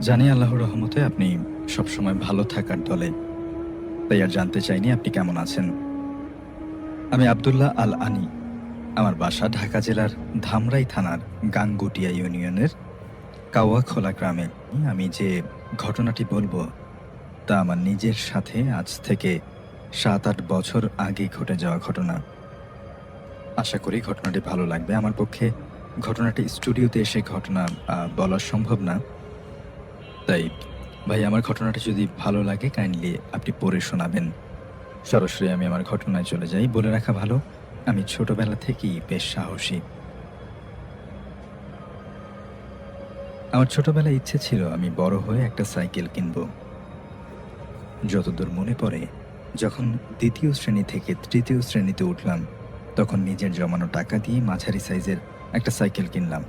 জানি আল্লাহর রহমতে আপনি সবসময় ভালো থাকার দলে। তাই আর জানতে চাইনি আপনি কেমন আছেন। আমি আব্দুল্লাহ আল আনি। আমার বাসা ঢাকা জেলার ধামরাই থানার গাঙ্গুটিয়া ইউনিয়নের কাওয়াখোলা গ্রামে। আমি যে ঘটনাটি বলবো তা আমার নিজের সাথে আজ থেকে ৭-৮ বছর আগে ঘটে যাওয়া ঘটনা। আশা করি ঘটনাটি ভালো লাগবে। আমার পক্ষে ঘটনাটি স্টুডিওতে এসে ঘটনা বলা সম্ভব না। তাই ভাই, আমার ঘটনাটি যদি ভালো লাগে কাইন্ডলি আপনি পড়ে শোনাবেন। সরাসরি আমি আমার ঘটনায় চলে যাই। বলে রাখা ভালো, আমি ছোটবেলা থেকেই বেশ সাহসী। আমার ছোটবেলায় ইচ্ছে ছিল আমি বড় হয়ে একটা সাইকেল কিনব। যতদূর মনে পড়ে, যখন ২য় শ্রেণী থেকে ৩য় শ্রেণীতে উঠলাম, তখন নিজের জমানো টাকা দিয়ে মাঝারি সাইজের একটা সাইকেল কিনলাম।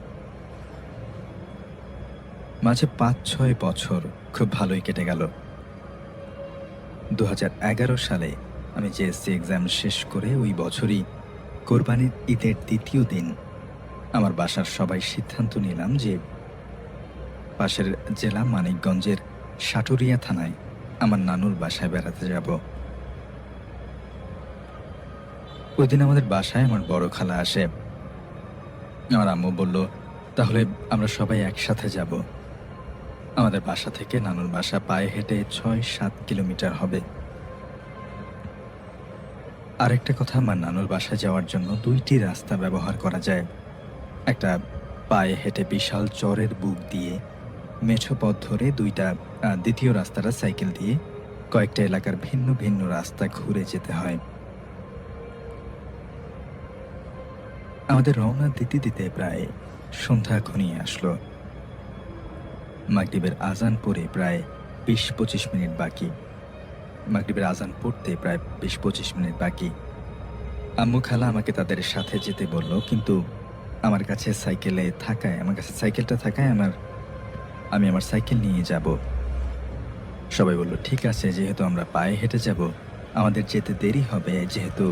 মাঝে ৫-৬ বছর খুব ভালোই কেটে গেল। ২০১১ সালে আমি জেএসসি এক্সাম শেষ করে ওই বছরই কোরবানির ঈদের ২য় দিন আমার বাসার সবাই সিদ্ধান্ত নিলাম যে পাশের জেলা মানিকগঞ্জের সাটুরিয়া থানায় আমার নানুর বাসায় বেড়াতে যাব। ওই দিন আমাদের বাসায় আমার বড় খালা আসে। আমার আম্মু বলল, তাহলে আমরা সবাই একসাথে যাব। আমাদের বাসা থেকে নানুর বাসা পায়ে হেঁটে ৬-৭ কিলোমিটার হবে। আরেকটা কথা, আমার নানুর বাসায় যাওয়ার জন্য ২টি রাস্তা ব্যবহার করা যায়। একটা পায়ে হেঁটে বিশাল চরের বুক দিয়ে মেঠো পথ ধরে, দ্বিতীয় রাস্তাটা সাইকেল দিয়ে কয়েকটা এলাকার ভিন্ন ভিন্ন রাস্তা ঘুরে যেতে হয়। আমাদের রওনা দিতে দিতে প্রায় সন্ধ্যা ঘনিয়ে আসলো। মাগরিবের আজান পড়ে প্রায় ২০-২৫ মিনিট বাকি। মাগরিবের আজান পড়তে প্রায় ২০-২৫ মিনিট বাকি। আম্মু খালা আমাকে তাদের সাথে যেতে বলল, কিন্তু আমার কাছে সাইকেলটা থাকায় আমি আমার সাইকেল নিয়ে যাব। সবাই বলল, ঠিক আছে, যেহেতু আমরা পায়ে হেঁটে যাব, আমাদের যেতে দেরি হবে, যেহেতু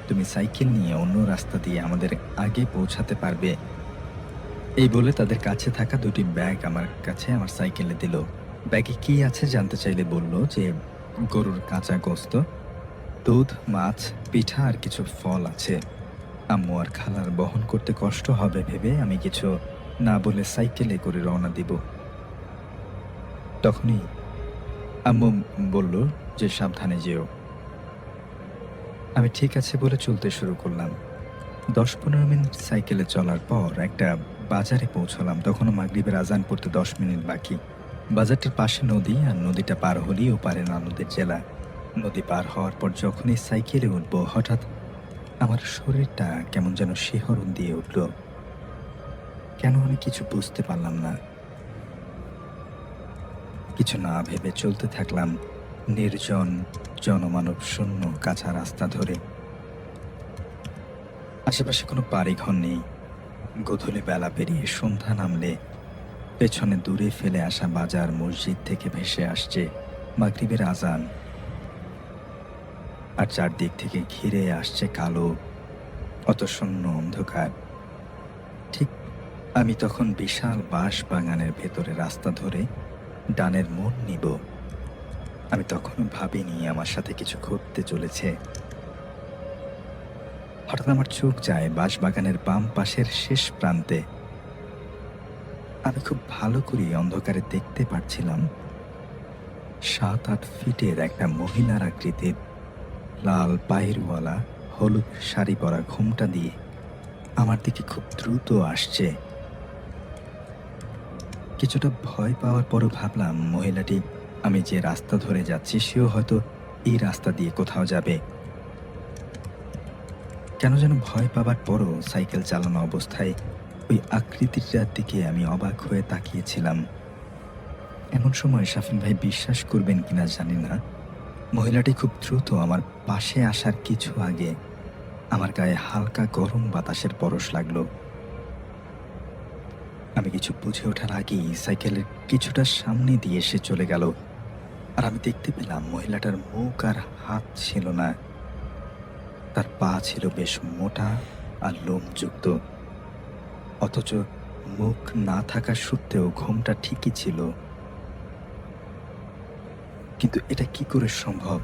তুমি সাইকেল নিয়ে অন্য রাস্তা দিয়ে আমাদের আগে পৌঁছাতে পারবে। এই বলে তাদের কাছে থাকা ২টি ব্যাগ আমার কাছে আমার সাইকেলে দিল। ব্যাগে কি আছে জানতে চাইলে বলল যে গরুর কাঁচা গোস্ত, দুধ, মাছ, পিঠা আর কিছু ফল আছে। আম্মু আর খালার বহন করতে কষ্ট হবে ভেবে আমি কিছু না বলে সাইকেলে করে রওনা দিব। তখনই আম্মু বলল যে সাবধানে যেও। আমি ঠিক আছে বলে চলতে শুরু করলাম। ১০-১৫ মিনিট সাইকেলে চলার পর একটা বাজারে পৌঁছলাম। তখনও মাগরিবের আজান পড়তে ১০ মিনিট বাকি। বাজারটির পাশে নদী, আর নদীটা পার হলেই ওপারে নানুদের জেলা। নদী পার হওয়ার পর যখনই সাইকেলে উঠব, হঠাৎ আমার শরীরটা কেমন যেন শিহরণ দিয়ে উঠল। কেন আমি কিছু বুঝতে পারলাম না। কিছু না ভেবে চলতে থাকলাম নির্জন, জনমানব শূন্য কাঁচা রাস্তা ধরে। আশেপাশে কোনো বাড়িঘর নেই। গোধূলি বেলা পেরিয়ে সন্ধ্যা নামলে পেছনে দূরে ফেলে আসা বাজার, মসজিদ থেকে ভেসে আসছে মাগরিবের আজান, আর চারদিক থেকে ঘিরে আসছে কালো অতশূন্য অন্ধকার। ঠিক আমি তখন বিশাল বাঁশ বাগানের ভেতরে রাস্তা ধরে ডানের মোড় নিব। আমি তখনও ভাবিনি আমার সাথে কিছু ঘটতে চলেছে। হঠাৎ আমার চোখ যায় বাঁশবাগানের বাম পাশের শেষ প্রান্তে। আমি খুব ভালো করে অন্ধকারে দেখতে পাচ্ছিলাম ৭-৮ ফিটের একটা মহিলার আকৃতির, লাল পায়েরওয়ালা, হলুদ শাড়ি পরা, ঘোমটা দিয়ে আমার দিকে খুব দ্রুত আসছে। কিছুটা ভয় পাওয়ার পরও ভাবলাম মহিলাটি আমি যে রাস্তা ধরে যাচ্ছি সেও হয়তো এই রাস্তা দিয়ে কোথাও যাবে। কেন যেন ভয় পাবার পরও সাইকেল চালানো অবস্থায় ওই আকৃতিটার দিকে আমি অবাক হয়ে তাকিয়েছিলাম। এমন সময় শাফিন ভাই বিশ্বাস করবেন কিনা জানি না, মহিলাটি খুব দ্রুত আমার পাশে আসার কিছু আগে আমার গায়ে হালকা গরম বাতাসের পরশ লাগলো। আমি কিছু বুঝে ওঠার আগেই সাইকেলের কিছুটা সামনে দিয়ে সে চলে গেল। আর আমি দেখতে পেলাম মহিলাটার মুখ আর হাত ছিল না, তার পা ছিল বেশ মোটা আর লোমযুক্ত। অথচ মুখ না থাকা সত্ত্বেও ঘোমটা ঠিকই ছিল। কিন্তু এটা কি করে সম্ভব?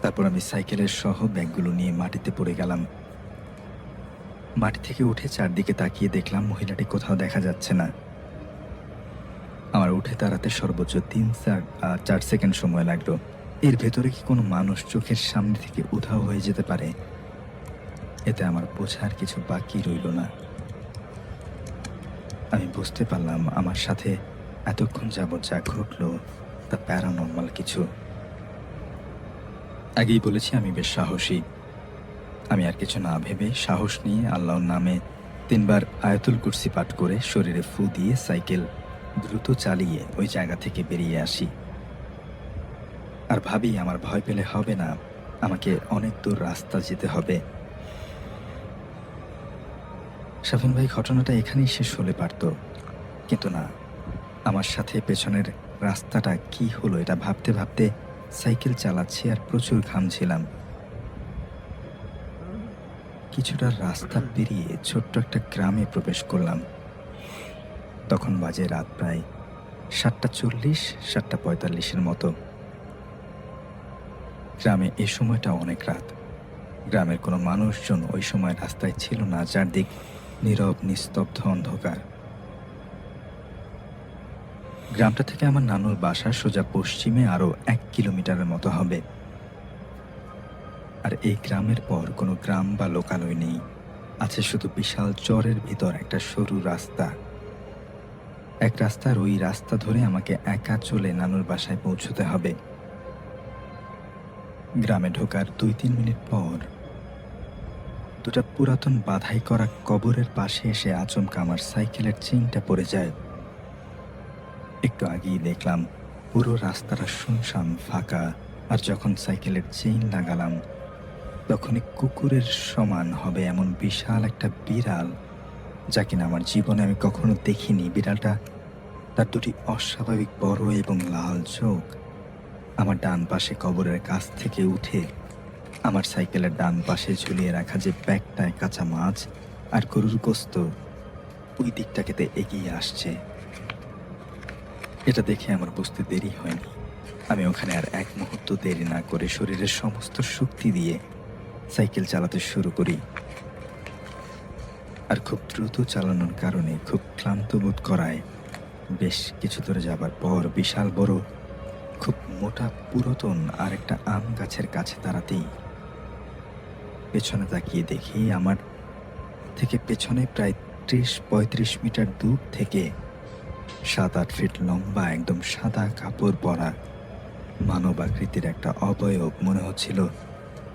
তারপর আমি সাইকেলের সহ ব্যাগগুলো নিয়ে মাটিতে পড়ে গেলাম। মাটি থেকে উঠে চারদিকে তাকিয়ে দেখলাম মহিলাটি কোথাও দেখা যাচ্ছে না। আমার উঠে দাঁড়াতে সর্বোচ্চ 4 সেকেন্ড সময় লাগলো। এর ভেতরে কি কোনো মানুষ চোখের সামনে থেকে উধাও হয়ে যেতে পারে? এতে আমার বোঝার কিছু বাকি রইল না। আমি বুঝতে পারলাম আমার সাথে এতক্ষণ যাবৎ যা ঘটলো তা প্যারানর্মাল কিছু। আগেই বলেছি আমি বেশ সাহসী। আমি আর কিছু না ভেবে সাহস নিয়ে আল্লাহর নামে ৩ বার আয়াতুল কুরসি পাঠ করে শরীরে ফু দিয়ে সাইকেল দ্রুত চালিয়ে ওই জায়গা থেকে বেরিয়ে আসি। আর ভাবি আমার ভয় পেলে হবে না, আমাকে অনেক দূর রাস্তা যেতে হবে। শাফিন ভাই, ঘটনাটা এখানেই শেষ হলে পারত, কিন্তু না। আমার সাথে পেছনের রাস্তাটা কি হলো এটা ভাবতে ভাবতে সাইকেল চালাচ্ছি আর প্রচুর ঘামছিলাম। কিছুটা রাস্তা পেরিয়ে ছোট্ট একটা গ্রামে প্রবেশ করলাম। তখন বাজে রাত প্রায় ৭:৪০, ৭:৪৫-এর মতো। গ্রামে এ সময়টা অনেক রাত। গ্রামের কোনো মানুষজন ওই সময় রাস্তায় ছিল না, চারদিক নীরব নিস্তব্ধ অন্ধকার। গ্রামটা থেকে আমার নানুর বাসা সোজা পশ্চিমে আরো ১ কিলোমিটারের মতো হবে। আর এই গ্রামের পর কোনো গ্রাম বা লোকালয় নেই, আছে শুধু বিশাল চরের ভিতর একটা সরু রাস্তা। এক রাস্তার ওই রাস্তা ধরে আমাকে একা চলে নানুর বাসায় পৌঁছতে হবে। গ্রামে ঢোকার ২-৩ মিনিট পর দুটা পুরাতন বাধাই করা কবরের পাশে এসে আচমকা আমার সাইকেলের চেইনটা পড়ে যায়। একটু আগেই দেখলাম পুরো রাস্তাটা শুনশান ফাঁকা, আর যখন সাইকেলের চেইন লাগালাম তখনই কুকুরের সমান হবে এমন বিশাল একটা বিড়াল, যা কিনা আমার জীবনে আমি কখনো দেখিনি। বিড়ালটা, তার দুটি অস্বাভাবিক বড় এবং লাল চোখ, আমার ডান পাশে কবরের কাছ থেকে উঠে আমার সাইকেলের ডান পাশে ঝুলিয়ে রাখা যে ব্যাগটায় কাঁচা মাছ আর গরুর গোস্ত, ওই দিকটাকে এগিয়ে আসছে। এটা দেখে আমার বুঝতে দেরি হয়নি। আমি ওখানে আর এক মুহূর্ত দেরি না করে শরীরের সমস্ত শক্তি দিয়ে সাইকেল চালাতে শুরু করি। আর খুব দ্রুত চালানোর কারণে খুব ক্লান্ত বোধ করায় বেশ কিছু দূরে যাবার পর বিশাল বড় খুব মোটা পুরাতন আর একটা আম গাছের কাছে দাঁড়াতেই পেছনে তাকিয়ে দেখি আমার থেকে পেছনে প্রায় ৩০-৩৫ মিটার দূর থেকে ৭-৮ ফিট লম্বা একদম সাদা কাপড় পরা মানব আকৃতির একটা অবয়ব মনে হচ্ছিল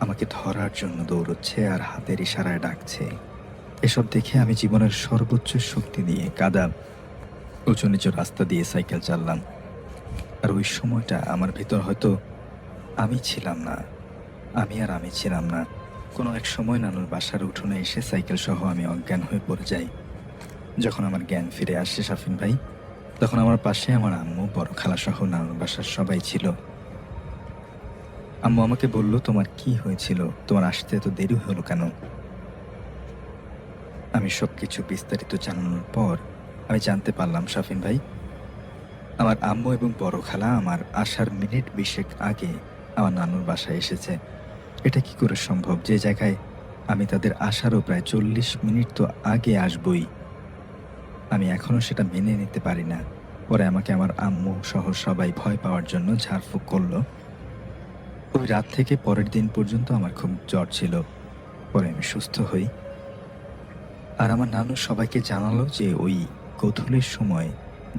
আমাকে ধরার জন্য দৌড়চ্ছে আর হাতের ইশারায় ডাকছে। এসব দেখে আমি জীবনের সর্বোচ্চ শক্তি দিয়ে কাদা উঁচু নিচু রাস্তা দিয়ে সাইকেল চাললাম। আর ওই সময়টা আমার ভিতর হয়তো আমি ছিলাম না। আমি ছিলাম না। কোনো এক সময় নানুর বাসার উঠোনে এসে সাইকেল সহ আমি অজ্ঞান হয়ে পড়ে যাই। যখন আমার জ্ঞান ফিরে আসছে শাফিন ভাই, তখন আমার পাশে আমার আম্মু, বড় খালা সহ নানুর বাসার সবাই ছিল। আম্মু আমাকে বলল, তোমার কি হয়েছিল? তোমার আসতে এত দেরি হলো কেন? আমি সবকিছু বিস্তারিত জানানোর পর আমি জানতে পারলাম শাফিন ভাই, আমার আম্মু এবং বড় খালা আমার আসার মিনিট ২০ আগে আমার নানুর বাসায় এসেছে। এটা কি করে সম্ভব? যে জায়গায় আমি তাদের আসারও প্রায় ৪০ মিনিট তো আগে আসবই। আমি এখনো সেটা মেনে নিতে পারি না। পরে আমাকে আমার আম্মু সহ সবাই ভয় পাওয়ার জন্য ঝাড়ফুঁক করলো। ওই রাত থেকে পরের দিন পর্যন্ত আমার খুব জ্বর ছিল। পরে আমি সুস্থ হই। আর আমার নানু সবাইকে জানালো যে ওই গোধূলির সময়,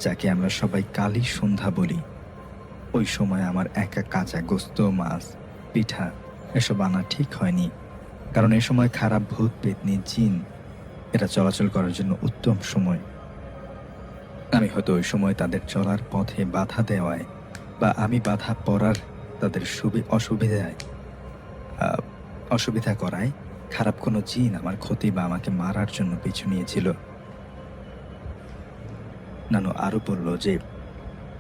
যাকে আমরা সবাই কালী সন্ধ্যা বলি, ওই সময় আমার একা কাঁচা গোস্ত, মাছ, পিঠা এসব আনা ঠিক হয়নি। কারণ এই সময় খারাপ ভূত, পেতনি, জিন এরা চলাচল করার জন্য উত্তম সময়। আমি হয়তো ওই সময় তাদের চলার পথে বাধা দেওয়ায় বা আমি বাধা পড়ার তাদের অসুবিধা করায় খারাপ কোনো জিন আমার ক্ষতি বা আমাকে মারার জন্য পিছু নিয়েছিল। নানু আরো বলল যে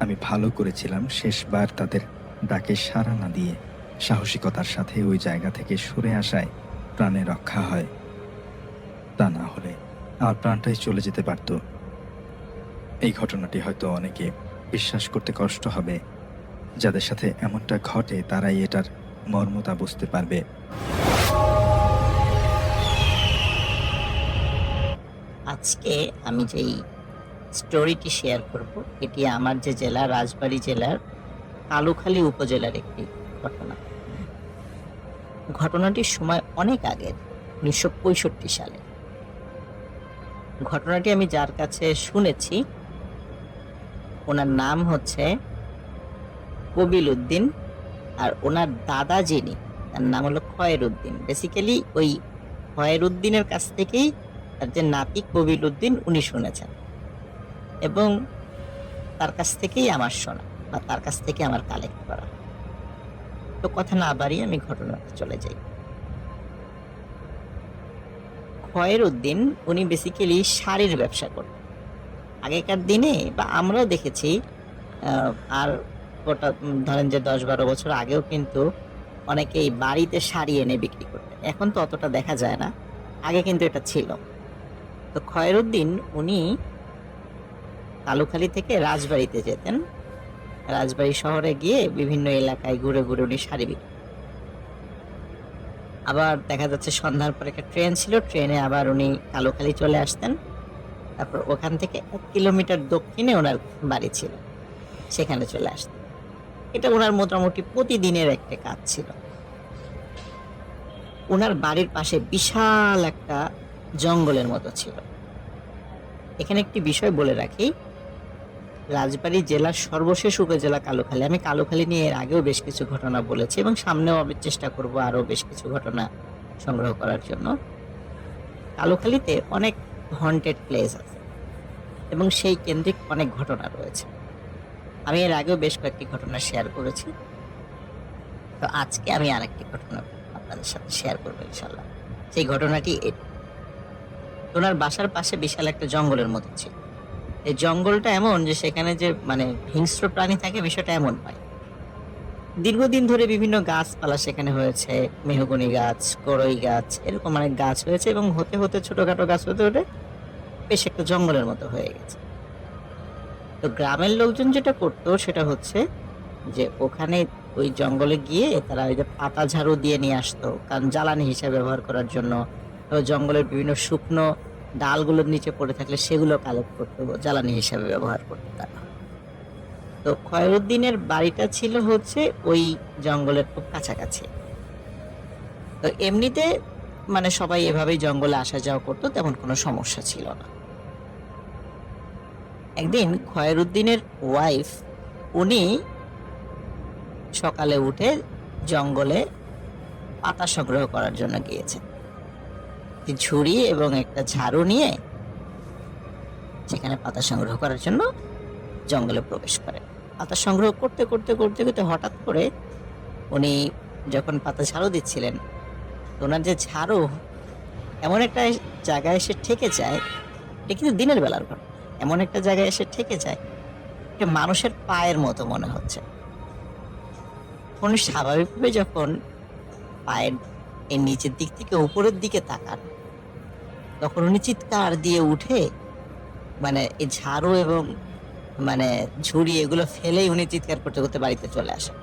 আমি ভালো করেছিলাম শেষবার তাদের ডাকে সাড়া না দিয়ে সাহসিকতার সাথে ওই জায়গা থেকে সরে আসায় প্রাণে রক্ষা হয়। তা না হলে আমার প্রাণটাই চলে যেতে পারত। এই ঘটনাটি হয়তো অনেকে বিশ্বাস করতে কষ্ট হবে, যাদের সাথে এমনটা ঘটে তারাই এটার মর্মতা বুঝতে পারবে। আজকে আমি যেই স্টোরিটি শেয়ার করব, এটি আমার যে জেলা, রাজবাড়ী জেলার কালুখালী উপজেলার একটি ঘটনা। ঘটনাটির সময় অনেক আগের, 1965 সালে। ঘটনাটি আমি যার কাছে শুনেছি, ওনার নাম হচ্ছে কবিল উদ্দিন, আর ওনার দাদা যিনি, তার নাম হলো খয়ের উদ্দিন। বেসিক্যালি ওই খয়ের উদ্দিনের কাছ থেকেই তার যে নাতি কবিল উদ্দিন, উনি শুনেছেন, এবং তার কাছ থেকেই আমার শোনা, বা তার কাছ থেকে আমার কালেক্ট করা। তো কথা না বাড়িয়ে আমি ঘটনাতে চলে যাই। খয়ের উদ্দিন উনি বেসিক্যালি শাড়ির ব্যবসা করতেন আগেকার দিনে, বা আমরাও দেখেছি। আর গোটা ধরেন যে 10-12 বছর আগেও কিন্তু অনেকেই বাড়িতে শাড়ি এনে বিক্রি করতেন। এখন তো অতটা দেখা যায় না, আগে কিন্তু এটা ছিল। তো খয়ের উদ্দিন উনি কালুখালী থেকে রাজবাড়িতে যেতেন। রাজবাড়ী শহরে গিয়ে বিভিন্ন এলাকায় ঘুরে ঘুরে উনি শাড়ি বিক্রি। আবার দেখা যাচ্ছে সন্ধ্যার পর একটা ট্রেন ছিল, ট্রেনে আবার উনি কালুখালী চলে আসতেন। তারপর ওখান থেকে 1 কিলোমিটার দক্ষিণে ওনার বাড়ি ছিল, সেখানে চলে আসতেন। এটা ওনার মোটামুটি প্রতিদিনের একটা কাজ ছিল। ওনার বাড়ির পাশে বিশাল একটা জঙ্গলের মতো ছিল। এখানে একটি বিষয় বলে রাখি, রাজবাড়ী জেলার সর্বশেষ উপজেলা কালুখালী। আমি কালুখালী নিয়ে এর আগেও বেশ কিছু ঘটনা বলেছি, এবং সামনেও আমি চেষ্টা করব আরও বেশ কিছু ঘটনা সংগ্রহ করার জন্য। কালুখালীতে অনেক হন্টেড প্লেস আছে, এবং সেই কেন্দ্রিক অনেক ঘটনা রয়েছে। আমি এর আগেও বেশ কয়েকটি ঘটনা শেয়ার করেছি। তো আজকে আমি আরেকটি ঘটনা আপনাদের সাথে শেয়ার করবো ইনশাল্লাহ। সেই ঘটনাটি ওনার বাসার পাশে বিশাল একটা জঙ্গলের মতো ছিল। এই জঙ্গলটা এমন যে সেখানে যে মানে হিংস্র প্রাণী থাকে, বিষয়টা এমন নয়। দীর্ঘদিন ধরে বিভিন্ন গাছপালা সেখানে হয়েছে, মেহগনি গাছ, করই গাছ, এরকম অনেক গাছ হয়েছে, এবং হতে হতে ছোটখাটো গাছ হতে হতে বেশ একটা জঙ্গলের মতো হয়ে গেছে। তো গ্রামের লোকজন যেটা করতো সেটা হচ্ছে যে ওখানে ওই জঙ্গলে গিয়ে তারা ওই যে পাতা ঝাড়ু দিয়ে নিয়ে আসতো, কারণ জ্বালানি হিসেবে ব্যবহার করার জন্য। জঙ্গলের বিভিন্ন শুকনো ডালগুলোর নিচে পড়ে থাকলে সেগুলো কালেক্ট করতো, জ্বালানি হিসেবে ব্যবহার করতো তারা। তো খয়রুদ্দিনের বাড়িটা ছিল হচ্ছে ওই জঙ্গলের খুব কাছাকাছি। তো এমনিতে মানে সবাই এভাবেই জঙ্গলে আসা যাওয়া করতো, তেমন কোনো সমস্যা ছিল না। একদিন খয়রুদ্দিনের ওয়াইফ উনি সকালে উঠে জঙ্গলে পাতা সংগ্রহ করার জন্য গিয়েছেন। ঝুড়ি এবং একটা ঝাড়ু নিয়ে সেখানে পাতা সংগ্রহ করার জন্য জঙ্গলে প্রবেশ করে। পাতা সংগ্রহ করতে করতে করতে করতে হঠাৎ করে উনি যখন পাতা ঝাড়ু দিচ্ছিলেন, ওনার যে ঝাড়ু এমন একটা জায়গায় এসে ঠেকে যায়, এটা কিন্তু দিনের বেলার ঘটনা, এমন একটা জায়গায় এসে ঠেকে যায় একটা মানুষের পায়ের মতো মনে হচ্ছে। উনি স্বাভাবিকভাবে যখন পায়ের এই নিচের দিক থেকে উপরের দিকে তাকান, তখন উনি চিৎকার দিয়ে উঠে মানে এই ঝাড়ু এবং মানে ঝুড়ি এগুলো ফেলেই উনি চিৎকার করতে করতে বাড়িতে চলে আসেন।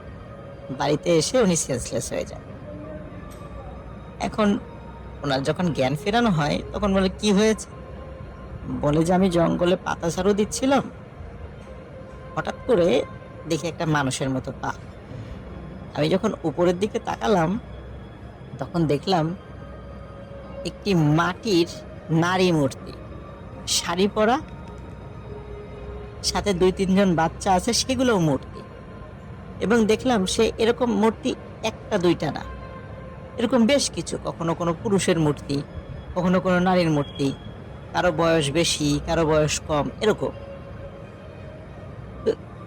বাড়িতে এসে উনি সেন্সলেস হয়ে যান। এখন ওনার যখন জ্ঞান ফেরানো হয় তখন বলে কি হয়েছে, বলে যে আমি জঙ্গলে পাতা ঝাড়ু দিচ্ছিলাম, হঠাৎ করে দেখি একটা মানুষের মতো পা। আমি যখন উপরের দিকে তাকালাম তখন দেখলাম একটি মাটির নারী মূর্তি, শাড়ি পরা, সাথে 2-3 জন বাচ্চা আছে, সেগুলোও মূর্তি। এবং দেখলাম সে এরকম মূর্তি একটা দুইটা না, এরকম বেশ কিছু, কখনো কোনো পুরুষের মূর্তি, কখনো কোনো নারীর মূর্তি, কারো বয়স বেশি কারো বয়স কম, এরকম।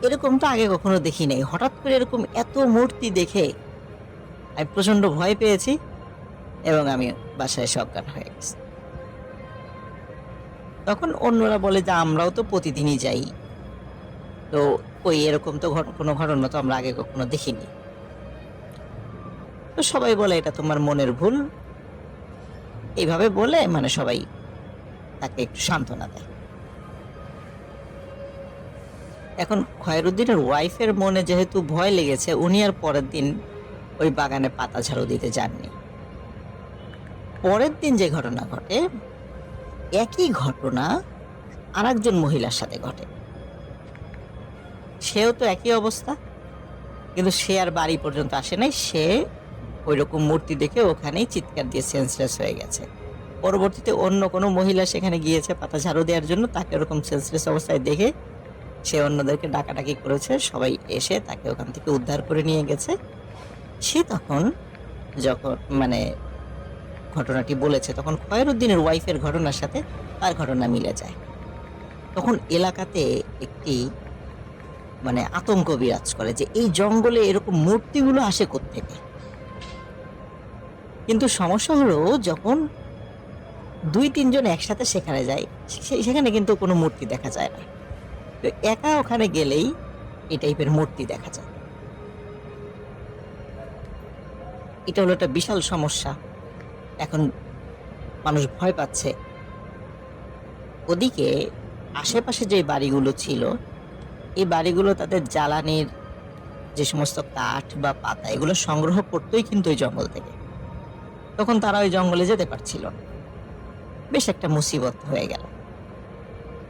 এরকম তো আগে কখনো দেখি নাই। হঠাৎ করে এরকম এত মূর্তি দেখে আমি প্রচন্ড ভয় পেয়েছি, এবং আমি বাসায় অজ্ঞান হয়ে গেছি। তখন অন্যরা বলে যে আমরাও তো প্রতিদিনই যাই, তো ওই এরকম তো কোনো ঘটনা তো আমরা আগে কখনো দেখিনি। তো সবাই বলে এটা তোমার মনের ভুল, এইভাবে বলে মানে সবাই তাকে একটু সান্ত্বনা দেয়। এখন খয়রুদ্দিনের ওয়াইফের মনে যেহেতু ভয় লেগেছে, উনি আর পরের দিন ওই বাগানে পাতা ঝাড়ু দিতে যাননি। পরের দিন যে ঘটনা ঘটে, একই ঘটনা আরেকজন মহিলার সাথে ঘটে। সেও তো একই অবস্থা, কিন্তু সে আর বাড়ি পর্যন্ত আসে নাই। সে ওইরকম মূর্তি দেখে ওখানেই চিৎকার দিয়ে সেন্সলেস হয়ে গেছে। পরবর্তীতে অন্য কোনো মহিলা সেখানে গিয়েছে পাতা ঝাড়ু দেওয়ার জন্য, তাকে ওরকম সেন্সলেস অবস্থায় দেখে সে অন্যদেরকে ডাকাডাকি করেছে, সবাই এসে তাকে ওখান থেকে উদ্ধার করে নিয়ে গেছে। সে তখন যখন ঘটনাটি বলেছে, তখন খয়রুদ্দিনের ওয়াইফের ঘটনার সাথে তার ঘটনা মিলে যায়। তখন এলাকাতে একটি আতঙ্ক বিরাজ করে যে এই জঙ্গলে এরকম মূর্তিগুলো আসে কোত্থেকে। কিন্তু সমস্যা হলো, যখন 2-3 জন একসাথে সেখানে যায়, সেখানে কিন্তু কোনো মূর্তি দেখা যায় না। তো একা ওখানে গেলেই এই টাইপের মূর্তি দেখা যায়। এটা হলো একটা বিশাল সমস্যা। এখন মানুষ ভয় পাচ্ছে। ওদিকে আশেপাশে যে বাড়িগুলো ছিল, এই বাড়িগুলো তাদের জ্বালানির যে সমস্ত কাঠ বা পাতা এগুলো সংগ্রহ করতেই কিন্তু ওই জঙ্গল থেকে। তখন তারা ওই জঙ্গলে যেতে পারছিল না। বেশ একটা মুসিবত হয়ে গেল,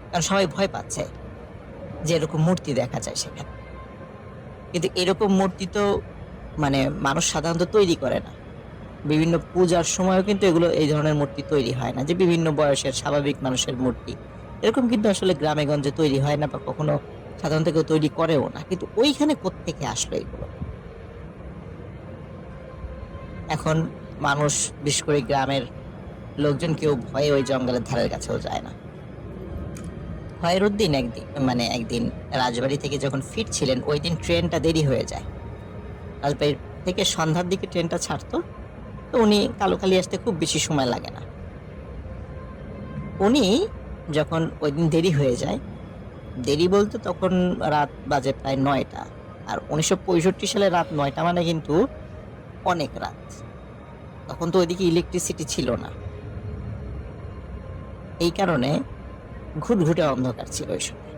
কারণ সবাই ভয় পাচ্ছে যে এরকম মূর্তি দেখা যায় সেখানে। কিন্তু এরকম মূর্তি তো মানুষ সাধারণত তৈরি করে না। বিভিন্ন পূজার সময়ও কিন্তু এগুলো এই ধরনের মূর্তি তৈরি হয় না, যে বিভিন্ন বয়সের স্বাভাবিক মানুষের মূর্তি এরকম কিন্তু আসলে গ্রামে গঞ্জে তৈরি হয় না, বা কখনো সাধারণত কেউ তৈরি করেও না। কিন্তু ওইখানে কোত্থেকে আসলো এগুলো? এখন মানুষ, বিশেষ করে গ্রামের লোকজন, কেউ ভয়ে ওই জঙ্গলের ধারের কাছেও যায় না। খয়রুদ্দিন একদিন রাজবাড়ি থেকে যখন ফিরছিলেন, ওই দিন ট্রেনটা দেরি হয়ে যায়। রাজবাড়ি থেকে সন্ধ্যার দিকে ট্রেনটা ছাড়তো, তো উনি কালুখালী আসতে খুব বেশি সময় লাগে না। উনি যখন ওই দিন দেরি হয়ে যায়, দেরি বলতে তখন রাত বাজে প্রায় 9টা। আর 1965 সালে রাত 9টা মানে কিন্তু অনেক রাত। তখন তো ওইদিকে ইলেকট্রিসিটি ছিল না, এই কারণে ঘুটঘুটে অন্ধকার ছিল ওই সময়।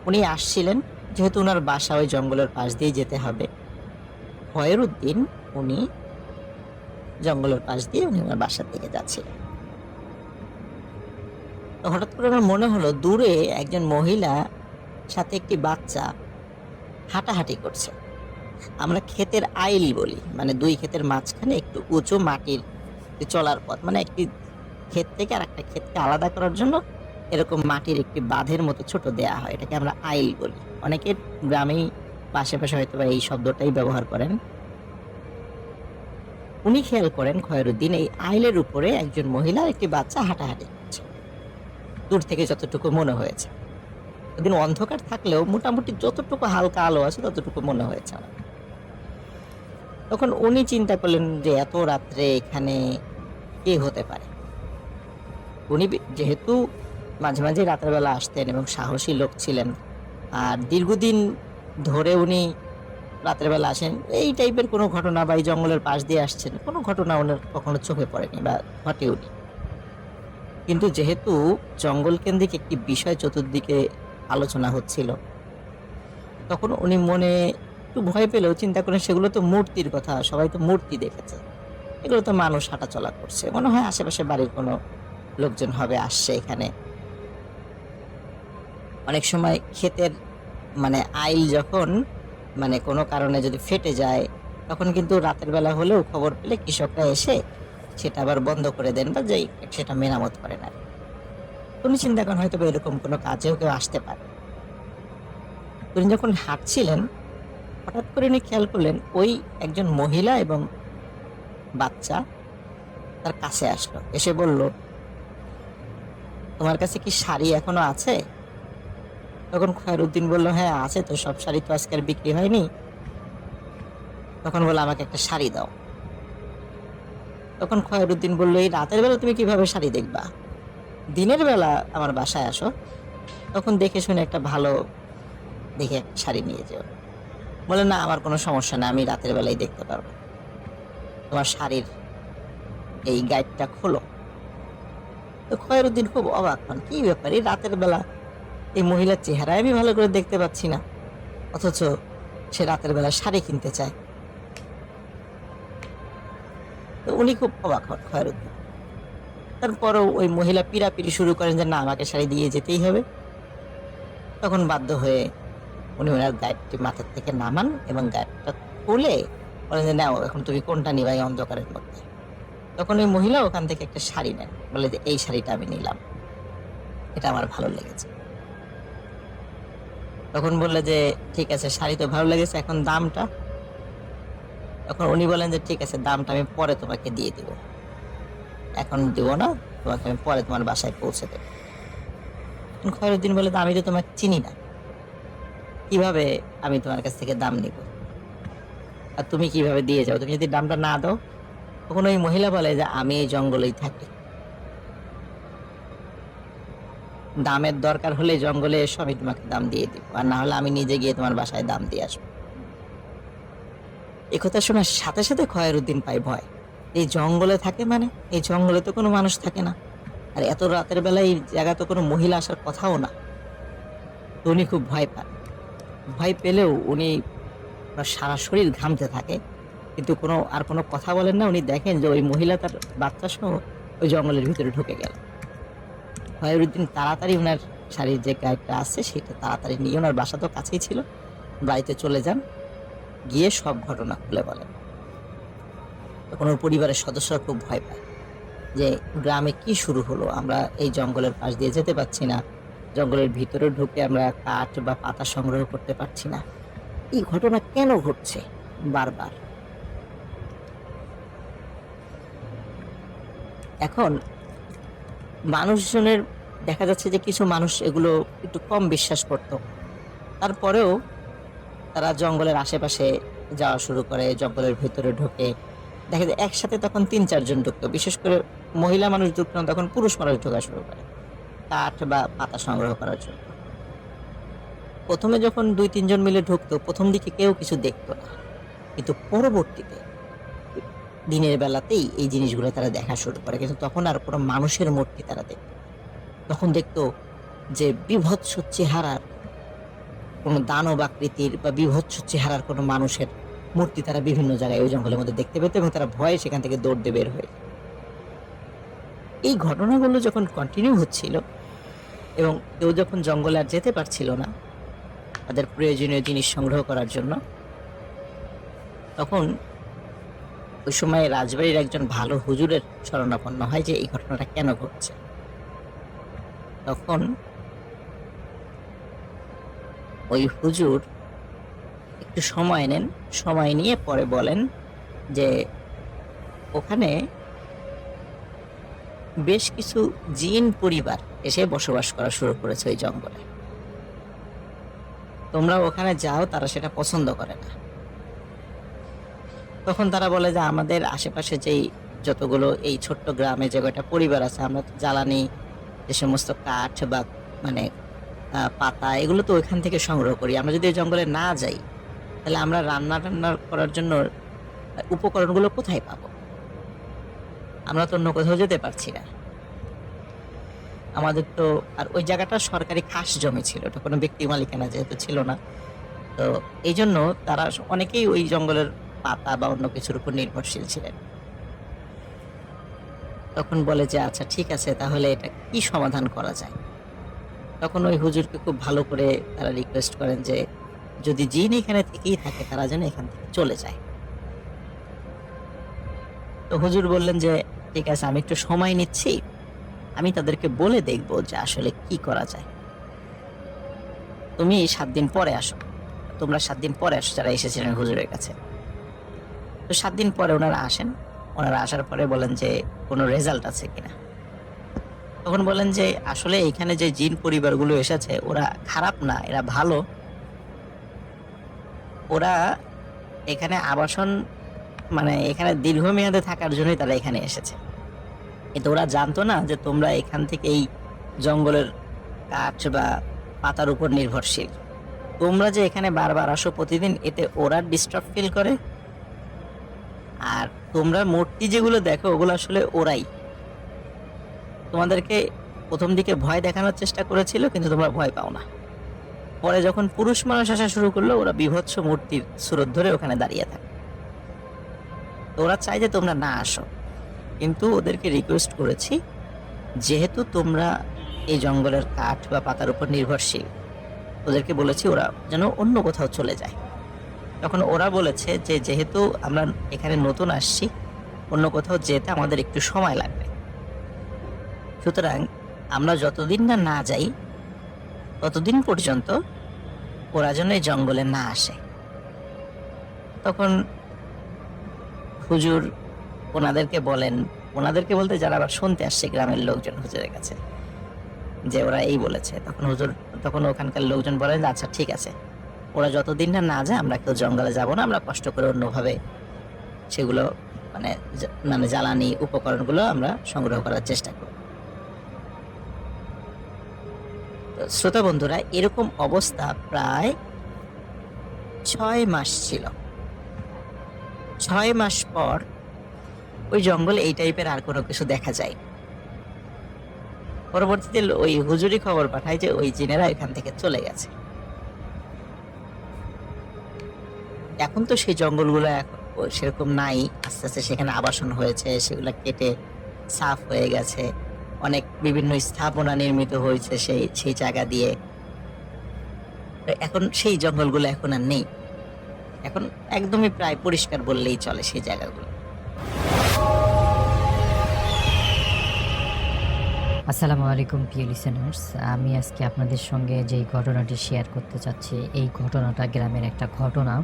উনি আসছিলেন, যেহেতু ওনার বাসা ওই জঙ্গলের পাশ দিয়ে যেতে হবে। খয়রুদ্দিন উনি জঙ্গলের পাশ দিয়ে ওনার বাসার দিকে যাচ্ছিলেন। তো হঠাৎ করে আমার মনে হলো, দূরে একজন মহিলা সাথে একটি বাচ্চা হাঁটাহাঁটি করছে। আমরা ক্ষেতের আইল বলি, 2 ক্ষেতের মাঝখানে একটু উঁচু মাটির চলার পথ, একটি ক্ষেত থেকে আর একটা ক্ষেতকে আলাদা করার জন্য এরকম মাটির একটি বাঁধের মতো ছোট দেয়া হয়, এটাকে আমরা আইল বলি। অনেকের গ্রামেই আশেপাশে হয়তো বা এই শব্দটাই ব্যবহার করেন। উনি খেয়াল করেন, খয়রুদ্দিন এই আইলের উপরে একজন মহিলা একটি বাচ্চা হাঁটাহাঁটি করছে, দূর থেকে যতটুকু মনে হয়েছে। ওদিন অন্ধকার থাকলেও মোটামুটি যতটুকু হালকা আলো আছে ততটুকু মনে হয়েছে আমার। তখন উনি চিন্তা করলেন যে এত রাত্রে এখানে কে হতে পারে। উনি যেহেতু মাঝে মাঝে রাতের বেলা আসতেন এবং সাহসী লোক ছিলেন, আর দীর্ঘদিন ধরে উনি রাতের বেলা আসেন, এই টাইপের কোনো ঘটনা বা এই জঙ্গলের পাশ দিয়ে আসছেন, কোনো ঘটনা ওনার কখনো চোখে পড়েনি বা ঘটেওনি। কিন্তু যেহেতু জঙ্গল কেন্দ্রিক একটি বিষয় চতুর্দিকে আলোচনা হচ্ছিল, তখন উনি মনে একটু ভয় পেলেও চিন্তা করেন, সেগুলো তো মূর্তির কথা, সবাই তো মূর্তি দেখেছে, এগুলো তো মানুষ হাঁটাচলা করছে, মনে হয় আশেপাশে বাড়ির কোনো লোকজন হবে, আসছে এখানে। অনেক সময় ক্ষেতের আইল যখন কোনো কারণে যদি ফেটে যায়, তখন কিন্তু রাতের বেলা হলেও খবর পেলে কৃষকরা এসে সেটা আবার বন্ধ করে দেন, বা যেই সেটা মেরামত করে না। উনি চিন্তা করেন হয়তো এরকম কোনো কাজেও কেউ আসতে পারে। উনি যখন হাঁটছিলেন, হঠাৎ করে উনি খেয়াল করলেন ওই একজন মহিলা এবং বাচ্চা তার কাছে আসলো, এসে বলল, তোমার কাছে কি শাড়ি এখনো আছে? তখন খয়রুদ্দিন বলল, হ্যাঁ আছে তো, সব শাড়ি তো আজকে আর বিক্রি হয়নি। তখন বলল, আমাকে একটা শাড়ি দাও। তখন খয়রুদ্দিন বলল, এই রাতের বেলা তুমি কিভাবে শাড়ি দেখবা? দিনের বেলা আমার বাসায় আসো, তখন দেখে শুনে একটা ভালো দেখে একটা শাড়ি নিয়ে যেও। বলে, না আমার কোনো সমস্যা না, আমি রাতের বেলায় দেখতে পারবো, তোমার শাড়ির এই গাইডটা খোলো। তো খয়রুদ্দিন খুব অবাক হন, কি ব্যাপার, এই রাতের বেলা এই মহিলার চেহারায় আমি ভালো করে দেখতে পাচ্ছি না, অথচ সে রাতের বেলা শাড়ি কিনতে চায়। তো উনি খুব অবাক হন খয়রুদ্দিন। তারপরও ওই মহিলা পিড়াপিড়ি শুরু করেন যে না, আমাকে শাড়ি দিয়ে যেতেই হবে। তখন বাধ্য হয়ে উনি ওনার গাইডটি মাথার থেকে নামান এবং গাইডটা খুলে বলেন যে নাও, এখন তুমি কোনটা নিবা এই অন্ধকারের মধ্যে। তখন ওই মহিলা ওখান থেকে একটা শাড়ি নেন, বলে যে এই শাড়িটা আমি নিলাম, এটা আমার ভালো লেগেছে। তখন বললে যে ঠিক আছে, শাড়ি তো ভালো লেগেছে, এখন দামটা। তখন উনি বলেন যে ঠিক আছে, দামটা আমি পরে তোমাকে দিয়ে দিব, এখন দিব না, তোমাকে আমি পরে তোমার বাসায় পৌঁছে দেবো। খয়রুদ্দিন বলে, আমি তো তোমাকে চিনি না, কিভাবে আমি তোমার কাছ থেকে দাম নিব, আর তুমি কিভাবে দিয়ে যাও, তুমি যদি দামটা না দাও। তখন ওই মহিলা বলে যে আমি এই জঙ্গলেই থাকি, দামের দরকার হলে জঙ্গলে এসো, আমি তোমাকে দাম দিয়ে দিব, আর না হলে আমি নিজে গিয়ে তোমার বাসায় দাম দিয়ে আসবো। এই কথা শোনার সাথে সাথে খয়রুদ্দিন পায় ভয়। এই জঙ্গলে থাকে মানে এই জঙ্গলে তো কোনো মানুষ থাকে না, আর এত রাতের বেলা এই জায়গা তো কোনো মহিলা আসার কথাও না। তো উনি খুব ভয় পান। ভয় পেলেও উনি সারা শরীর ঘামতে থাকে, কিন্তু কোনো কথা বলেন না। উনি দেখেন যে ওই মহিলা তার বাচ্চা সহ ওই জঙ্গলের ভিতরে ঢুকে গেল। খয়রুদ্দিন তাড়াতাড়ি ওনার শাড়ির যে গাইডটা আছে সেটা তাড়াতাড়ি নিয়ে, ওনার বাসা তো কাছেই ছিল, বাড়িতে চলে যান, গিয়ে সব ঘটনা খুলে বলেন। তখন ওর পরিবারের সদস্যরা খুব ভয় পায় যে গ্রামে কি শুরু হলো, আমরা এই জঙ্গলের পাশ দিয়ে যেতে পারছি না, জঙ্গলের ভিতরে ঢুকে আমরা কাঠ বা পাতা সংগ্রহ করতে পারছি না, এই ঘটনা কেন ঘটছে বারবার। এখন মানুষজনের দেখা যাচ্ছে যে কিছু মানুষ এগুলো একটু কম বিশ্বাস করত, তারপরেও তারা জঙ্গলের আশেপাশে যাওয়া শুরু করে, জঙ্গলের ভিতরে ঢোকে। দেখা যায় একসাথে তখন ৩-৪ জন ঢুকতো, বিশেষ করে মহিলা মানুষ ঢুকতো না, তখন পুরুষ মানুষ ঢোকা শুরু করে কাঠ বা পাতা সংগ্রহ করার জন্য। প্রথমে যখন ২-৩ জন মিলে ঢুকতো, প্রথম দিকে কেউ কিছু দেখতো না, কিন্তু পরবর্তীতে দিনের বেলাতেই এই জিনিসগুলো তারা দেখা শুরু করে। কিন্তু তখন আর কোনো মানুষের মূর্তি তারা দেখতো, তখন দেখতো যে বিভৎস চেহারার কোনো দানব আকৃতির বা বিভৎস চেহারার কোনো মানুষের মূর্তি তারা বিভিন্ন জায়গায় ওই জঙ্গলের মধ্যে দেখতে পেত, এবং তারা ভয়ে সেখান থেকে দৌড় দিয়ে বের হয়ে। এই ঘটনাগুলো যখন কন্টিনিউ হচ্ছিল এবং কেউ যখন জঙ্গলে আর যেতে পারছিল না তাদের প্রয়োজনীয় জিনিস সংগ্রহ করার জন্য, তখন ওই সময় রাজবাড়ির একজন ভালো হুজুরের শরণাপন্ন হয় যে এই ঘটনাটা কেন ঘটছে। তখন ওই হুজুর একটু সময় নেন, সময় নিয়ে পরে বলেন যে ওখানে বেশ কিছু জিন পরিবার এসে বসবাস করা শুরু করেছে ওই জঙ্গলে, তোমরা ওখানে যাও, তারা সেটা পছন্দ করে না। তখন তারা বলে যে আমাদের আশেপাশে যেই যতগুলো এই ছোট্ট গ্রামে যে কয়টা পরিবার আছে, আমরা তো জ্বালানি, যে সমস্ত কাঠ বা মানে পাতা, এগুলো তো ওইখান থেকে সংগ্রহ করি, আমরা যদি ওই জঙ্গলে না যাই তাহলে আমরা রান্না করার জন্য উপকরণগুলো কোথায় পাবো, আমরা তো অন্য কোথাও যেতে পারছি না। আমাদের তো আর ওই জায়গাটা সরকারি খাস জমি ছিল, ওটা কোনো ব্যক্তি মালিকানা যেহেতু ছিল না, তো এই জন্য তারা অনেকেই ওই জঙ্গলের পাতা বা অন্য কিছুর উপর নির্ভরশীল ছিলেন। তখন বলে যে আচ্ছা ঠিক আছে, তাহলে এটা কি সমাধান করা যায়। তখন ওই হুজুরকে খুব ভালো করে তারা রিকোয়েস্ট করেন যে যদি জিন এখানে থেকেই থাকে তারা যেন এখান থেকে চলে যায়। তো হুজুর বললেন যে ঠিক আছে, আমি একটু সময় নিচ্ছি, আমি তাদেরকে বলে দেখবো যে আসলে কি করা যায়, তুমি ৭ দিন পরে আসো। তোমরা ৭ দিন পরে আসো যারা এসেছিলেন হুজুরের কাছে। তো ৭ দিন পরে ওনারা আসেন, ওনারা আসার পরে বলেন যে কোনো রেজাল্ট আছে কিনা। তখন বলেন যে আসলে এখানে যে জিন পরিবারগুলো এসেছে ওরা খারাপ না, এরা ভালো, ওরা এখানে আবাসন মানে এখানে দীর্ঘমেয়াদে থাকার জন্যই তারা এখানে এসেছে, কিন্তু ওরা জানতো না যে তোমরা এখান থেকে এই জঙ্গলের কাঠ বা পাতার উপর নির্ভরশীল, তোমরা যে এখানে বারবার আসো প্রতিদিন, এতে ওরা ডিস্টার্ব ফিল করে, আর তোমরা মূর্তি যেগুলো দেখো ওগুলো আসলে ওরাই তোমাদেরকে প্রথম দিকে ভয় দেখানোর চেষ্টা করেছিল, কিন্তু তোমরা ভয় পাও না। পরে যখন পুরুষ মানুষ আসা শুরু করলো, ওরা বীভৎস মূর্তির সুরত ধরে ওখানে দাঁড়িয়ে থাকে। তো ওরা চায় যে তোমরা না আসো, কিন্তু ওদেরকে রিকোয়েস্ট করেছি, যেহেতু তোমরা এই জঙ্গলের কাঠ বা পাতার উপর নির্ভরশীল, ওদেরকে বলেছি ওরা যেন অন্য কোথাও চলে যায়। তখন ওরা বলেছে যে যেহেতু আমরা এখানে নতুন আসছি, অন্য কোথাও যেতে আমাদের একটু সময় লাগবে, সুতরাং আমরা যতদিন না না যাই ততদিন পর্যন্ত ওরা যেন এই জঙ্গলে না আসে। তখন হুজুর ওনাদেরকে বলেন, ওনাদেরকে বলতে যারা আবার শুনতে আসছে গ্রামের লোকজন হুজুরের কাছে, যে ওরা এই বলেছে। তখন ওখানকার লোকজন বলেন যে আচ্ছা ঠিক আছে, ওরা যতদিন না না যায় আমরা কেউ জঙ্গলে যাব না, আমরা কষ্ট করে অন্যভাবে সেগুলো মানে জ্বালানি উপকরণগুলো আমরা সংগ্রহ করার চেষ্টা করব। তো শ্রোতা বন্ধুরা, এরকম অবস্থা প্রায় 6 মাস ছিল। 6 মাস পর ওই জঙ্গলে এই টাইপের আর কোনো কিছু দেখা যায়। পরবর্তীতে ওই হুজুরি খবর পাঠায় যে ওই জিনেরা এখান থেকে চলে গেছে। এখন তো সেই জঙ্গলগুলো সেরকম নাই, আস্তে আস্তে সেখানে আবাসন হয়েছে, সেগুলো কেটে সাফ হয়ে গেছে, অনেক বিভিন্ন স্থাপনা নির্মিত হয়েছে সেই জায়গা দিয়ে। এখন সেই জঙ্গলগুলো এখন আর নেই, এখন একদমই প্রায় পরিষ্কার বললেই চলে সেই জায়গাগুলো। আসসালামু আলাইকুম প্রিয় লিসেনার্স, আমি আজকে আপনাদের সঙ্গে যেই ঘটনাটি শেয়ার করতে চাচ্ছি, এই ঘটনাটা গ্রামের একটা ঘটনা।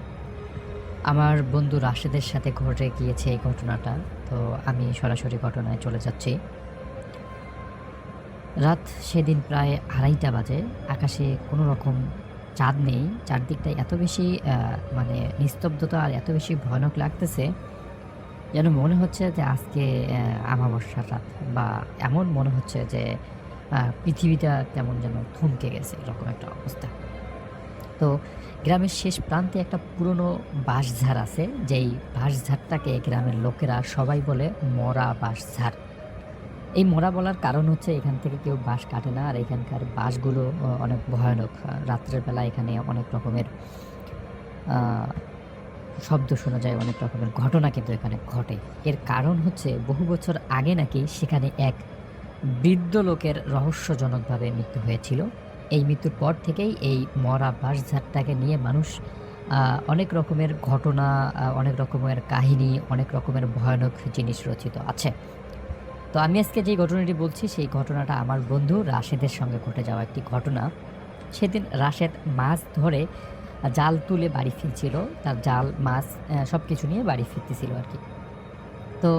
আমার বন্ধু রাশেদের সাথে ঘটে গিয়েছে এই ঘটনাটা। তো আমি সরাসরি ঘটনায় চলে যাচ্ছি। রাত সেদিন প্রায় 2:30 বাজে। আকাশে কোনো রকম চাঁদ নেই, চারদিকটা এত বেশি মানে নিস্তব্ধতা আর এত বেশি ভয়ানক লাগতেছে, যেন মনে হচ্ছে যে আজকে আমাবস্যার রাত, বা এমন মনে হচ্ছে যে পৃথিবীটা কেমন যেন থমকে গেছে, এরকম একটা অবস্থা। তো গ্রামের শেষ প্রান্তে একটা পুরনো বাঁশঝাড় আছে, যেই বাঁশঝাড়টাকে গ্রামের লোকেরা সবাই বলে মরা বাঁশঝাড়। এই মরা বলার কারণ হচ্ছে এখান থেকে কেউ বাঁশ কাটে না, আর এখানকার বাঁশগুলো অনেক ভয়ানক। রাত্রের বেলা এখানে অনেক রকমের শব্দ শোনা যায়, অনেক রকমের ঘটনা কিন্তু এখানে ঘটে। এর কারণ হচ্ছে বহু বছর আগে নাকি সেখানে এক বৃদ্ধ লোকের রহস্যজনকভাবে মৃত্যু হয়েছিল। এই মৃত্যুর পর থেকেই এই মরা বাঁশঝাড়টাকে নিয়ে মানুষ অনেক রকমের ঘটনা, অনেক রকমের কাহিনী, অনেক রকমের ভয়ানক জিনিস রচিত আছে। তো আমি আজকে যে ঘটনাটি বলছি, সেই ঘটনাটা আমার বন্ধু রাশেদের সঙ্গে ঘটে যাওয়া একটি ঘটনা। সেদিন রাশেদ মাছ ধরে জাল তুলে বাড়ি ফিরছিল, তার জাল মাছ সব কিছু নিয়ে বাড়ি ফিরতেছিল আর কি। তো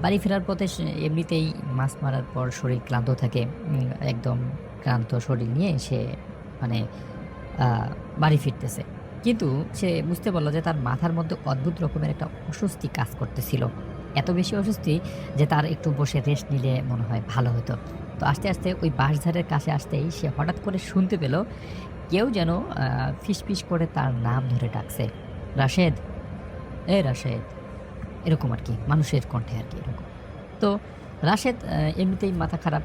বাড়ি ফেরার পথে এমনিতেই মাছ মারার পর শরীর ক্লান্ত থাকে, একদম ক্লান্ত শরীর নিয়ে সে মানে বাড়ি ফিরতেছে। কিন্তু সে বুঝতে পারলো যে তার মাথার মধ্যে অদ্ভুত রকমের একটা অস্বস্তি কাজ করতেছিল, এত বেশি অস্বস্তি যে তার একটু বসে রেস্ট নিলে মনে হয় ভালো হতো। তো আস্তে আস্তে ওই বাঁশঝাড়ের কাছে আসতেই সে হঠাৎ করে শুনতে পেল কেউ যেন ফিসফিস করে তার নাম ধরে ডাকছে, রাশেদ, এ রাশেদ, এরকম আর কি, মানুষের কণ্ঠে আর কি এরকম। তো রাশেদ এমনিতেই মাথা খারাপ,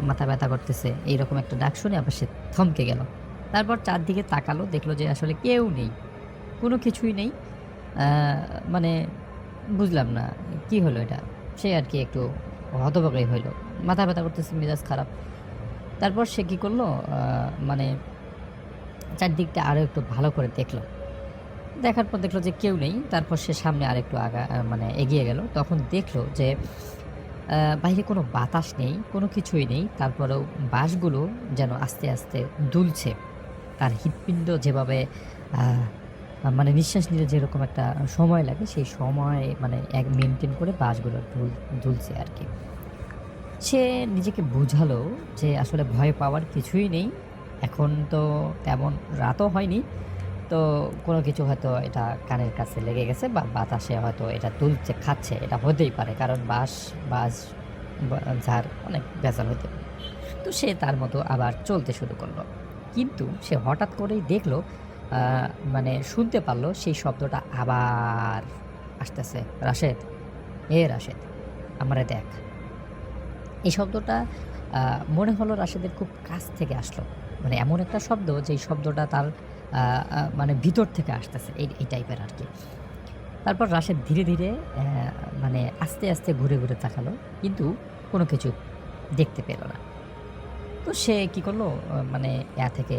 মাথা ব্যথা করতেছে, এইরকম একটা ডাক শুনে আবার সে থমকে গেল। তারপর চারদিকে তাকালো, দেখলো যে আসলে কেউ নেই, কোনো কিছুই নেই। মানে বুঝলাম না কি হলো এটা, সে আর কি একটু হতবাকই হইল, মাথা ব্যথা করতেছে, মেজাজ খারাপ। তারপর সে কী করলো, মানে চারদিকটা আরও একটু ভালো করে দেখলো। দেখার পর দেখলো যে কেউ নেই। তারপর সে সামনে আরেকটু এগিয়ে গেল। তখন দেখলো যে বাইরে কোনো বাতাস নেই, কোনো কিছুই নেই। তারপরেও বাঁশগুলো যেন আস্তে আস্তে দুলছে। তার হৃৎপিণ্ড যেভাবে মানে নিঃশ্বাস নিতে যেরকম একটা সময় লাগে, সেই সময় মানে মেনটেন করে বাঁশগুলো দুলছে আর কি। সে নিজেকে বোঝালো যে আসলে ভয় পাওয়ার কিছুই নেই, এখন তো তেমন রাতও হয়নি, তো কোনো কিছু হয়তো এটা কানের কাছে লেগে গেছে বা বাতাসে হয়তো এটা দুলছে, খাচ্ছে, এটা হতেই পারে, কারণ বাঁশ ঝাড় অনেক ভেজাল হতে পারে। তো সে তার মতো আবার চলতে শুরু করলো। কিন্তু সে হঠাৎ করেই দেখলো, মানে শুনতে পারলো সেই শব্দটা আবার আসতেছে, রাশেদ, এ রাশেদ, আমারে দেখ। এই শব্দটা মনে হলো রাশেদের খুব কাছ থেকে আসলো। মানে এমন একটা শব্দ যেই শব্দটা তার মানে ভিতর থেকে আসতেছে এই টাইপের আরকি। তারপর রাশেদ ধীরে, ধীরে মানে আস্তে, আস্তে ঘুরে, ঘুরে তাকালো। কিন্তু কোনো কিছু দেখতে পেল না। তো সে কি করলো মানে থেকে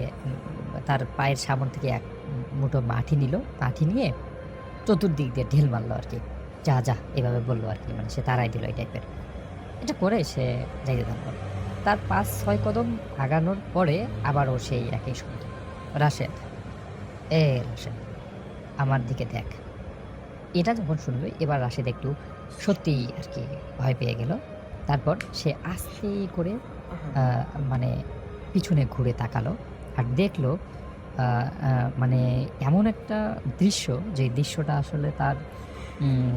তার পায়ের সামন থেকে এক মুঠো মাটি নিল। মাটি নিয়ে চতুর্দিক দিয়ে ঢিল মারল আরকি। "যা, যা" এভাবে বলল আরকি। মানে সে তাড়াই দিল এই টাইপের। এটা করে সে যাইতে থাকলো। তার ৫-৬ কদম আগানোর পরে আবারও সেই একই শব্দ। "রাশেদ, রাশেদ আমার দিকে দেখ।" এটা যখন শুনল এবার রাশেদ একটু সত্যিই আরকি ভয় পেয়ে গেল। তারপর সে আস্তে করে আ মানে পিছনে ঘুরে তাকালো। আর দেখলো আ আ মানে এমন একটা দৃশ্য, যে দৃশ্যটা আসলে তার উম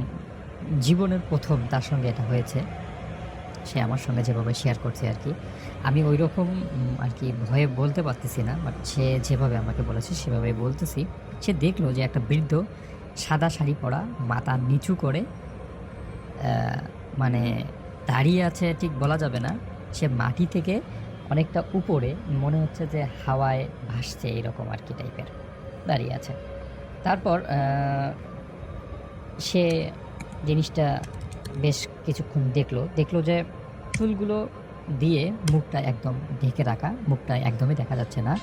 জীবনের ১ম তার সঙ্গে এটা হয়েছে। সে আমার সঙ্গে যেভাবে শেয়ার করছে আরকি। আমি ঐরকম আরকি ভয়ে বলতে পারতেছি না। বাট সে যেভাবে আমাকে বলেছে সেভাবেই বলতেছি। সে দেখলো যে একটা বৃদ্ধ সাদা শাড়ি পরা, মাথা নিচু করে অ্যা মানে দাঁড়িয়ে আছে ঠিক বলা যাবে না। সে মাটি থেকে অনেকটা উপরে, মনে হচ্ছে যে হাওয়ায় ভাসছে এরকম আরকি টাইপের দাঁড়িয়ে আছে। তারপর সে জিনিসটা বেশ কিছুক্ষণ দেখলো। দেখলো যে চুলগুলো দিয়ে মুখটা একদম ঢেকে রাখা। মুখটা একদমই দেখা যাচ্ছে না।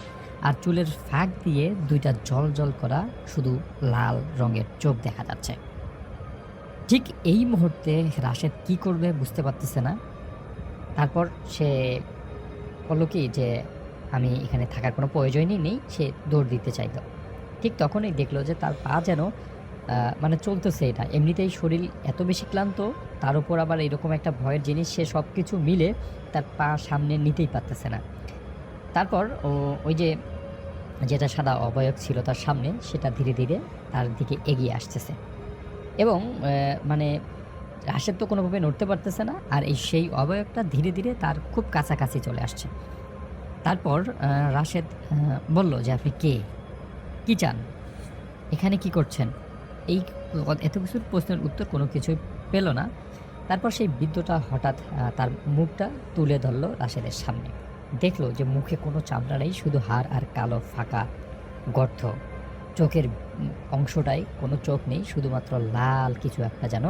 আর চুলের ফাঁক দিয়ে ২ টা জ্বলজ্বল করা শুধু লাল রঙের চোখ দেখা যাচ্ছে। ঠিক এই মুহূর্তে রাশেদ কি করবে বুঝতে পারতেছে না। তারপর সে বলল কি যে, "আমি এখানে থাকার কোনো প্রয়োজনই নেই।" সে দৌড় দিতে চাইল। ঠিক তখনই দেখল যে তার পা যেন মানে চলতেছে এটা। এমনিতেই শরীর এত বেশি ক্লান্ত, তার উপর আবার এরকম একটা ভয়ের জিনিস, সে সবকিছু মিলে তার পা সামনে নিতেই পারতেছে না। তারপর ওই যে যেটা সাদা অবয়ব ছিল তার সামনে, সেটা ধীরে, ধীরে তার দিকে এগিয়ে আসতেছে এবং মানে রাশেদ তো কোনোভাবে নড়তে পারতেছে না। আর সেই অবয়বটা ধীরে, ধীরে তার খুব কাছাকাছি চলে আসছে। তারপর রাশেদ বলল যে, "আপনি কে? কি চান? এখানে কি করছেন?" এই এত কিছুর প্রশ্নের উত্তর কোনো কিছুই পেল না। তারপর সেই বৃদ্ধটা হঠাৎ তার মুখটা তুলে ধরল রাশেদের সামনে। দেখল যে মুখে কোনো চামড়া নেই, শুধু হাড় আর কালো ফাঁকা গর্ত। চোখের অংশটায় কোনো চোখ নেই, শুধুমাত্র লাল কিছু একটা যেন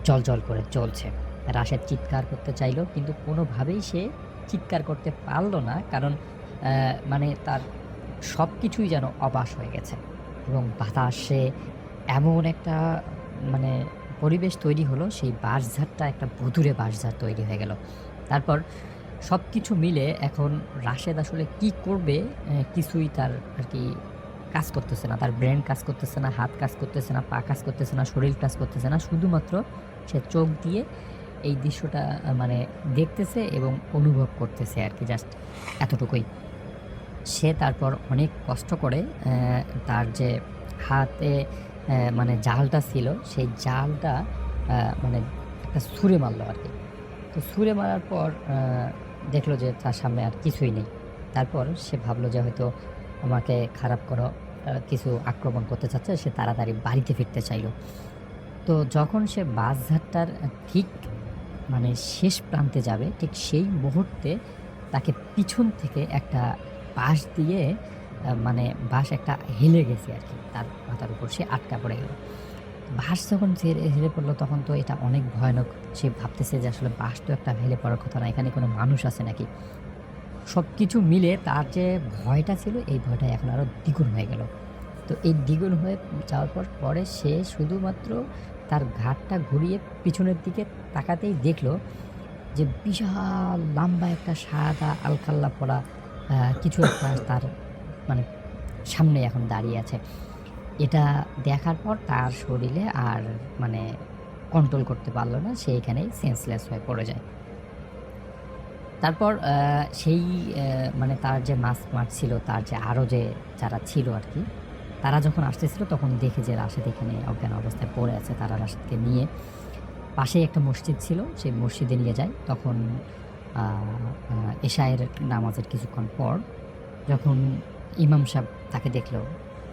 জ্বলজ্বল করে জ্বলছে। রাশেদ চিৎকার করতে চাইল, কিন্তু কোনোভাবেই সে চিৎকার করতে পারল না। কারণ মানে তার সবকিছুই যেন অবাস হয়ে গেছে এবং বাতাসে এমন একটা মানে পরিবেশ তৈরি হলো, সেই বাঁশঝাড়টা একটা ভুতুড়ে বাঁশঝাড় তৈরি হয়ে গেল। তারপর সবকিছু মিলে এখন রাশেদ আসলে কি করবে কিছুই তার আরকি কাজ করতেছে না। তার ব্রেন কাজ করতেছে না, হাত কাজ করতেছে না, পা কাজ করতেছে না, শরীর কাজ করতেছে না। শুধুমাত্র সে চোখ দিয়ে এই দৃশ্যটা মানে দেখতেছে এবং অনুভব করতেছে আরকি, জাস্ট এতটুকুই। সে তারপর অনেক কষ্ট করে তার যে হাতে মানে জালটা ছিল, সেই জালটা মানে একটা ছুঁড়ে মারল আরকি। তো ছুঁড়ে মারার পর দেখল যে তার সামনে আর কিছুই নেই। তারপর সে ভাবল যে হয়তো আমাকে খারাপ কোনো কিছু আক্রমণ করতে চাচ্ছে। সে তাড়াতাড়ি বাড়িতে ফিরতে চাইল। তো যখন সে বাসঝাড়টার ঠিক মানে শেষ প্রান্তে যাবে, ঠিক সেই মুহূর্তে তাকে পিছন থেকে একটা বাঁশ দিয়ে মানে বাঁশ একটা হেলে গেছে আরকি তার মাথার উপর। সে আটকা পড়ে গেল। বাঁশ যখন হেলে পড়ল তখন তো এটা অনেক ভয়ানক। সে ভাবতেছে যে আসলে বাঁশ তো একটা হেলে পড়ার কথা না। এখানে কোনো মানুষ আছে নাকি? সবকিছু মিলে তার যে ভয়টা ছিল, এই ভয়টা এখন আরো দ্বিগুণ হয়ে গেল। তো এই দ্বিগুণ হয়ে যাওয়ার পরে সে শুধুমাত্র তার ঘাড়টা ঘুরিয়ে পিছনের দিকে তাকাতেই দেখল যে বিশাল লম্বা একটা সাদা আলখাল্লা পড়া কিছু একটা তার মানে সামনে এখন দাঁড়িয়ে আছে। এটা দেখার পর তার শরীরে আর মানে কন্ট্রোল করতে পারল না। সে এখানেই সেন্সলেস হয়ে পড়ে যায়। তারপর সেই মানে তার যে মাঠ ছিল, তার যে আরো যারা ছিল আরকি, তারা যখন আসতেছিল তখন দেখে যে রাশেদ এখানে অজ্ঞান অবস্থায় পড়ে আছে। তারা রাশেদকে নিয়ে পাশেই একটা মসজিদ ছিল, সেই মসজিদে নিয়ে যায়। তখন আ আ এশায়ের নামাজের কিছুক্ষণ পর যখন ইমাম সাহেব তাকে দেখল,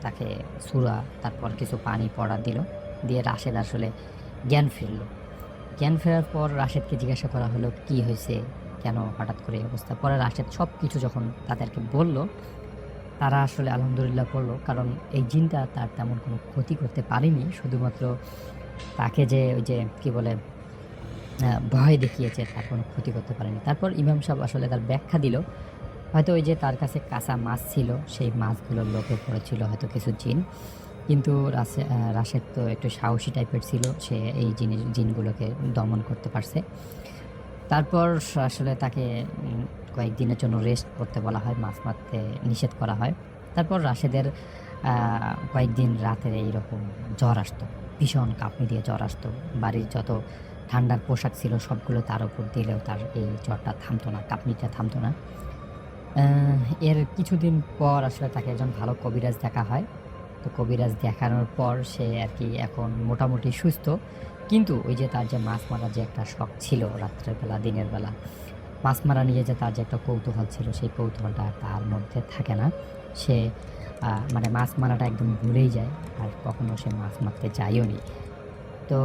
তাকে সূরা তারপর কিছু পানি পড়া দিল। দিয়ে রাশেদ আসলে জ্ঞান ফিরল। জ্ঞান ফেরার পর রাশেদকে জিজ্ঞাসা করা হলো, "কি হইছে? কেন হঠাৎ করে এই অবস্থা। পরে রাশেদ সব কিছু যখন তাদেরকে বলল, তারা আসলে আলহামদুলিল্লাহ পড়ল। কারণ এই জিনটা তার তেমন কোনো ক্ষতি করতে পারেনি। শুধুমাত্র তাকে যে ওই যে কি বলে ভয় দেখিয়েছে, তার কোনো ক্ষতি করতে পারেনি। তারপর ইমাম সাহেব আসলে তার ব্যাখ্যা দিল, হয়তো ওই যে তার কাছে কাঁচা মাছ ছিল, সেই মাছগুলোর লোভে পড়েছিল হয়তো কিছু জিন। কিন্তু রাশেদ তো একটু সাহসী টাইপের ছিল, সে এই জিনগুলোকে দমন করতে পারছে। তারপর আসলে তাকে কয়েকদিনের জন্য রেস্ট করতে বলা হয়, মাছ মারতে নিষেধ করা হয়। তারপর রাশেদের কয়েকদিন রাতে এইরকম জ্বর আসতো, ভীষণ কাঁপুনি দিয়ে জ্বর আসতো। বাড়ির যত ঠান্ডার পোশাক ছিল সবগুলো তার উপর দিলেও তার এই জ্বরটা থামতো না, কাঁপুনিটা থামতো না। এর কিছুদিন পর আসলে তাকে একজন ভালো কবিরাজ দেখা হয়। তো কবিরাজ দেখানোর পর সে আর কি এখন মোটামুটি সুস্থ। কিন্তু ওই যে তার যে মাছ মারার যে একটা শখ ছিল রাত্রের বেলা, দিনের বেলা মাছ মারা নিয়ে যে তার যে একটা কৌতূহল ছিল, সেই কৌতূহলটা আর তার মধ্যে থাকে না। সে মানে মাছ মারাটা একদম ভুলেই যায়, আর কখনো সে মাছ মারতে যায়ও নি। তো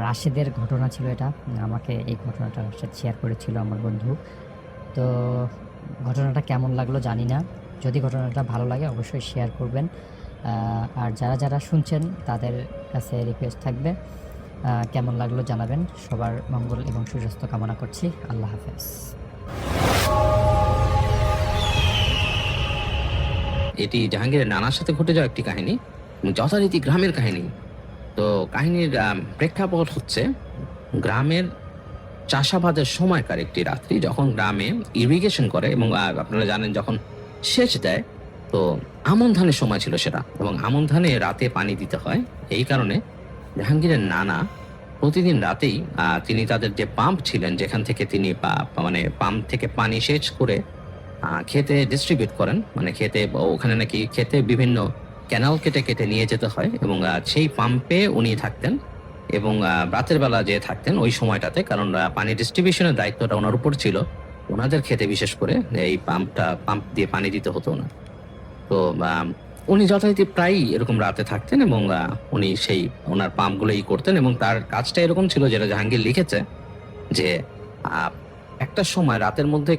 রাশেদের ঘটনা ছিল এটা। আমাকে এই ঘটনাটা রাশেদ শেয়ার করেছিল আমার বন্ধু। তো ঘটনাটা কেমন লাগলো জানি না। যদি ঘটনাটা ভালো লাগে অবশ্যই শেয়ার করবেন। আর যারা শুনছেন তাদের কাছে রিকোয়েস্ট থাকবে, কেমন লাগলো জানাবেন। সবার মঙ্গল এবং সুস্বাস্থ্য কামনা করছি। আল্লাহ হাফেজ। এটি জাহাঙ্গীরের নানার সাথে ঘটে যাওয়া একটি কাহিনী, যথারীতি গ্রামের কাহিনী। তো কাহিনীর প্রেক্ষাপট হচ্ছে গ্রামের চাষাবাদের সময়কার একটি রাত্রি, যখন গ্রামে ইরিগেশন করে এবং আপনারা জানেন যখন সেচ দেয়, তো আমন ধানের সময় ছিল সেটা, এবং আমন ধানে রাতে পানি দিতে হয়। এই কারণে জাহাঙ্গীরের নানা প্রতিদিন রাতেই তিনি তাদের যে পাম্প ছিলেন, যেখান থেকে তিনি মানে পাম্প থেকে পানি সেচ করে খেতে ডিস্ট্রিবিউট করেন, মানে খেতে, ওখানে নাকি খেতে বিভিন্ন ক্যানাল কেটে কেটে নিয়ে যেতে হয়, এবং সেই পাম্পে উনি থাকতেন এবং রাতের বেলা যে থাকতেন ওই সময়টাতে, কারণ পানি ডিস্ট্রিবিউশনের দায়িত্বটা ওনার উপর ছিল। ওনাদের খেতে বিশেষ করে এই পাম্প দিয়ে পানি দিতে হতো না। তো উনি যথারীতি প্রায়ই এরকম রাতে থাকতেন এবং উনি সেই ওনার পাম্পগুলোই করতেন, এবং তার কাজটা এরকম ছিল, যেটা জাহাঙ্গীর লিখেছে, যে একটা সময় রাতের মধ্যে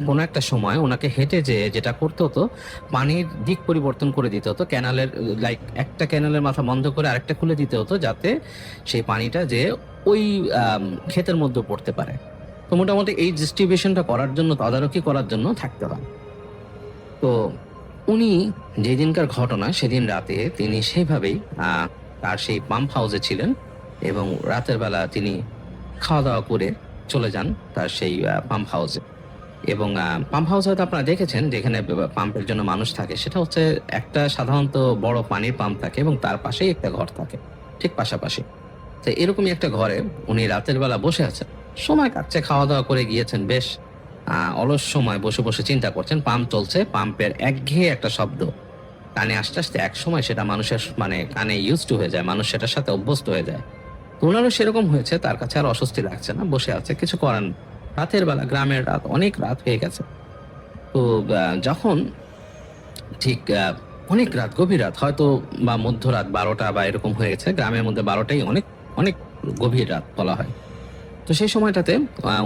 কোনো একটা সময় ওনাকে হেঁটে যেটা করতে হতো, পানির দিক পরিবর্তন করে দিতে হতো, ক্যানালের একটা ক্যানালের মাথা বন্ধ করে আরেকটা খুলে দিতে হতো, যাতে সেই পানিটা যে ওই ক্ষেতের মধ্যে পড়তে পারে। তো মোটামুটি এই ডিস্ট্রিবিউশনটা করার জন্য, তদারকি করার জন্য থাকতে হয়। তো উনি যেদিনকার ঘটনা, সেদিন রাতে তিনি সেইভাবেই তার সেই পাম্প হাউসে ছিলেন, এবং রাতের বেলা তিনি খাওয়া দাওয়া করে চলে যান তার সেই পাম্প হাউসে। এবং পাম্প হাউস হয়তো আপনারা দেখেছেন, যেখানে পাম্পের জন্য মানুষ থাকে, সেটা হচ্ছে একটা সাধারণত বড় পানির পাম্প থাকে এবং তার পাশেই একটা ঘর থাকে, ঠিক পাশাপাশি। তো এরকমই একটা ঘরে উনি রাতের বেলা বসে আছেন, সময় কাটছে, খাওয়া দাওয়া করে গিয়েছেন, বেশ অলস সময় বসে বসে চিন্তা করছেন। পাম্প চলছে, পাম্পের একঘেয়ে একটা শব্দ কানে আস্তে আস্তে এক সময় সেটা মানুষের মানে কানে ইউজ টু হয়ে যায়, মানুষ সেটার সাথে অভ্যস্ত হয়ে যায়। ওনারও সেরকম হয়েছে, তার কাছে আর অস্বস্তি লাগছে না, বসে আছে, কিছু করার নেই। রাতের বেলা, গ্রামের রাত, অনেক রাত হয়ে গেছে। তো যখন ঠিক অনেক রাত, গভীর রাত, হয়তো বা মধ্যরাত 12টা বা এরকম হয়ে গেছে, গ্রামের মধ্যে 12টাই অনেক অনেক গভীর রাত বলা হয়। তো সেই সময়টাতে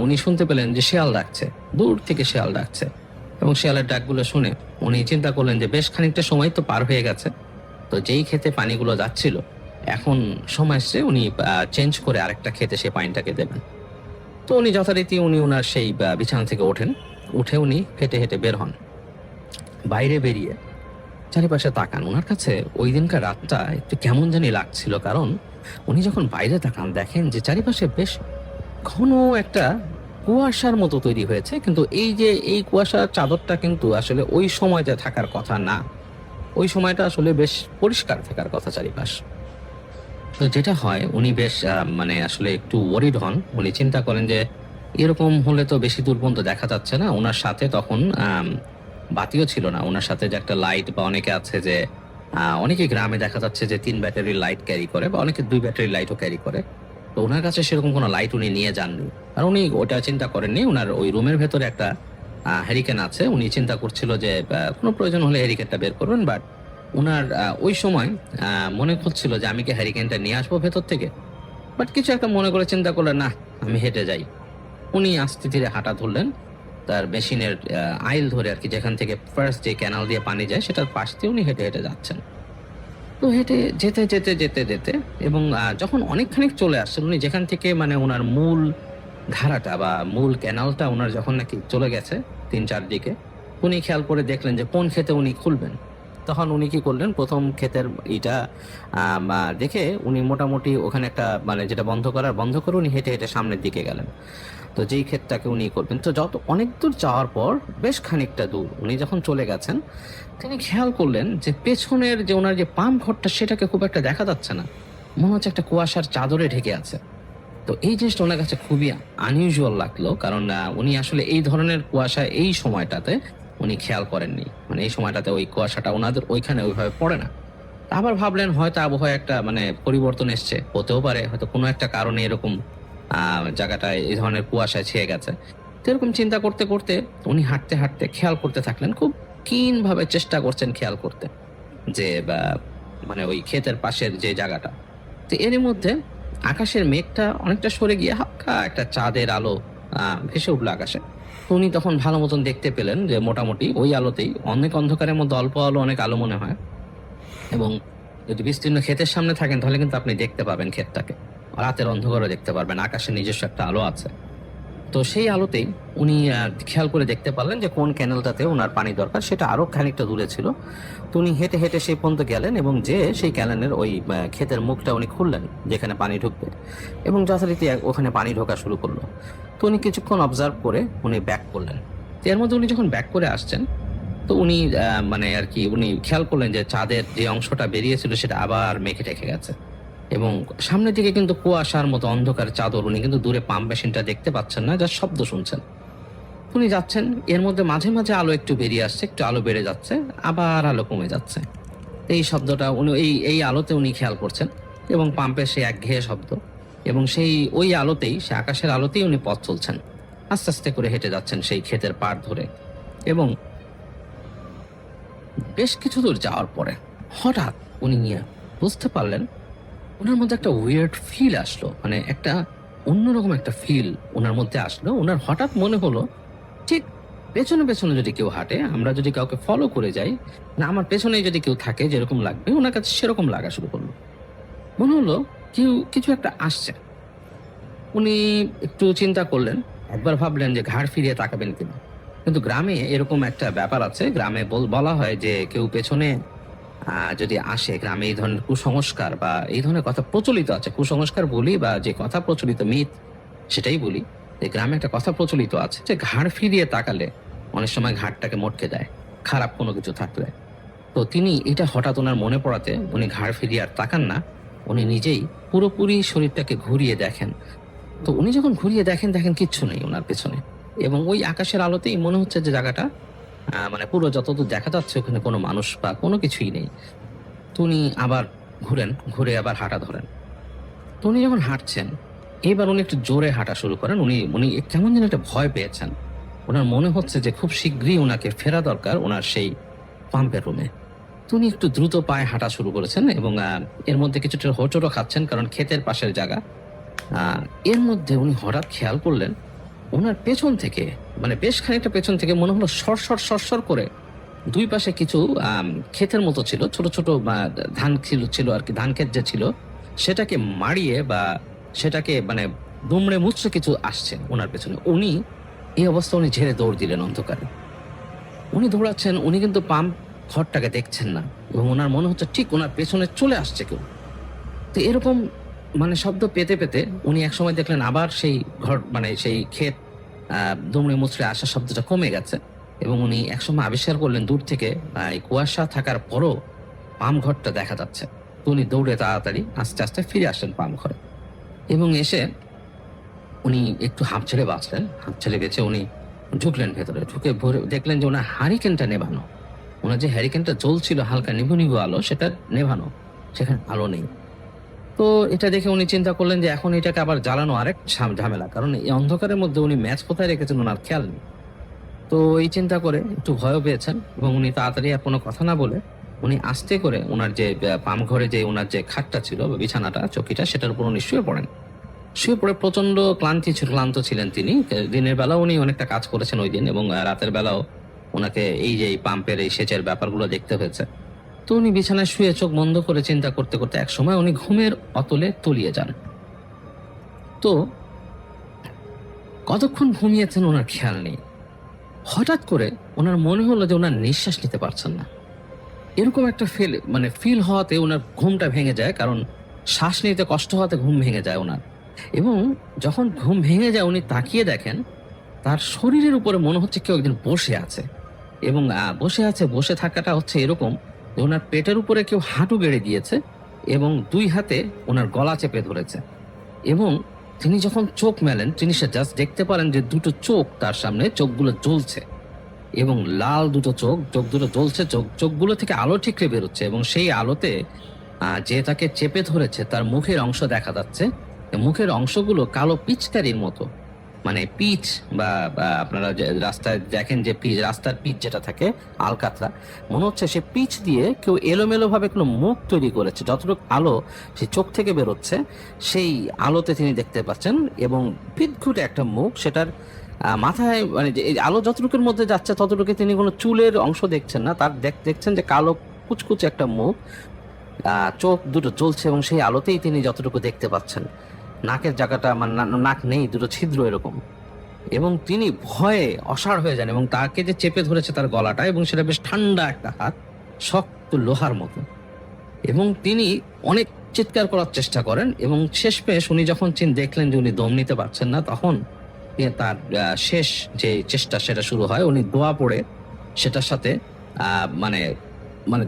উনি শুনতে পেলেন যে শেয়াল ডাকছে, দূর থেকে শেয়াল ডাকছে, এবং শেয়ালের ডাকগুলো শুনে উনি চিন্তা করলেন যে বেশ খানিকটা সময় তো পার হয়ে গেছে, তো যেই ক্ষেতে পানিগুলো যাচ্ছিল, এখন সময় এসছে উনি চেঞ্জ করে আরেকটা খেতে সে পানিটাকে দেবেন। তো উনি যথারীতি ওনার সেই বিছানা থেকে ওঠেন, উঠে উনি হেঁটে হেঁটে বের হন। বাইরে বেরিয়ে চারিপাশে তাকান। ওনার কাছে ওই দিনকার রাতটা একটু কেমন জানি লাগছিল, কারণ উনি যখন বাইরে তাকান দেখেন যে চারিপাশে বেশ ঘন একটা কুয়াশার মতো তৈরি হয়েছে, কিন্তু এই কুয়াশার চাদরটা কিন্তু আসলে ওই সময়টা থাকার কথা না। ওই সময়টা আসলে বেশ পরিষ্কার থাকার কথা চারিপাশ। তো যেটা হয়, উনি বেশ মানে আসলে একটু ওয়ারিড হন। উনি চিন্তা করেন যে এরকম হলে তো বেশি দূর পর্যন্ত দেখা যাচ্ছে না। ওনার সাথে তখন বাতিও ছিল না, ওনার সাথে যে একটা লাইট, বা অনেকে আছে যে অনেকে গ্রামে দেখা যাচ্ছে যে 3 ব্যাটারির লাইট ক্যারি করে, বা অনেকে 2 ব্যাটারির লাইটও ক্যারি করে। তো ওনার কাছে সেরকম কোনো লাইট উনি নিয়ে যাননি, আর উনি ওটা চিন্তা করেননি। ওনার ওই রুমের ভেতরে একটা হ্যারিকেন আছে, উনি চিন্তা করছিল যে কোনো প্রয়োজন হলে হ্যারিকেনটা বের করবেন, বাট ওনার ওই সময় মনে হচ্ছিল যে আমি কি হ্যারিকেনটা নিয়ে আসবো ভেতর থেকে, বাট কিছু একটা মনে করে চিন্তা করলেন, না আমি হেঁটে যাই। উনি আস্তে ধীরে হাঁটা ধরলেন, তার মেশিনের আইল ধরে আর কি, যেখান থেকে ফার্স্ট যে ক্যানাল দিয়ে পানি যায় সেটার পাশ দিয়ে উনি হেঁটে হেঁটে যাচ্ছেন। তো হেঁটে যেতে যেতে যেতে যেতে এবং যখন অনেকখানি চলে আসছেন, উনি যেখান থেকে মানে ওনার মূল ধারাটা বা মূল ক্যানালটা ওনার যখন নাকি চলে গেছে 3-4 দিকে, উনি খেয়াল করে দেখলেন যে কোন ক্ষেতে উনি খুলবেন। তখন উনি কি করলেন, প্রথম ক্ষেতের ইটা দেখে উনি মোটামুটি ওখানে একটা মানে যেটা বন্ধ করে উনি হেঁটে হেঁটে সামনের দিকে গেলেন। তো যেই ক্ষেতটাকে উনি করবেন, তো যত অনেক দূর যাওয়ার পর বেশ খানিকটা দূর উনি যখন চলে গেছেন, তিনি খেয়াল করলেন যে পেছনের যে ওনার যে পাম্প ঘরটা সেটাকে খুব একটা দেখা যাচ্ছে না, মনে হচ্ছে একটা কুয়াশার চাদরে ঢেকে আছে। তো এই জিনিসটা ওনার কাছে খুবই আনইউজুয়াল লাগলো, কারণ উনি আসলে এই ধরনের কুয়াশা এই সময়টাতে উনি খেয়াল করেননি। মানে এই সময়টাতে ওই কুয়াশাটা ওনাদের ওইখানে ওইভাবে পড়ে না। আবার ভাবলেন হয়তো আবহাওয়া একটা মানে পরিবর্তন এসছে, হতেও পারে হয়তো কোনো একটা কারণে এরকম জায়গাটায় এই ধরনের কুয়াশায় ছেয়ে গেছে। তো এরকম চিন্তা করতে করতে উনি হাঁটতে হাঁটতে খেয়াল করতে থাকলেন, খুব কীন ভাবে চেষ্টা করছেন খেয়াল করতে যে মানে ওই ক্ষেতের পাশের যে জায়গাটা। তো এরই মধ্যে আকাশের মেঘটা অনেকটা সরে গিয়ে হালকা একটা চাঁদের আলো ভেসে উঠলো আকাশে। তো উনি তখন ভালো মতন দেখতে পেলেন যে মোটামুটি ওই আলোতেই, অনেক অন্ধকারের মধ্যে অল্প আলো অনেক আলো মনে হয়, এবং যদি বিস্তীর্ণ ক্ষেতের সামনে থাকেন তাহলে কিন্তু আপনি দেখতে পাবেন ক্ষেতটাকে, রাতের অন্ধকারও দেখতে পারবেন, আকাশে নিজস্ব একটা আলো আছে। তো সেই আলোতেই উনি খেয়াল করে দেখতে পারলেন যে কোন ক্যানেলটাতে ওনার পানি দরকার, সেটা আরো খানিকটা দূরে ছিল। তো উনি হেঁটে হেঁটে সেই পর্যন্ত গেলেন এবং যে সেই ক্যানেলের ওই ক্ষেতের মুখটা উনি খুললেন যেখানে পানি ঢুকবে, এবং যথারীতি ওখানে পানি ঢোকা শুরু করলো। তো উনি কিছুক্ষণ অবজার্ভ করে উনি ব্যাক করলেন। তো এর মধ্যে উনি যখন ব্যাক করে আসছেন, তো উনি মানে আর কি উনি খেয়াল করলেন যে চাঁদের যে অংশটা বেরিয়েছিল সেটা আবার মেঘে ঢেকে গেছে, এবং সামনের দিকে কিন্তু কুয়াশার মতো অন্ধকার চাদর। উনি কিন্তু দূরে পাম্প মেশিনটা দেখতে পাচ্ছেন না, যার শব্দ শুনছেন। উনি যাচ্ছেন, এর মধ্যে মাঝে মাঝে আলো একটু বেরিয়ে আসছে, একটু আলো বেড়ে যাচ্ছে, আবার আলো কমে যাচ্ছে। এই শব্দটা উনি এই আলোতে উনি খেয়াল করছেন, এবং পাম্পের সেই একঘেয়ে শব্দ, এবং সেই ওই আলোতেই, সে আকাশের আলোতেই উনি পথ চলছেন, আস্তে আস্তে করে হেঁটে যাচ্ছেন সেই ক্ষেতের পাড় ধরে। এবং বেশ কিছু দূর যাওয়ার পরে হঠাৎ উনি বুঝতে পারলেন ওনার মধ্যে একটা উইয়ার্ড ফিল আসলো, মানে একটা অন্যরকম একটা ফিল ওনার মধ্যে আসলো। ওনার হঠাৎ মনে হলো ঠিক পেছনে পেছনে যদি কেউ হাঁটে, আমরা যদি কাউকে ফলো করে যাই, না আমার পেছনে যদি কেউ থাকে যেরকম লাগবে, ওনার কাছে সেরকম লাগা শুরু করলো। মনে হলো কিছু একটা আসছে। উনি একটু চিন্তা করলেন, একবার ভাবলেন যে ঘাড় ফিরিয়ে তাকাবেন কিনা, কিন্তু গ্রামে এরকম একটা ব্যাপার আছে, গ্রামে বলা হয় যে কেউ পেছনে যদি আসে, গ্রামে এই ধরনের কুসংস্কার বা এই ধরনের কথা প্রচলিত আছে, কুসংস্কার বলি বা যে কথা প্রচলিত মিথ সেটাই বলি, যে গ্রামে একটা কথা প্রচলিত আছে যে ঘাড় ফিরিয়ে তাকালে অনেক সময় ঘাড়টাকে মটকে দেয় খারাপ কোনো কিছু থাকলে। তো তিনি এটা হঠাৎ ওনার মনে পড়াতে উনি ঘাড় ফিরিয়ে আর তাকান না, উনি নিজেই পুরোপুরি শরীরটাকে ঘুরিয়ে দেখেন। তো উনি যখন ঘুরিয়ে দেখেন কিচ্ছু নেই ওনার পেছনে, এবং ওই আকাশের আলোতেই মনে হচ্ছে যে জায়গাটা মানে পুরো যতদূর দেখা যাচ্ছে ওখানে কোনো মানুষ বা কোনো কিছুই নেই। তো উনি আবার ঘুরে আবার হাঁটা ধরেন। তো উনি যখন হাঁটছেন, এবার উনি একটু জোরে হাঁটা শুরু করেন। উনি কেমন যেন একটা ভয় পেয়েছেন। ওনার মনে হচ্ছে যে খুব শীঘ্রই ওনাকে ফেরা দরকার ওনার সেই পাম্পের রুমে। তো উনি একটু দ্রুত পায়ে হাঁটা শুরু করেছেন, এবং এর মধ্যে কিছুটা হোঁচটও খাচ্ছেন, কারণ ক্ষেতের পাশের জায়গা। এর মধ্যে উনি হঠাৎ খেয়াল করলেন ওনার পেছন থেকে, মানে বেশ খানিকটা পেছন থেকে মনে হলো সরসর করে দুই পাশে কিছু ক্ষেতের মতো ছিল, ছোট ছোট ধান ছিল আর কি, ধান ক্ষেত যে ছিল সেটাকে মারিয়ে বা সেটাকে মানে দুমড়ে মুচড়ে কিছু আসছে ওনার পেছনে। উনি এই অবস্থা উনি ঝেড়ে দৌড় দিলেন অন্ধকারে। উনি দৌড়াচ্ছেন, উনি কিন্তু পাম্প ঘরটাকে দেখছেন না, এবং ওনার মনে হচ্ছে ঠিক ওনার পেছনে চলে আসছে কেউ। তো এরকম মানে শব্দ পেতে পেতে উনি একসময় দেখলেন আবার সেই ঘর মানে সেই ক্ষেত দুমড়ে মুচড়ে আসার শব্দটা কমে গেছে, এবং উনি একসময় আবিষ্কার করলেন দূর থেকে এই কুয়াশা থাকার পরও পাম ঘরটা দেখা যাচ্ছে। তো উনি দৌড়ে তাড়াতাড়ি আস্তে আস্তে ফিরে আসলেন পাম ঘরে, এবং এসে উনি একটু হাঁপ ছেড়ে বাঁচলেন। হাঁপ ছেড়ে গেছে, উনি ঢুকলেন ভেতরে। ঢুকে দেখলেন যে ওনার হারিকেনটা নেভানো, ওনার যে হ্যারিকেনটা জ্বলছিল হালকা নিভু নিভু আলো, সেটা নেভানো, সেখানে আলো নেই। তো এটা দেখে উনি চিন্তা করলেন যে এখন এটাকে আবার জ্বালানো আরেক ঝামেলা, কারণ এই অন্ধকারের মধ্যে উনি ম্যাচ কোথায় রেখেছেন ওনার খেয়াল নেই। তো এই চিন্তা করে একটু ভয়ও পেয়েছেন, এবং উনি তাড়াতাড়ি আর কোনো কথা না বলে উনি আস্তে করে ওনার যে পাম ঘরে যে ওনার যে খাটটা ছিল বা বিছানাটা চকিটা সেটার উপর উনি শুয়ে পড়েন। শুয়ে পড়ে প্রচন্ড ক্লান্ত ছিলেন তিনি। দিনের বেলা উনি অনেকটা কাজ করেছেন ওই দিন, এবং রাতের বেলাও ওনাকে এই যে এই পাম্পের এই সেচের ব্যাপারগুলো দেখতে হয়েছে। তো উনি বিছানায় শুয়ে চোখ বন্ধ করে চিন্তা করতে করতে এক সময় উনি ঘুমের অতলে তলিয়ে যান। তো কতক্ষণ ঘুমিয়েছেন ওনার খেয়াল নেই। হঠাৎ করে ওনার মনে হলো যে ওনার নিঃশ্বাস নিতে পারছেন না। এরকম একটা ফিল হওয়াতে ওনার ঘুমটা ভেঙে যায়, কারণ শ্বাস নিতে কষ্ট হওয়াতে ঘুম ভেঙে যায় ওনার। এবং যখন ঘুম ভেঙে যায় উনি তাকিয়ে দেখেন তার শরীরের উপরে মনে হচ্ছে কেউ একজন বসে আছে, এবং বসে থাকাটা হচ্ছে এরকম যে ওনার পেটের উপরে কেউ হাঁটু গেড়ে দিয়েছে এবং দুই হাতে ওনার গলা চেপে ধরেছে। এবং তিনি যখন চোখ মেলেন তিনি সে জাস্ট দেখতে পারেন যে দুটো চোখ তার সামনে, চোখগুলো জ্বলছে এবং লাল দুটো চোখ দুটো জ্বলছে, চোখগুলো থেকে আলো ঠিকরে বেরোচ্ছে, এবং সেই আলোতে যে তাকে চেপে ধরেছে তার মুখের অংশ দেখা যাচ্ছে। মুখের অংশগুলো কালো পিচকারির মতো, মানে পিচ বা আপনারা যে রাস্তায় দেখেন যে রাস্তার পিচ যেটা থাকে আলকাতরা, মনে হচ্ছে সে পিচ দিয়ে কেউ এলোমেলো ভাবে কোনো মুখ তৈরি করেছে। যতটুকু আলো সেই চোখ থেকে বেরোচ্ছে সেই আলোতে তিনি দেখতে পাচ্ছেন, এবং বিদঘুটে একটা মুখ, সেটার মাথায় মানে যে এই আলো যতটুকুর মধ্যে যাচ্ছে ততটুকু তিনি কোনো চুলের অংশ দেখছেন না, তার দেখছেন যে কালো কুচকুচে একটা মুখ, চোখ দুটো জ্বলছে, এবং সেই আলোতেই তিনি যতটুকু দেখতে পাচ্ছেন নাকের জায়গাটা, মানে নাক নেই, দুটো ছিদ্র এরকম। এবং তিনি ভয়ে অসাড় হয়ে যান, এবং তাকে যে চেপে ধরেছে তার গলাটা, এবং সেটা বেশ ঠান্ডা একটা হাত, শক্ত লোহার মতো। এবং তিনি অনেক চিৎকার করার চেষ্টা করেন, এবং শেষমেশ উনি যখন দেখলেন যে উনি দম নিতে পারছেন না, তখন তার শেষ যে চেষ্টা সেটা শুরু হয়। উনি দোয়া পড়ে সেটার সাথে মানে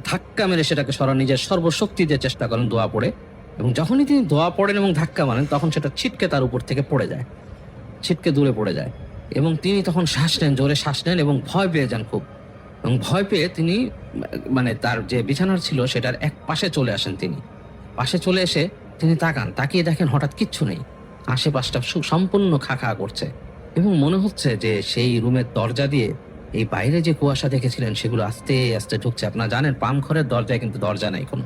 ধাক্কা মেরে সেটাকে নিজের সর্বশক্তি দিয়ে চেষ্টা করেন দোয়া পড়ে, এবং যখনই তিনি দোয়া পড়েন এবং ধাক্কা মারেন তখন সেটা ছিটকে তার উপর থেকে পড়ে যায়, ছিটকে দূরে পড়ে যায়। এবং তিনি তখন জোরে শ্বাস নেন এবং ভয় পেয়ে যান খুব, এবং ভয় পেয়ে তিনি তার যে বিছানার ছিল সেটার এক পাশে চলে আসেন। তিনি পাশে চলে এসে তিনি তাকিয়ে দেখেন হঠাৎ কিচ্ছু নেই, আশেপাশটা সম্পূর্ণ খা করছে, এবং মনে হচ্ছে যে সেই রুমের দরজা দিয়ে এই বাইরে যে কুয়াশা দেখেছিলেন সেগুলো আস্তে আস্তে ঢুকছে। আপনারা জানেন পাম ঘরের দরজায় কিন্তু দরজা নাই কোনো,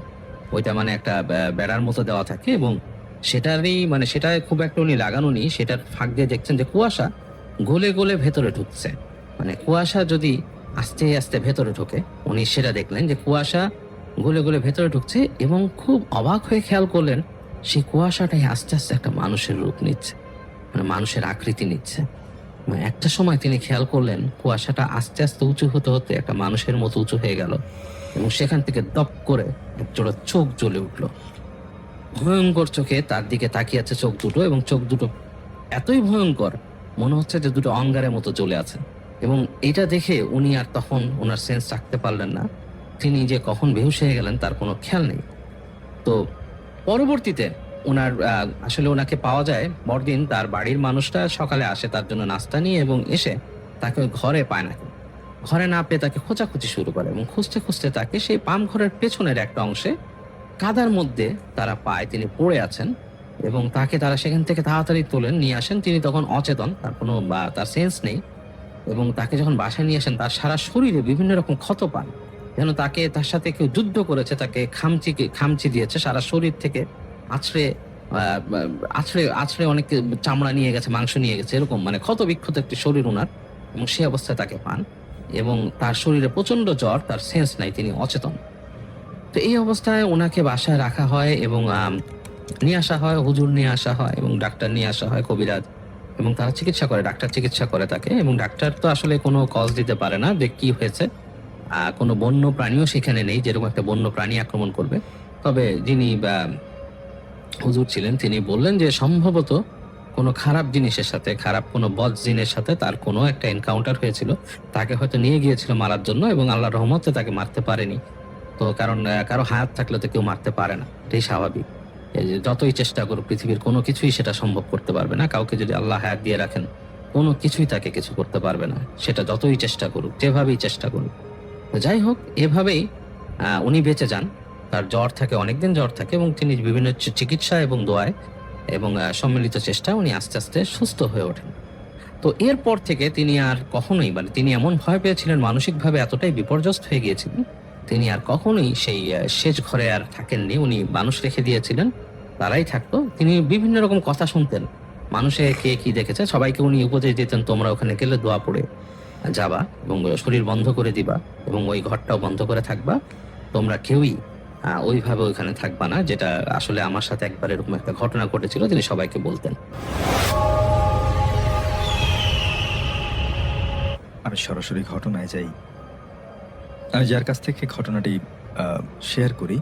ওইটা একটা বেড়ার মতো দেওয়া থাকে, এবং সেটা খুব একটা উনি লাগানো নি, সেটার ফাঁক দিয়ে দেখছেন যে কুয়াশা গলে গলে ভেতরে ঢুকছে। কুয়াশা যদি আস্তে আস্তে ভেতরে ঢোকে, উনি সেটা দেখলেন যে কুয়াশা গলে গলে ভেতরে ঢুকছে, এবং খুব অবাক হয়ে খেয়াল করলেন সেই কুয়াশাটাই আস্তে আস্তে একটা মানুষের রূপ নিচ্ছে, মানুষের আকৃতি নিচ্ছে। একটা সময় তিনি খেয়াল করলেন কুয়াশাটা আস্তে আস্তে উঁচু হতে হতে একটা মানুষের মতো উঁচু হয়ে গেল, এবং সেখান থেকে দপ করে একজোড়া চোখ জ্বলে উঠল। ভয়ঙ্কর চোখে তার দিকে তাকিয়ে আছে চোখ দুটো, এবং চোখ দুটো এতই ভয়ঙ্কর মনে হচ্ছে যে দুটো অঙ্গারের মতো জ্বলে আছে। এবং এটা দেখে উনি আর তখন ওনার সেন্স রাখতে পারলেন না, তিনি যে কখন বেহুশ হয়ে গেলেন তার কোনো খেয়াল নেই। তো পরবর্তীতে ওনাকে পাওয়া যায় পরদিন, তার বাড়ির মানুষটা সকালে আসে তার জন্য নাস্তা নিয়ে, এবং এসে তাকে ঘরে পায় না, ঘরে না পেয়ে তাকে খোঁজাখুঁজি শুরু করে, এবং খুঁজতে খুঁজতে তাকে সেই পাম ঘরের পেছনের একটা অংশে কাদার মধ্যে তারা পায় তিনি পড়ে আছেন, এবং তাকে তারা সেখান থেকে তাড়াতাড়ি তোলেন, নিয়ে আসেন। তিনি তখন অচেতন, তার সেন্স নেই, এবং তাকে যখন বাসায় নিয়ে আসেন তার সারা শরীরে বিভিন্ন রকম ক্ষত পান, যেন তার সাথে কেউ যুদ্ধ করেছে, তাকে খামচি দিয়েছে, সারা শরীর থেকে আছড়ে অনেক চামড়া নিয়ে গেছে, মাংস নিয়ে গেছে, এরকম ক্ষত বিক্ষত একটি শরীর ওনার, এবং সেই অবস্থায় তাকে পান, এবং তার শরীরে প্রচন্ড জ্বর, তার সেন্স নাই, তিনি অচেতন। তো এই অবস্থায় ওনাকে বাসায় রাখা হয়, এবং নিয়ে আসা হয়, হুজুর নিয়ে আসা হয়, এবং ডাক্তার নিয়ে আসা হয়, কবিরাজ, এবং তারা ডাক্তার চিকিৎসা করে তাকে। এবং ডাক্তার তো আসলে কোনো কজ দিতে পারে না যে কি হয়েছে, কোনো বন্য প্রাণীও সেখানে নেই যেরকম একটা বন্য প্রাণী আক্রমণ করবে। তবে যিনি হুজুর ছিলেন তিনি বললেন যে সম্ভবত কোনো খারাপ জিনিসের সাথে, খারাপ কোনো বদ জিনের সাথে তার কোনো একটা এনকাউন্টার হয়েছিল, তাকে হয়তো নিয়ে গিয়েছিল মারার জন্য, এবং আল্লাহর রহমতে তাকে মারতে পারেনি। তো কারণ কারো হায়াত থাকলে তো কেউ মারতে পারে না, এটাই স্বাভাবিক। যতই চেষ্টা করুক পৃথিবীর কোনো কিছুই সেটা সম্ভব করতে পারবে না। কাউকে যদি আল্লাহ হায়াত দিয়ে রাখেন কোনো কিছুই তাকে কিছু করতে পারবে না, সেটা যতই চেষ্টা করুক, যেভাবেই চেষ্টা করুক। তো যাই হোক, এভাবেই উনি বেঁচে যান। তার জ্বর থাকে, অনেকদিন জ্বর থাকে, এবং তিনি বিভিন্ন চিকিৎসা এবং দোয়ায় এবং সম্মিলিত চেষ্টা উনি আস্তে আস্তে সুস্থ হয়ে ওঠেন। তো এরপর থেকে তিনি আর কখনোই তিনি এমন ভয় পেয়েছিলেন, মানসিকভাবে এতটাই বিপর্যস্ত হয়ে গিয়েছিলেন, তিনি আর কখনোই সেই সেচ ঘরে আর থাকেননি। উনি মানুষ রেখে দিয়েছিলেন, তারাই থাকতো। তিনি বিভিন্ন রকম কথা শুনতেন। মানুষে কে কি দেখেছে সবাইকে উনি উপদেশ দিতেন, তোমরা ওখানে গেলে দোয়া পড়ে যাবা এবং শরীর বন্ধ করে দিবা এবং ওই ঘরটাও বন্ধ করে থাকবা। তোমরা কেউই ওইভাবে ওইখানে থাকবা না, যেটা আসলে আমার সাথে একবার এরকম একটা ঘটনা ঘটেছিল, তিনি সবাইকে বলতেন। আমি সরাসরি ঘটনায় যাই। আমি যার কাছ থেকে ঘটনাটি শেয়ার করি,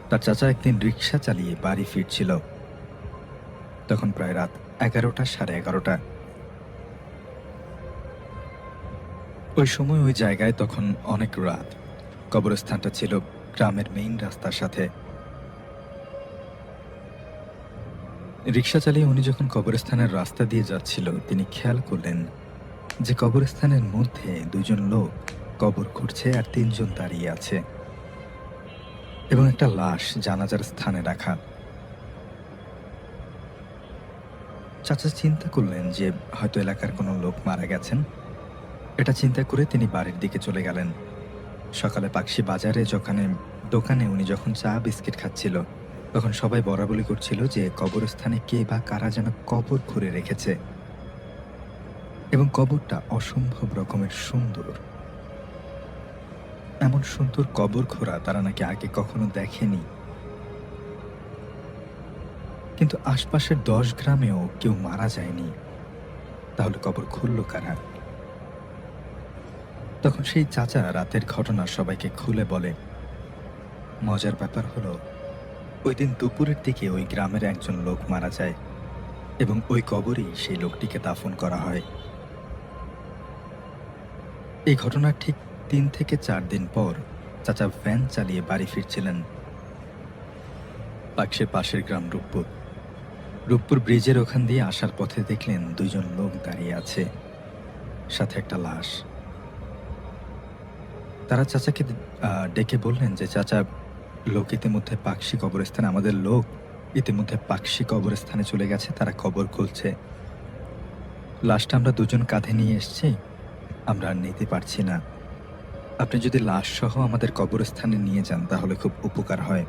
তার চাচা একদিন রিক্সা চালিয়ে বাড়ি ফিরছিল। তখন প্রায় রাত 11টা, 11:30। ওই সময় ওই জায়গায় তখন অনেক রাত। কবরস্থানটা ছিল গ্রামের মেইন রাস্তার সাথে। রিক্সা চালিয়ে উনি যখন কবরস্থানের রাস্তা দিয়ে যাচ্ছিল, তিনি খেয়াল করলেন যে কবরস্থানের মধ্যে 2জন লোক কবর খুঁড়ছে আর 3জন দাঁড়িয়ে আছে এবং একটা লাশ জানাজার স্থানে রাখা। চাচা চিন্তা করলেন যে হয়তো এলাকার কোনো লোক মারা গেছেন। এটা চিন্তা করে তিনি বাড়ির দিকে চলে গেলেন। সকালে পাকশি বাজারে দোকানে উনি যখন চা বিস্কিট খাচ্ছিল, তখন সবাই বলাবলি করছিল যে কবরস্থানে কে বা কারা যেন কবর খুঁড়ে রেখেছে এবং কবরটা অসম্ভব রকমের সুন্দর। এমন সুন্দর কবর খোঁড়া তারা নাকি আগে কখনো দেখেনি। কিন্তু আশপাশের 10 গ্রামেও কেউ মারা যায়নি, তাহলে কবর খুলল কারা? তখন সেই চাচা রাতের ঘটনা সবাইকে খুলে বলে। মজার ব্যাপার হলো, ওই দিন দুপুরের দিকে ওই গ্রামের একজন লোক মারা যায় এবং ওই কবরেই সেই লোকটিকে দাফন করা হয়। এই ঘটনার ঠিক 3 থেকে 4 দিন পর চাচা ভ্যান চালিয়ে বাড়ি ফিরছিলেন। পাকশের পাশের গ্রাম রূপপুর ব্রিজের ওখান দিয়ে আসার পথে দেখলেন 2জন লোক দাঁড়িয়ে আছে, সাথে একটা লাশ। তারা চাচাকে ডেকে বললেন যে চাচা, লোক ইতিমধ্যে পাকশি কবরস্থানে, আমাদের লোক ইতিমধ্যে পাকশি কবরস্থানে চলে গেছে, তারা কবর খুলছে। লাশটা আমরা 2জন কাঁধে নিয়ে এসেছি, আমরা আর নিতে পারছি না। আপনি যদি লাশ সহ আমাদের কবরস্থানে নিয়ে যান তাহলে খুব উপকার হয়।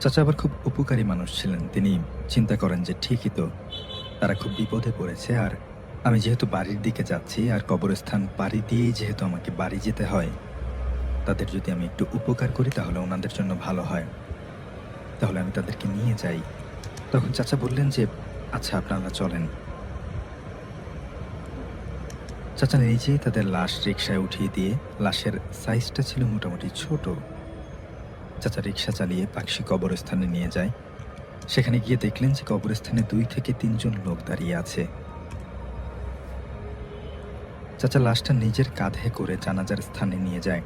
চাচা আবার খুব উপকারী মানুষ ছিলেন। তিনি চিন্তা করেন যে ঠিকই তো, তারা খুব বিপদে পড়েছে, আর আমি যেহেতু বাড়ির দিকে যাচ্ছি আর কবরস্থান পাড়ি দিয়েই যেহেতু আমাকে বাড়ি যেতে হয়, তাদের যদি আমি একটু উপকার করি তাহলে ওনাদের জন্য ভালো হয়, তাহলে আমি তাদেরকে নিয়ে যাই। তখন চাচা বললেন যে আচ্ছা, আপনারা চলেন। চাচা নিজেই তাদের লাশ রিক্সায় উঠিয়ে দিয়ে, লাশের সাইজটা ছিল মোটামুটি ছোট, চাচা রিক্সা চালিয়ে পাকশি কবরস্থানে নিয়ে যায়। সেখানে গিয়ে দেখলেন যে কবরস্থানে 2 থেকে 3জন লোক দাঁড়িয়ে আছে। চাচা লাশটা নিজের কাঁধে করে জানাজার স্থানে নিয়ে যায়।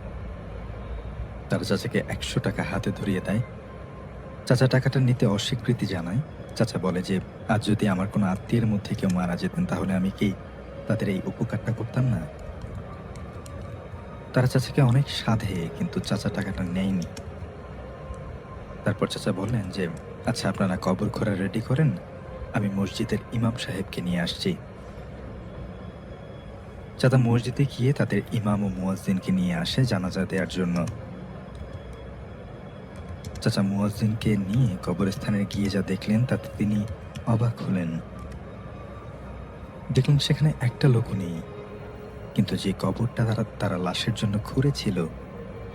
তারা চাচাকে 100 টাকা হাতে ধরিয়ে দেয়। চাচা টাকাটা নিতে অস্বীকৃতি জানায়। চাচা বলে যে আজ যদি আমার কোনো আত্মীয়ের মধ্যে কেউ মারা যেতেন তাহলে আমি কি তাদের এই উপকারটা করতাম না? তারা চাচাকে অনেক সাধে, কিন্তু চাচা টাকাটা নেয়নি। তারপর চাচা বললেন যে আচ্ছা, আপনারা কবর খোঁড়া রেডি করেন, আমি মসজিদের ইমাম সাহেবকে নিয়ে আসছি। চাচা মসজিদে গিয়ে তাদের ইমাম ও মুয়াজ্জিনকে নিয়ে আসে জানাজা দেওয়ার জন্য। চাচা মুয়াজ্জিনকে নিয়ে কবরস্থানে গিয়ে যা দেখলেন তাতে তিনি অবাক হলেন। দেখলেন সেখানে একটা লোকও নেই, কিন্তু যে কবরটা তারা লাশের জন্য খুঁড়েছিল,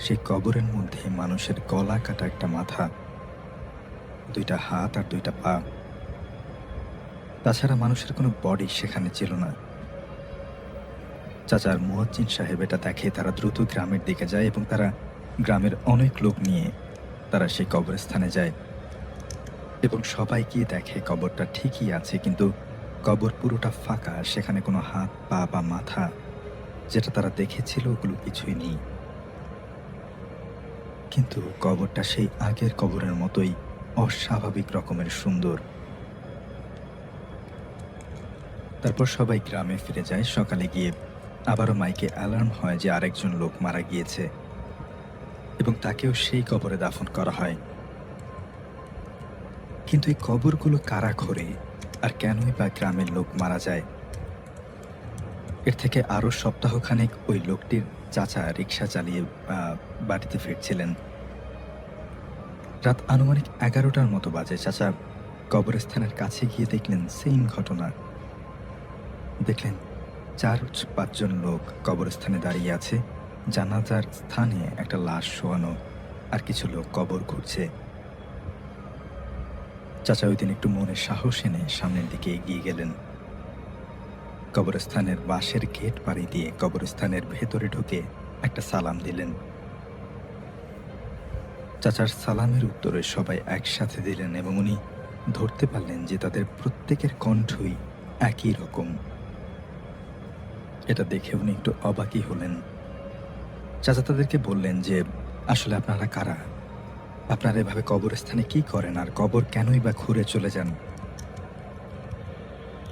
সেই কবরের মধ্যে মানুষের গলা কাটা একটা মাথা, 2টা হাত আর 2টা পা। তাছাড়া মানুষের কোনো বডি সেখানে ছিল না। চাচার মুয়াজ্জিন সাহেব এটা দেখে তারা দ্রুত গ্রামের দিকে যায় এবং তারা গ্রামের অনেক লোক নিয়ে তারা সেই কবরস্থানে যায় এবং সবাই গিয়ে দেখে কবরটা ঠিকই আছে, কিন্তু কবর পুরোটা ফাঁকা। সেখানে কোনো হাত, পা বা মাথা যেটা তারা দেখেছিল ওগুলো কিছুই নেই। কিন্তু কবরটা সেই আগের কবরের মতোই অস্বাভাবিক রকমের সুন্দর। তারপর সবাই গ্রামে ফিরে যায়। সকালে গিয়ে আবারও মাইকে অ্যালার্ম হয় যে আরেকজন লোক মারা গিয়েছে এবং তাকেও সেই কবরে দাফন করা হয়। কিন্তু এই কবরগুলো কারা খোঁড়ে আর কেনই বা গ্রামের লোক মারা যায়? এর থেকে আরো সপ্তাহখানেক ওই লোকটির চাচা রিক্সা চালিয়ে বাড়িতে ফিরছিলেন। রাত আনুমানিক 11টার মতো বাজে। চাচা কবরস্থানের কাছে গিয়ে দেখলেন সেম ঘটনা। দেখলেন 4-5 জন লোক কবরস্থানে দাঁড়িয়ে আছে, জানাজার স্থানে একটা লাশ শোয়ানো, আর কিছু লোক কবর খুঁড়ছে। চাচা ওই দিন একটু মনে সাহস এনে সামনের দিকে এগিয়ে গেলেন। কবরস্থানের বাঁশের গেট পাড়ি দিয়ে কবরস্থানের ভেতরে ঢুকে একটা সালাম দিলেন। চাচার সালামের উত্তরে সবাই একসাথে দিলেন এবং উনি ধরতে পারলেন যে তাদের প্রত্যেকের কণ্ঠই একই রকম। এটা দেখে উনি একটু অবাকই হলেন। চাচা তাদেরকে বললেন যে আসলে আপনারা কারা, আপনারা এভাবে কবরস্থানে কি করেন, আর কবর কেনই বা খুঁড়ে চলে যান?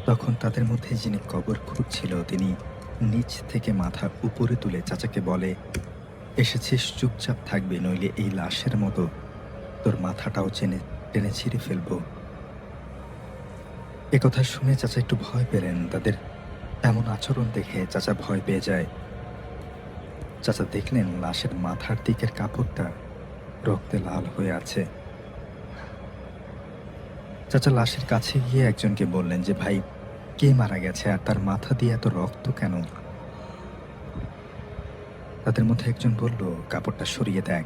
তখন তাদের মধ্যে যিনি কবর খুঁড়ছিল তিনি নিচ থেকে মাথা উপরে তুলে চাচাকে বলে, এসেছিস চুপচাপ থাকবে, নইলে এই লাশের মতো তোর মাথাটাও টেনে ছিঁড়ে ফেলবো। একথা শুনে চাচা একটু ভয় পেলেন। তাদের এমন আচরণ দেখে চাচা ভয় পেয়ে যায়। চাচা দেখলেন লাশের মাথার দিকের কাপড়টা রক্তে লাল হয়ে আছে। চাচা লাশের কাছে গিয়ে একজনকে বললেন যে ভাই, কে মারা গেছে আর তার মাথা দিয়ে এত রক্ত কেন? তাদের মধ্যে একজন বলল, কাপড়টা সরিয়ে দেখ,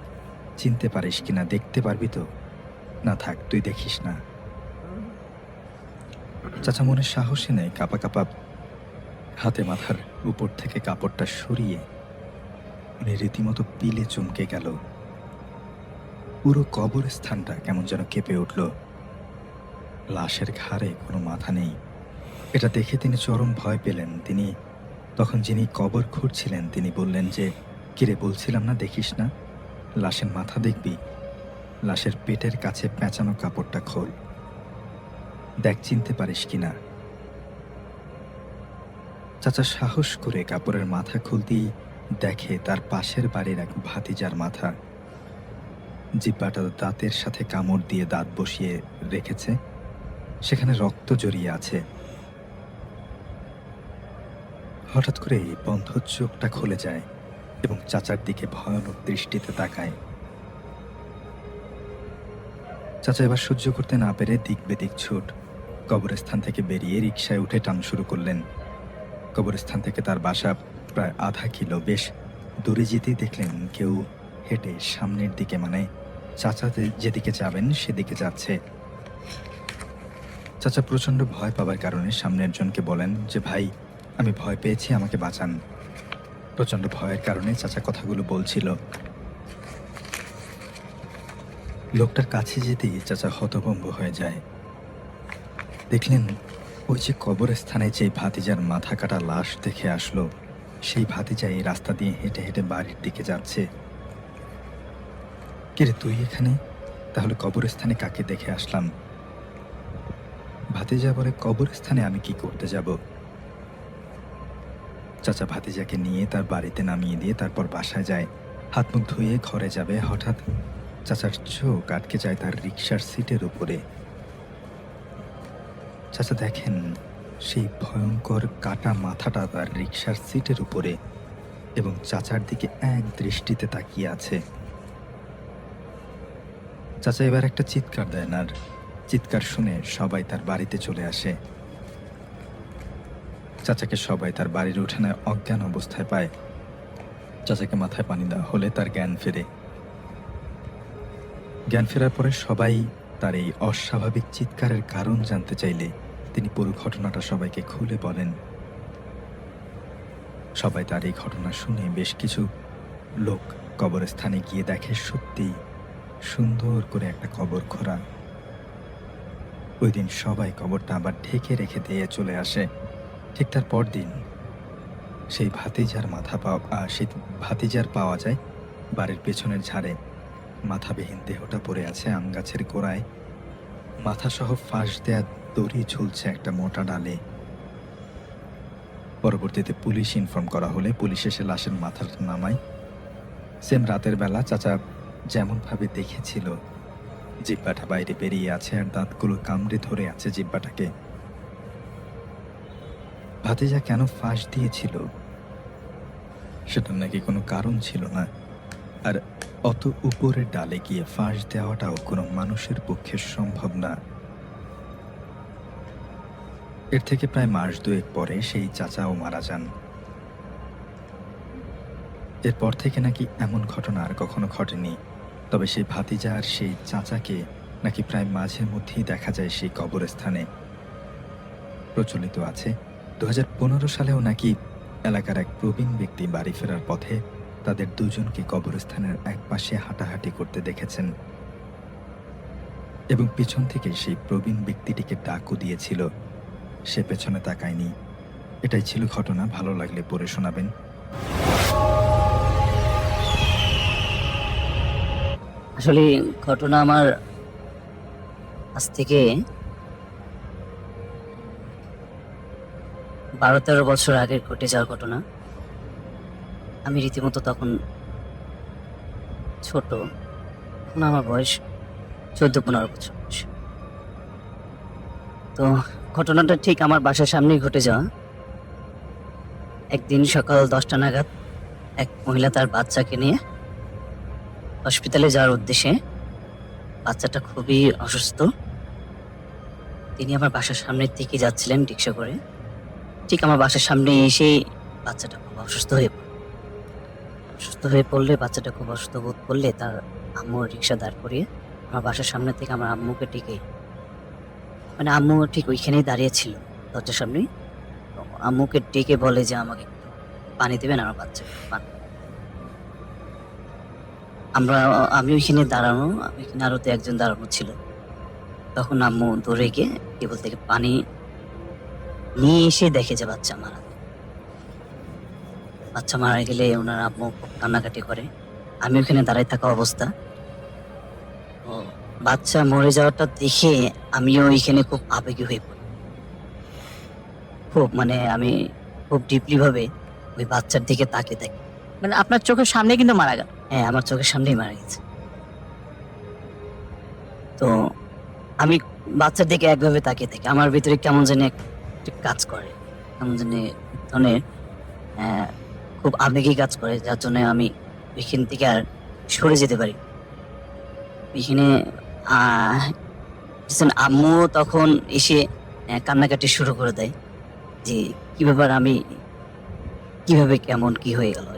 চিনতে পারিস কিনা, দেখতে পারবি তো? না থাক, তুই দেখিস না। চাচা মনে সাহসী নেই, কাপা কাপা হাতে মাথার উপর থেকে কাপড়টা সরিয়ে উনি রীতিমতো পিলে চমকে গেল। পুরো কবরস্থানটা কেমন যেন কেঁপে উঠল। লাশের ঘাড়ে কোনো মাথা নেই। এটা দেখে তিনি চরম ভয় পেলেন। তিনি তখন যিনি কবর খুঁড়ছিলেন তিনি বললেন যে, কিরে, বলছিলাম না দেখিস না, লাশের মাথা দেখবি? লাশের পেটের কাছে পেঁচানো কাপড়টা খোল, দেখ চিনতে পারিস কিনা। চাচা সাহস করে কাপড়ের মাথা খুলতেই দেখে তার পাশের বাড়ির এক ভাতিজার মাথা। জিহ্বাটা দাঁতের সাথে কামড় দিয়ে দাঁত বসিয়ে রেখেছে, সেখানে রক্ত জড়িয়ে আছে। হঠাৎ করে বন্ধ চোখটা খুলে যায় এবং চাচার দিকে ভয়ানক দৃষ্টিতে তাকায়। চাচা এবার সহ্য করতে না পেরে দিক বেদিক ছুট। কবরস্থান থেকে বেরিয়ে রিকশায় উঠে টান শুরু করলেন। কবরস্থান থেকে তার বাসা প্রায় আধা কিলো। বেশ দূরে যেতেই দেখলেন কেউ হেঁটে সামনের দিকে, মানে চাচা যেদিকে যাবেন সেদিকে যাচ্ছে। চাচা প্রচণ্ড ভয় পাবার কারণে সামনের জনকে বলেন যে ভাই, আমি ভয় পেয়েছি, আমাকে বাঁচান। প্রচণ্ড ভয়ের কারণে চাচা কথাগুলো বলছিল। লোকটার কাছে যেতেই চাচা হতভম্ব হয়ে যায়। দেখলেন ওই যে কবরস্থানে যে ভাতিজার মাথা কাটা লাশ দেখে আসলো, সেই ভাতিজা এই রাস্তা দিয়ে হেঁটে হেঁটে বাড়ির দিকে যাচ্ছে। কিরে, তুই এখানে? তাহলে কবরস্থানে কাকে দেখে আসলাম? ভাতিজা বলে, কবরস্থানে আমি কি করতে যাব? চাচা ভাতিজাকে নিয়ে তার বাড়িতে নামিয়ে দিয়ে তারপর বাসায় যায়। হাত মুখ ধুয়ে ঘরে যাবে, হঠাৎ চাচার চোখ আটকে যায় তার রিকশার সিটের উপরে। চাচা দেখেন সেই ভয়ঙ্কর কাটা মাথাটা তার রিকশার সিটের উপরে এবং চাচার দিকে এক দৃষ্টিতে তাকিয়ে আছে। চাচা এবার একটা চিৎকার দেন, আর চিৎকার শুনে সবাই তার বাড়িতে চলে আসে। চাচাকে সবাই তার বাড়ির উঠানে অজ্ঞান অবস্থায় পায়। চাচাকে মাথায় পানি দেওয়া হলে তার জ্ঞান ফেরে। জ্ঞান ফেরার পরে সবাই তার এই অস্বাভাবিক চিৎকারের কারণ জানতে চাইলে তিনি পুরো ঘটনাটা সবাইকে খুলে বলেন। সবাই তার এই ঘটনা শুনে বেশ কিছু লোক কবরস্থানে গিয়ে দেখে সত্যি সুন্দর করে একটা কবর খোঁড়া। ওই দিন সবাই কবরটা আবার ঢেকে রেখে দিয়ে চলে আসে। ঠিক তার পরদিন সেই ভাতিজার পাওয়া যায় বাড়ির পেছনের ঝাড়ে। মাথাবিহীন দেহটা পড়ে আছে আম গাছের গোড়ায়। মাথাসহ ফাঁস দেয়া দড়ি ঝুলছে একটা মোটা ডালে। পরবর্তীতে পুলিশ ইনফর্ম করা হলে পুলিশ এসে লাশের মাথাটা নামায়। সেম রাতের বেলা চাচা যেমন ভাবে দেখেছিল, জিহ্বাটা বাইরে বেরিয়ে আছে আর দাঁতগুলো কামড়ে ধরে আছে জিহ্বাটাকে। ভাতিজা কেন ফাঁস দিয়েছিল সেটা নাকি কোনো কারণ ছিল না, আর অত উপরের ডালে গিয়ে ফাঁস দেওয়াটাও কোনো মানুষের পক্ষে সম্ভব না। এর থেকে প্রায় মাস দুয়েক পরে সেই চাচাও মারা যান। এরপর থেকে নাকি এমন ঘটনা আর কখনো ঘটেনি। তবে সেই ভাতিজা আর সেই চাচাকে নাকি প্রায় মাঝে মধ্যেই দেখা যায় সেই কবরস্থানে। প্রচলিত আছে 2015 সালেও নাকি এলাকার এক প্রবীণ ব্যক্তি বাড়ি ফেরার পথে তাদের দুজনকে কবরস্থানের এক পাশে হাঁটাহাঁটি করতে দেখেছেন এবং পিছন থেকে সেই প্রবীণ ব্যক্তিটিকে ডাকও দিয়েছিল। সে পেছনে তাকায়নি। এটাই ছিল ঘটনা। ভালো লাগলে পড়ে শোনাবেন। আসলে ঘটনা আমার আজ থেকে 12-13 বছর আগে ঘটে যাওয়ার ঘটনা। আমি রীতিমতো তখন ছোট, তখন আমার বয়স 14-15 বছর বয়স। তো ঘটনাটা ঠিক আমার বাসার সামনেই ঘটে যাওয়া। একদিন সকাল 10টা নাগাদ এক মহিলা তার বাচ্চাকে নিয়ে হসপিটালে যাওয়ার উদ্দেশ্যে, বাচ্চাটা খুবই অসুস্থ, তিনি আমার বাসার সামনের দিকে যাচ্ছিলেন রিক্সা করে। ঠিক আমার বাসার সামনে এসেই বাচ্চাটা খুব অসুস্থ হয়ে পড়ে। বাচ্চাটা খুব অসুস্থ বোধ করলে তার আম্মু রিক্সা দাঁড় করিয়ে আমার বাসার সামনে থেকে আমার আম্মুকে ডেকে, মানে আম্মু ঠিক ওইখানেই দাঁড়িয়ে ছিল দরজার সামনেই। তো আম্মুকে ডেকে বলে যে আমাকে একটু পানি দেবেন, আমার বাচ্চাকে পানি। আমি ওইখানে দাঁড়ানো, আমি এখানে আরো তো একজন দাঁড়ানো ছিল। তখন আম্মু দৌড়ে গিয়ে টেবিল থেকে পানি নিয়ে এসে দেখে যে বাচ্চা মারা যায়। বাচ্চা মারা গেলে ওনার আম্মু খুব কান্নাকাটি করে। আমি ওখানে দাঁড়ায় থাকা অবস্থা। তো বাচ্চা মরে যাওয়াটা দেখে আমিও ওইখানে খুব আবেগী হয়ে পড়ি। মানে আমি খুব ডিপলি ভাবে ওই বাচ্চার দিকে তাকিয়ে থাকি। মানে আপনার চোখের সামনে কিন্তু মারা গেল। হ্যাঁ, আমার চোখের সামনেই মারা গেছে। তো আমি বাচ্চার দিকে একভাবে তাকিয়ে থাকি। আমার ভিতরে কেমন জানি একটা কাজ করে, কেমন জানি ধরনের খুব আবেগী কাজ করে, যার জন্য আমি ওইখান থেকে আর সরে যেতে পারি। ওইখানে আম্মু তখন এসে কান্নাকাটি শুরু করে দেয় যে কি ব্যাপার, আমি কিভাবে কেমন কি হয়ে গেল।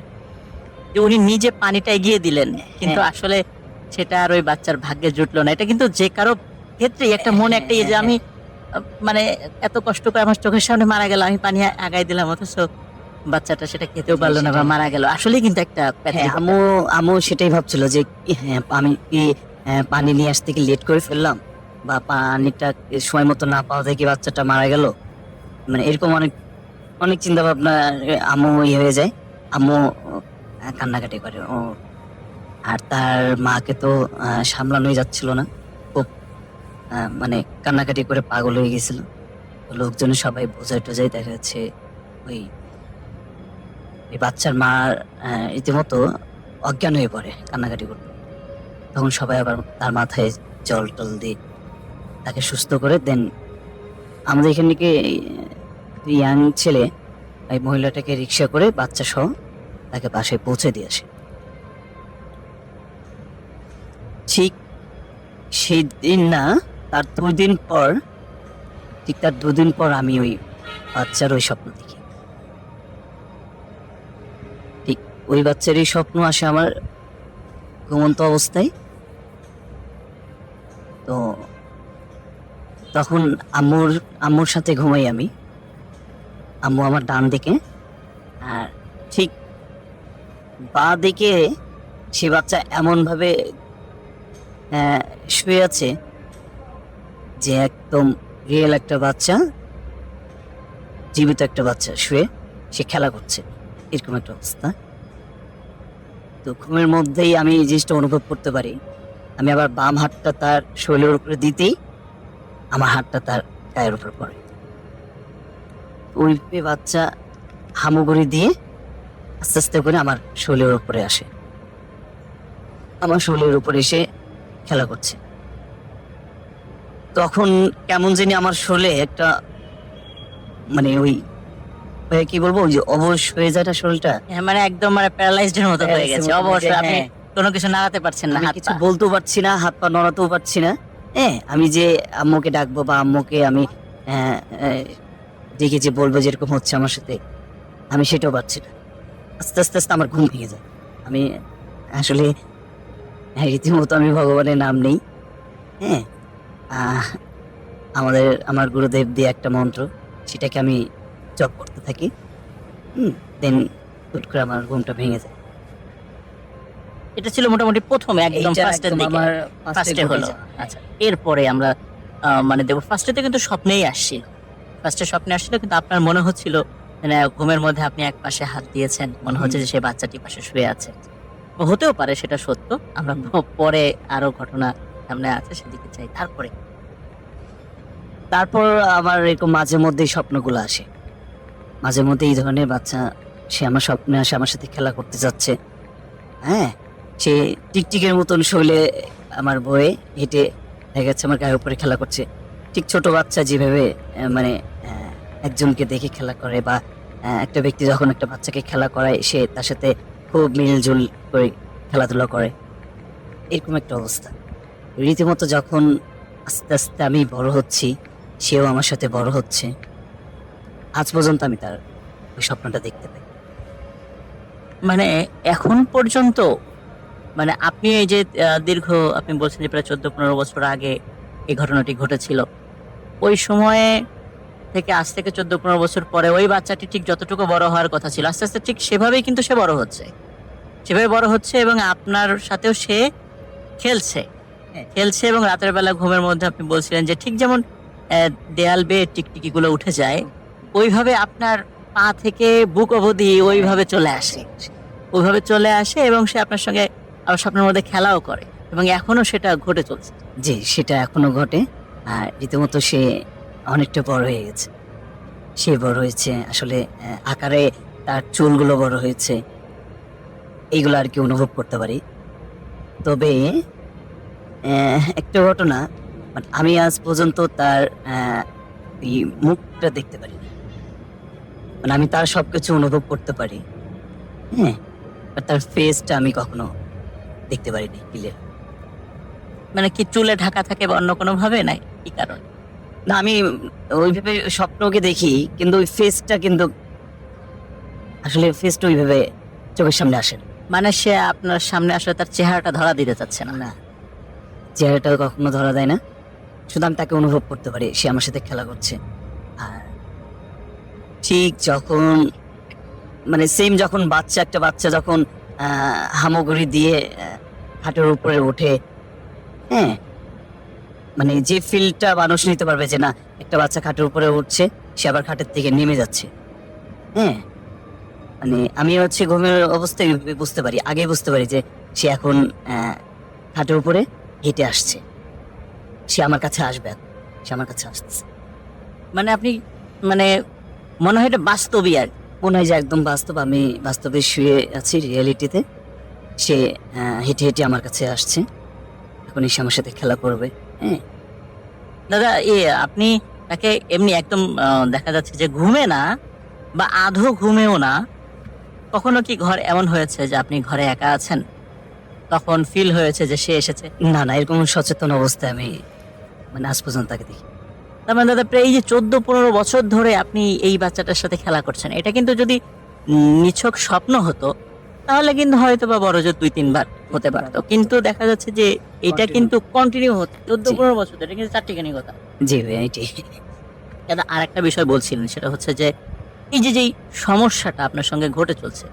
যে উনি নিজে পানিটা এগিয়ে দিলেন, কিন্তু আসলে সেটা আর ওই বাচ্চার ভাগ্যে জুটলো না। এটা কিন্তু যে কারো ক্ষেত্রেই একটা মনে একটা যে আমি মানে এত কষ্ট করে আমার চোখের সামনে মারা গেল, আমি পানি আগাই দিলাম, অথচ বাচ্চাটা সেটা খেতেও পারলো না বা মারা গেল। আসলে কিন্তু একটা আম্মু সেটাই ভাবছিল যে আমি কি পানি নিয়ে আসতে কি লেট করে ফেললাম, বা পানিটা সময় মতো না পাওয়া থেকে বাচ্চাটা মারা গেল। মানে এরকম অনেক অনেক চিন্তা ভাবনা আম্মু হয়ে যায়। আম্মু কান্নাকাটি করে ও, আর তার মাকে তো সামলানোই যাচ্ছিল না, খুব মানে কান্নাকাটি করে পাগল হয়ে গেছিল। লোকজন সবাই বোঝাই টোঝাই, দেখা যাচ্ছে ওই বাচ্চার মা রীতিমতো অজ্ঞান হয়ে পড়ে কান্নাকাটি করতে। তখন সবাই আবার তার মাথায় জল টল দিয়ে তাকে সুস্থ করে দেন। আমাদের এখান থেকে ইয়াং ছেলে এই মহিলাটাকে রিক্সা করে বাচ্চা সহ তাকে বাসায় পৌঁছে দিয়ে আসে। ঠিক সেই দিন না, তার 2 দিন পর, ঠিক তার 2 দিন পর আমি ওই বাচ্চার ওই স্বপ্ন দেখি। ঠিক ওই বাচ্চারই স্বপ্ন আসে আমার ঘুমন্ত অবস্থায়। তো তখন আম্মুর সাথে ঘুমাই আমি। আম্মু আমার ডান দিকে, আর ঠিক বাঁ দিকে সে বাচ্চা এমন ভাবে শুয়ে আছে যে একদম রিয়েল একটা বাচ্চা, জীবিত একটা বাচ্চা শুয়ে সে খেলা করছে, এরকম একটা অবস্থা। তো ঘুমের মধ্যেই আমি এই জিনিসটা অনুভব করতে পারি। আমি আবার বাম হাতটা তার শরীরের উপরে দিতেই আমার হাতটা তার গায়ের উপর পড়ে। ওই বাচ্চা হামাগুড়ি দিয়ে আস্তে আস্তে করে আমার শরীরের উপরে আসে, আমার শরীরের উপরে এসে খেলা করছে। তখন কেমন জানি আমার শরীরে একটা মানে ওই কি বলবো, ওই যে অবশ হয়ে যায় শরীরটা, মানে একদম মানে প্যারালাইজড এর মতো হয়ে গেছে, অবশ্যই আপনি কোনো কিছু নাড়াতে পারছেন না, আমি হাত কিছু পা? বলতেও পারছি না, হাত পা নড়াতেও পারছি না। হ্যাঁ, আমি যে আম্মুকে ডাকবো বা আম্মুকে আমি আহ, আহ, ডেকে যে বলবো যেরকম হচ্ছে আমার সাথে, আমি সেটাও পারছি না। আস্তে আস্তে আস্তে আমার ঘুম ভেঙে যায়। আমি আসলে রীতিমতো আমি ভগবানের নাম নেই। হ্যাঁ, আহ, আমার গুরুদেব দিয়ে একটা মন্ত্র, সেটাকে আমি জপ করতে থাকি। দেন হুট করে আমার ঘুমটা ভেঙে যায়। এটা ছিল মোটামুটি প্রথমে একদম এইটা ফার্স্টের একদম দিকে, আমার ফার্স্টে হলো। আচ্ছা, এরপরে আমরা মানে দেব ফার্স্টেতে কিন্তু স্বপ্নেই আসছিল, ফার্স্টে স্বপ্নে আসছিল, কিন্তু আপনার মনে হচ্ছিল মানে ঘুমের মধ্যে আপনি এক পাশে হাত দিয়েছেন, মনে হচ্ছে যে সেই বাচ্চাটি পাশে শুয়ে আছে। হতেও পারে সেটা সত্য, আমরা পরে আরো ঘটনা সামনে আছে সেদিকে চাই। তারপর আমার এরকম মাঝে মধ্যেই স্বপ্নগুলো আসে, মাঝে মধ্যে এই ধরনের বাচ্চা সে আমার স্বপ্নে আসে, আমার সাথে খেলা করতে যাচ্ছে। হ্যাঁ, সে টিকটিকের মতন শৈলে আমার বয়ে হেঁটে দেখা যাচ্ছে আমার গায়ের উপরে খেলা করছে। ঠিক ছোট বাচ্চা যেভাবে মানে একজনকে দেখে খেলা করে, বা একটা ব্যক্তি যখন একটা বাচ্চাকে খেলা করায়, সে তার সাথে খুব মিলজুল করে খেলাধুলা করে, এরকম একটা অবস্থা। রীতিমতো যখন আস্তে আস্তে আমি বড় হচ্ছি, সেও আমার সাথে বড় হচ্ছে, আজ পর্যন্ত আমি তার ওই স্বপ্নটা দেখতে পাই। মানে এখন পর্যন্ত, মানে আপনি এই যে দীর্ঘ, আপনি বলছেন যে প্রায় 14-15 বছর আগে এই ঘটনাটি ঘটেছিল, ওই সময়ে থেকে আজ থেকে 14-15 বছর পরে ওই বাচ্চাটি ঠিক যতটুকু বড় হওয়ার কথা ছিল, আস্তে আস্তে ঠিক সেভাবেই কিন্তু সে বড় হচ্ছে, সেভাবে বড় হচ্ছে, এবং আপনার সাথেও সে খেলছে, খেলছে, এবং রাতের বেলা ঘুমের মধ্যে আপনি বলছিলেন যে ঠিক যেমন দেয়াল বেয়ে টিকটিকি গুলো উঠে যায়, ওইভাবে আপনার পা থেকে বুক অবধি ওইভাবে চলে আসে, ওইভাবে চলে আসে, এবং সে আপনার সঙ্গে আবার স্বপ্নের মধ্যে খেলাও করে, এবং এখনো সেটা ঘটে চলছে। যে সেটা এখনো ঘটে। আর রীতিমতো সে অনেকটা বড় হয়ে গেছে, সে বড় হয়েছে আসলে, আকারে তার চুলগুলো বড় হয়েছে, এইগুলো আর কি অনুভব করতে পারি। তবে একটা ঘটনা, মানে আমি আজ পর্যন্ত তার এই মুখটা দেখতে পারি না। মানে আমি তার সবকিছু অনুভব করতে পারি, হ্যাঁ, but তার ফেসটা আমি কখনো দেখতে পারিনি ক্লিয়ার। মানে কি চুলে ঢাকা থাকে বা অন্য কোনো ভাবে, নাই কি কারণ? না, আমি ওইভাবে স্বপ্নকে দেখি, কিন্তু ওই ফেসটা কিন্তু আসলে ফেসটা ওইভাবে চোখের সামনে আসে না। মানে সে আপনার সামনে আসলে তার চেহারাটা ধরা দিতে চাচ্ছে না? না, চেহারাটা কখনো ধরা দেয় না, শুধু আমি তাকে অনুভব করতে পারি সে আমার সাথে খেলা করছে। আর ঠিক যখন মানে সেম যখন একটা বাচ্চা যখন হামাগুড়ি দিয়ে খাটের উপরে ওঠে, হ্যাঁ, মানে যে ফিলটা মানুষ নিতে পারবে যে না, একটা বাচ্চা খাটের উপরে উঠছে, সে আবার খাটের থেকে নেমে যাচ্ছে। হ্যাঁ, মানে আমি হচ্ছে ঘুমের অবস্থায় বুঝতে পারি, আগে বুঝতে পারি যে সে এখন খাটের উপরে হেঁটে আসছে, সে আমার কাছে আসবে, সে আমার কাছে আসতেছে। মানে আপনি মানে মনে হয় এটা বাস্তবই আর কি। মনে হয় যে একদম বাস্তব, আমি বাস্তবে শুয়ে আছি রিয়েলিটিতে, সে হেঁটে হেঁটে আমার কাছে আসছে, এখন এসে আমার সাথে খেলা করবে। হ্যাঁ, দাদা, আপনি তাকে এমনি একদম দেখা যাচ্ছে যে ঘুমে না বা আধো ঘুমেও না, কখনো কি ঘর এমন হয়েছে যে আপনি ঘরে একা আছেন, তখন ফিল হয়েছে যে সে এসেছে? না না, এরকম সচেতন অবস্থায় আমি মানে আজ পর্যন্ত তাকে দেখি। তার মানে দাদা, প্রায় এই যে 14-15 বছর ধরে আপনি এই বাচ্চাটার সাথে খেলা করছেন, এটা কিন্তু যদি নিছক স্বপ্ন হতো তাহলে কিন্তু হয়তো বা বড় জোর 2-3 বার হতে পারতো, কিন্তু দেখা যাচ্ছে যে এটা কিন্তু কন্টিনিউ হচ্ছে 14-15 বছর ধরে, এটা কিন্তু চারটিখানি কথা। জি ভাই, এটি দাদা, আর একটা বিষয় বলছিলেন, সেটা হচ্ছে যে এই যে যেই সমস্যাটা আপনার সঙ্গে ঘটে চলছে,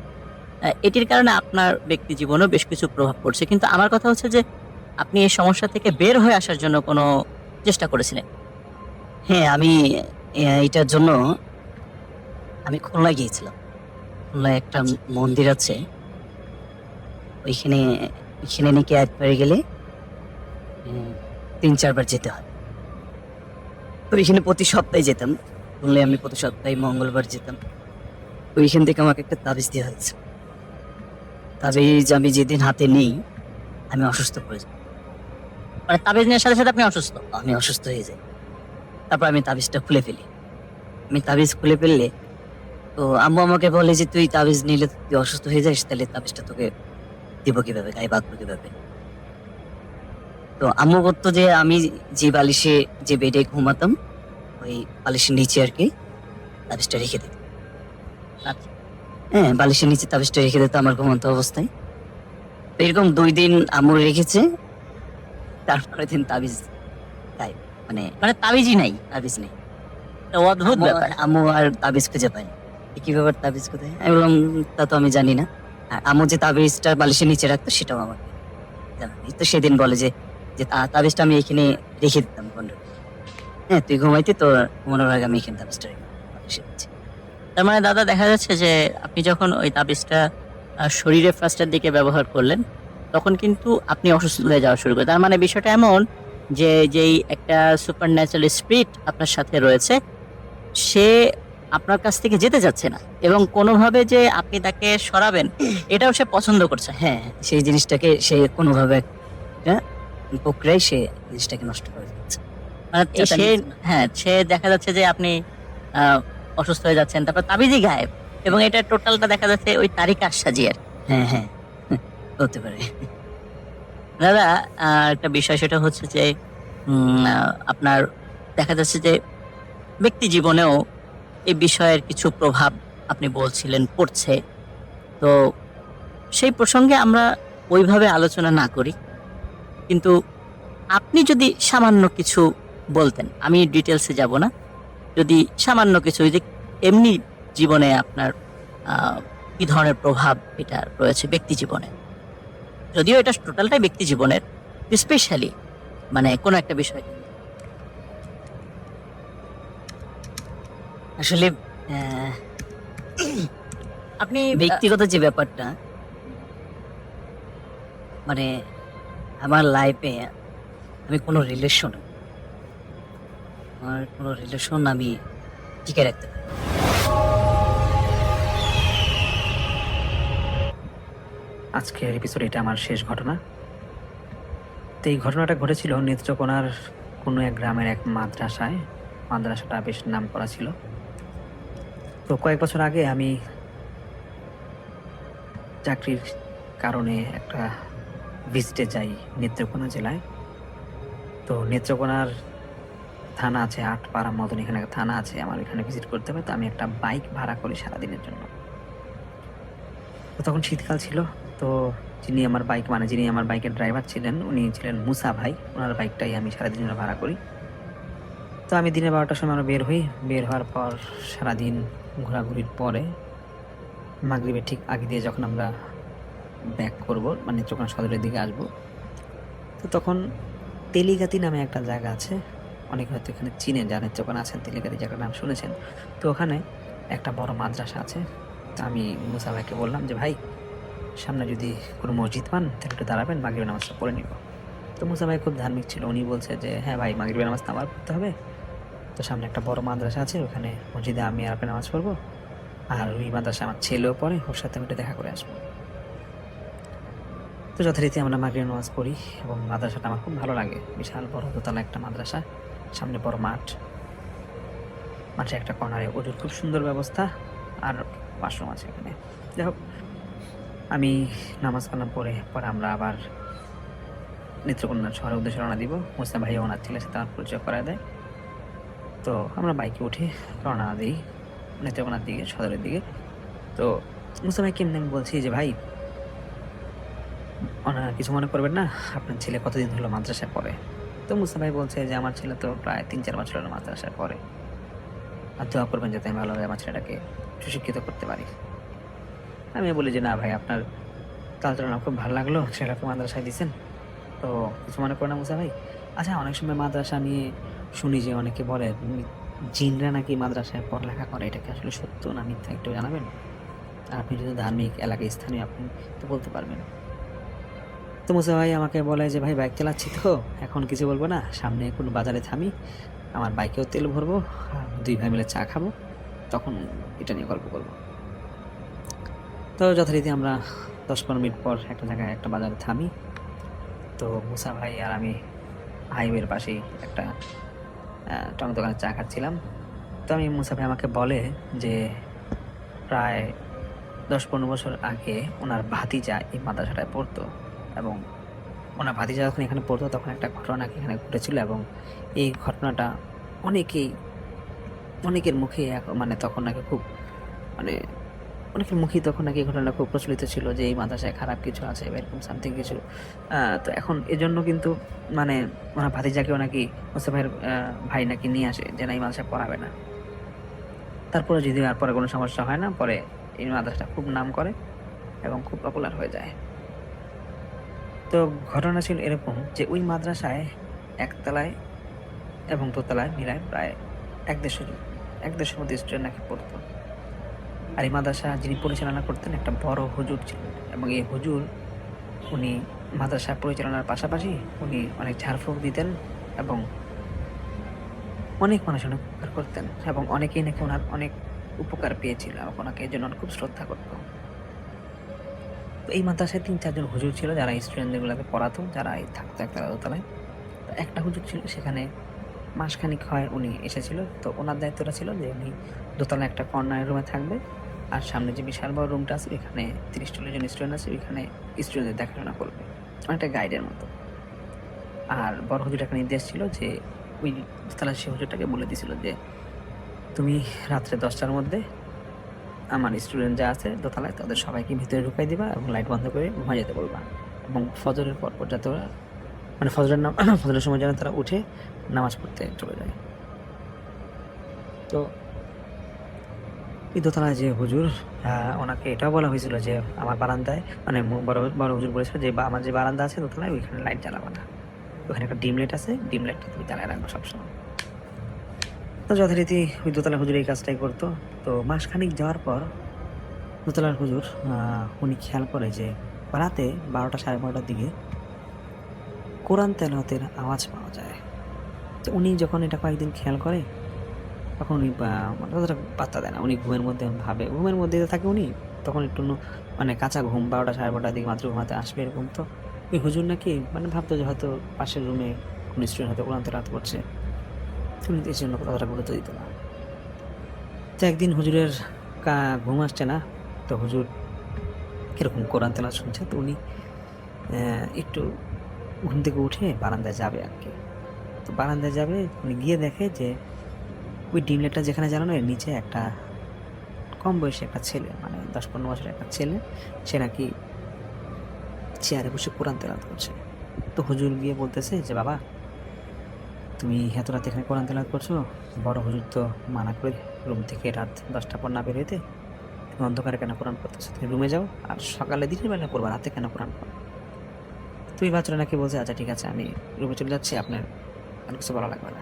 এটির কারণে আপনার ব্যক্তি জীবনেও বেশ কিছু প্রভাব পড়ছে, কিন্তু আমার কথা হচ্ছে যে আপনি এই সমস্যা থেকে বের হয়ে আসার জন্য কোনো চেষ্টা করেছিলেন? হ্যাঁ, আমি এটার জন্য আমি খুলনায় গিয়েছিলাম। খুলনায় একটা মন্দির আছে, ওইখানে নাকি একবার গেলে 3-4 বার যেতে হয়। তো ওইখানে প্রতি সপ্তাহে যেতাম, খুলনায় আমি প্রতি সপ্তাহে মঙ্গলবার যেতাম। ওইখান থেকে আমাকে একটা তাবিজ দেওয়া হয়েছে। তাবিজ আমি যেদিন হাতে নিই, আমি অসুস্থ পড়ে যাই, মানে তাবিজ নেওয়ার সাথে সাথে আপনি অসুস্থ? আমি অসুস্থ হয়ে যাই। তারপর আমি তাবিজটা খুলে ফেলি। আমি তাবিজ খুলে ফেললে তো আম্মু আমাকে বলে যে তুই তাবিজ নিলে তুই অসুস্থ হয়ে যাস, তাহলে তাবিজটা তোকে দিব কিভাবে, গায়ে বাঁধবো কিভাবে। তো আম্মু করতো যে আমি যে বালিশে, যে বেডে ঘুমাতাম, ওই বালিশের নিচে আর কি তাবিজটা রেখে দিত। আচ্ছা। হ্যাঁ, বালিশের নিচে তাবিজটা রেখে দিত আমার ঘুমন্ত অবস্থায়। তো এরকম 2 দিন আম্মু রেখেছে, তারপরে দিন তাবিজ গায়েব। মানে মানে তাবিজই নাই, তাবিজ নেই। একটা অদ্ভুত ব্যাপার। আম্মু আর তাবিজ খুঁজে পায়নি। কি ব্যাপার, তাবিজ কোথায়? আমি বললাম তা তো আমি জানি না। আর আম্মু যে তাবিজটা বালিশের নিচে রাখতো সেটাও আমাকে জানা নেই। তো সেদিন বলে যে যে তাবিজটা আমি এখানে রেখে দিতাম ঘন্টা। হ্যাঁ, তুই ঘুমাইতি, তো ঘুমানোর আগে আমি এখানে তাবিজটা রেখে দিতাম বালিশের নিচে। তার মানে দাদা দেখা যাচ্ছে যে আপনি যখন ওই তাবিজটা শরীরে ফার্স্টের দিকে ব্যবহার করলেন, তখন কিন্তু আপনি অসুস্থ হয়ে যাওয়া শুরু করেন। তার মানে বিষয়টা এমন যে যেই একটা সুপার ন্যাচারাল স্পিরিট আপনার সাথে রয়েছে, সে আপনার কাছ থেকে যেতে যাচ্ছে না, এবং কোনোভাবে যে আপনি তাকে সরাবেন এটাও সে পছন্দ করছে। হ্যাঁ, সেই জিনিসটাকে সে কোনোভাবে একটা প্রক্রিয়ায় সে জিনিসটাকে নষ্ট করে দিচ্ছে। মানে এটা সে, নিচ্ছে না। হ্যাঁ, সে দেখা যাচ্ছে যে আপনি অসুস্থ হয়ে যাচ্ছেন, তারপর তাবিজই গায়েব, এবং এটা টোটালটা দেখা যাচ্ছে ওই তারিকা সাজিয়ে আর কি। হ্যাঁ হ্যাঁ, হতে পারে। দাদা, একটা বিষয় সেটা হচ্ছে যে আপনার দেখা যাচ্ছে যে ব্যক্তি জীবনেও এই বিষয়ের কিছু প্রভাব আপনি বলছিলেন পড়ছে। তো সেই প্রসঙ্গে আমরা ওইভাবে আলোচনা না করি, কিন্তু আপনি যদি সামান্য কিছু বলতেন, আমি ডিটেলসে যাব না, যদি সামান্য কিছু যে এমনি জীবনে আপনার কি ধরনের প্রভাব এটা রয়েছে ব্যক্তি জীবনে, যদিও এটা টোটালটাই ব্যক্তি জীবনের, স্পেশালি মানে কোনো একটা বিষয়। আসলে আপনি ব্যক্তিগত যে ব্যাপারটা, মানে আমার লাইফে আমি কোনো রিলেশন আমি টিকে রাখতে পারি। আজকের এপিসোড এটা আমার শেষ ঘটনা। তো এই ঘটনাটা ঘটেছিল নেত্রকোনার কোনো এক গ্রামের এক মাদ্রাসায়। মাদ্রাসাটা বেশ নাম করা ছিল। তো কয়েক বছর আগে আমি চাকরির কারণে একটা ভিজিটে যাই নেত্রকোনা জেলায়। তো নেত্রকোনার থানা আছে, 8 পাড়া মতন এখানে একটা থানা আছে, আমার এখানে ভিজিট করতে হবে। তো আমি একটা বাইক ভাড়া করি সারাদিনের জন্য। তো তখন শীতকাল ছিল। তো যিনি আমার বাইকের ড্রাইভার ছিলেন, উনি ছিলেন মুসা ভাই। ওনার বাইকটাই আমি সারাদিন ভাড়া করি। তো আমি দিনে 12টার সময় আমরা বের হই। বের হওয়ার পর সারাদিন ঘোরাঘুরির পরে মাগরিবের ঠিক আগে দিয়ে যখন আমরা ব্যাক করবো, মানে নেত্রকোনা সদরের দিকে আসবো, তো তখন তেলিগাতি নামে একটা জায়গা আছে, অনেকে হয়তো এখানে চিনেন, যারা নেত্রকোনা আছেন তেলিগাতি জায়গার নাম শুনেছেন। তো ওখানে একটা বড় মাদ্রাসা আছে। তো আমি মুসা ভাইকে বললাম যে ভাই, সামনে যদি কোনো মসজিদ পান তাহলে একটু দাঁড়াবেন, মাগরিবের নামাজটা পড়ে নিব। তো মুসা ভাই খুব ধার্মিক ছিল, উনি বলছে যে হ্যাঁ ভাই, মাগরিবের নামাজ আমার পড়তে হবে। তো সামনে একটা বড় মাদ্রাসা আছে, ওখানে মসজিদে আমি আর আপনি নামাজ পড়বো, আর ওই মাদ্রাসা আমার ছেলেও পড়ে, ওর সাথে আমি একটু দেখা করে আসবো। তো যথারীতি আমরা মাগরিবের নামাজ পড়ি, এবং মাদ্রাসাটা আমার খুব ভালো লাগে। বিশাল বড় দোতলা একটা মাদ্রাসা, সামনে বড় মাঠে একটা কর্নারে ওদের খুব সুন্দর ব্যবস্থা, আর ওয়াশরুম আছে এখানে। যাই হোক, আমি নামাজ কালাম পরে আমরা আবার নেত্রকোনা শহরের উদ্দেশ্যে রওনা দিব। মুসা ভাই ওনার ছেলের সাথে আমার পরিচয় করায় দেয়। তো আমরা বাইকে উঠে রওনা দিই নেত্রকোনার দিকে, সদরের দিকে। তো মুসা ভাইকে এমনি আমি বলছি যে ভাই, ওনারা কিছু মনে করবেন না, আপনার ছেলে কতদিন হলো মাদ্রাসায় পড়ে? তো মুসা ভাই বলছে যে আমার ছেলে তো প্রায় 3-4 বছর হলো মাদ্রাসায় পড়ে, আর দোয়া করবেন যাতে আমি ভালোভাবে আমার ছেলেটাকে সুশিক্ষিত করতে পারি। আমি বলি যে না ভাই, আপনার কালচার আমার খুব ভালো লাগলো, ছেলেটাকে মাদ্রাসায় দিচ্ছেন, তো কিছু মনে করে না মুসা ভাই। আচ্ছা, অনেক সময় মাদ্রাসা নিয়ে শুনি যে অনেকে বলে জিনরা নাকি মাদ্রাসায় পড়ালেখা করে, এটা কি আসলে সত্য না মিথ্যা একটু জানাবেন? আর আপনি যদি ধার্মিক এলাকায় স্থানীয়, আপনি তো বলতে পারবেন। তো মুসা ভাই আমাকে বলে যে ভাই, বাইক চালাচ্ছি তো এখন কিছু বলবো না, সামনে কোনো বাজারে থামি, আমার বাইকেও তেল ভরবো, আর 2 ভাই মিলে চা খাবো, তখন এটা নিয়ে গল্প করবো। তো যথারীতি আমরা 10-15 মিনিট পর একটা জায়গায় একটা বাজারে থামি। তো মুসা ভাই আর আমি হাইওয়ের পাশেই একটা টমেটো দোকানে চা খাচ্ছিলাম। তো মুসা ভাই আমাকে বলে যে প্রায় 10-15 বছর আগে ওনার ভাতিজা এই মাদ্রাসাটায় পড়তো, এবং ওনার ভাতিজা যখন এখানে পড়তো তখন একটা ঘটনা নাকি এখানে ঘটেছিল, এবং এই ঘটনাটা অনেকের মুখে মানে তখন নাকি খুব মানে অনেকের মুখেই তখন নাকি এই ঘটনাটা খুব প্রচলিত ছিল যে এই মাদ্রাসায় খারাপ কিছু আছে বা এরকম সামথিং কিছু। তো এখন এজন্য কিন্তু মানে ওনার ভাতিজাকেও নাকি মোস্তফা ভাইয়ের ভাই নাকি নিয়ে আসে যে না এই মাদ্রাসায় পড়াবে না। তারপরে যদি আর পরে কোনো সমস্যা হয় না, পরে এই মাদ্রাসাটা খুব নাম করে এবং খুব পপুলার হয়ে যায়। তো ঘটনা ছিল এরকম যে ওই মাদ্রাসায় একতলায় এবং দোতলায় মিলায় প্রায় 150 মতো স্টুডেন্ট নাকি পড়তো। আর এই মাদ্রাসা যিনি পরিচালনা করতেন একটা বড় হুজুর ছিলেন, এবং এই হুজুর উনি মাদ্রাসা পরিচালনার পাশাপাশি উনি অনেক ঝাড়ফুঁক দিতেন এবং অনেক মানুষের অনেক উপকার করতেন, এবং অনেকেই নাকি ওনার অনেক উপকার পেয়েছিল এবং ওনাকে এই জন্য খুব শ্রদ্ধা করত। তো এই মাদ্রাসায় 3-4 জন হুজুর ছিল যারা স্টুডেন্টগুলোকে পড়াতো, যারা এই থাকতো একতলা দোতলায়। তো একটা হুজুর ছিল সেখানে মাসখানিক হয় উনি এসেছিল। তো ওনার দায়িত্বটা ছিল যে উনি দোতলায় একটা কর্নার রুমে থাকবে, আর সামনে যে বিশাল বড় রুমটা আছে এখানে 30-40 জন স্টুডেন্ট আছে, ওইখানে স্টুডেন্টদের দেখাশোনা করবে, অনেকটা গাইডের মতো। আর বড় হুজুর একটা নির্দেশ ছিল যে ওই দোতলার সে হুজুরটাকে বলে দিয়েছিল যে তুমি রাত্রে 10টার মধ্যে আমার স্টুডেন্ট যা আছে দোতলায় তাদের সবাইকে ভিতরে ঢুকাই দিবা এবং লাইট বন্ধ করে ঘুমাই যেতে বলবা, এবং ফজরের পর যাতে ওরা মানে ফজরের সময় যেন তারা উঠে নামাজ পড়তে চলে যায়। তো এই দোতলায় যে হুজুর ওনাকে এটাও বলা হয়েছিল যে আমার বারান্দায় মানে বড় হুজুর বলেছিল যে আমার যে বারান্দা আছে দোতলায় ওইখানে লাইট জ্বালাবা না, ওখানে একটা ডিম লাইট আছে, ডিম লাইটটা তুমি জ্বালায় রাখবো সবসময়। তো যথারীতি ওই দোতলা হুজুর এই কাজটাই করতো। তো মাসখানিক যাওয়ার পর দোতলার হুজুর উনি খেয়াল করে যে রাতে 12টা 12:30টার দিকে কোরআন তেলাওয়াতের আওয়াজ পাওয়া যায়। তো উনি যখন এটা কয়েকদিন খেয়াল করে তখন উনি মানে অতটা পাত্তা দেয় না, উনি ঘুমের মধ্যে ভাবে, ঘুমের মধ্যে থাকে উনি তখন একটু মানে কাঁচা ঘুম, 12টা 12:30টার দিকে মাত্র ঘুমাতে আসবে এরকম। তো ওই হুজুর নাকি মানে ভাবতো যে হয়তো পাশের রুমে কোনো স্টুডেন্ট হয়তো কোরআন তেলাওয়াত করছে, উনি এই জন্য অতটা গুরুত্ব দিত না। তো একদিন হুজুরের ঘুম আসছে না, তো হুজুর কীরকম কোরআন তেলাওয়াত শুনছে, তো উনি একটু ঘুম থেকে উঠে বারান্দায় যাবে আর কি। তো বারান্দায় যাবে, উনি গিয়ে দেখে যে ওই ডিম লাইটটা যেখানে জ্বালানো এর নিচে একটা কম বয়সী একটা ছেলে, মানে 10-15 বছরের একটা ছেলে, সে নাকি চেয়ারে বসে কোরআন তেলাওয়াত করছে। তো হুজুর গিয়ে বলতেছে যে বাবা তুমি এত রাতে এখানে কোরআন তেলাওয়াত করছো, বড় হুজুর তো মানা করে রুম থেকে রাত 10টা পর না বের হইতে, তুমি অন্ধকারে কেন কোরআন পড়তেছো, তুমি রুমে যাও আর সকালে দিনের বেলা পড়বা, রাতে কেন কোরআন পড়ো। তুই বাচ্চারা নাকি বলছে আচ্ছা ঠিক আছে আমি রুমে চলে যাচ্ছি, আপনার অনেক কিছু বলা লাগবে না।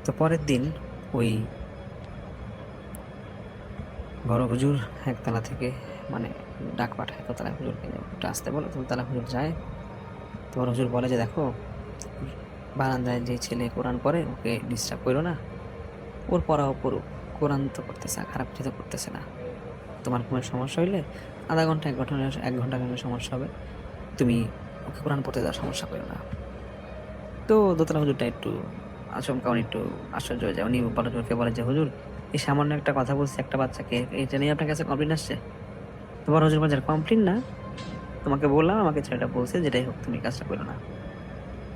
তো পরের দিন ওই বড় হুজুর একতলা থেকে মানে ডাক পাঠায় দোতলা হুজুরকে, একটু আসতে বলে। দোতলা হুজুর যায়, তো বড় হুজুর বলে যে দেখো বারান্দায় যে ছেলে কোরআন পড়ে ওকে ডিস্টার্ব করো না, ওর পড়াও পড়ুক, কোরআন তো করতেছে না, খারাপ কিছু তো করতেছে না। তোমার ঘুমের সমস্যা হইলে আধা ঘন্টা 1 ঘন্টা সমস্যা হবে, তুমি ওকে কোরআন পড়তে দেওয়ার সমস্যা করো না। তো দোতলা হুজুরটা একটু আচমকা উনি একটু আশ্চর্য হয়ে যায়। উনি বড় হুজুরকে বলে যে হুজুর এই সামান্য একটা কথা বলছি একটা বাচ্চাকে, এটা নিয়ে আপনার কাছে কমপ্লেন আসছে। তো বড় হুজুর বলছে কমপ্লেন না, তোমাকে বললাম আমাকে ছেলেটা বলছে যেটাই হোক তুমি কাজটা করো না।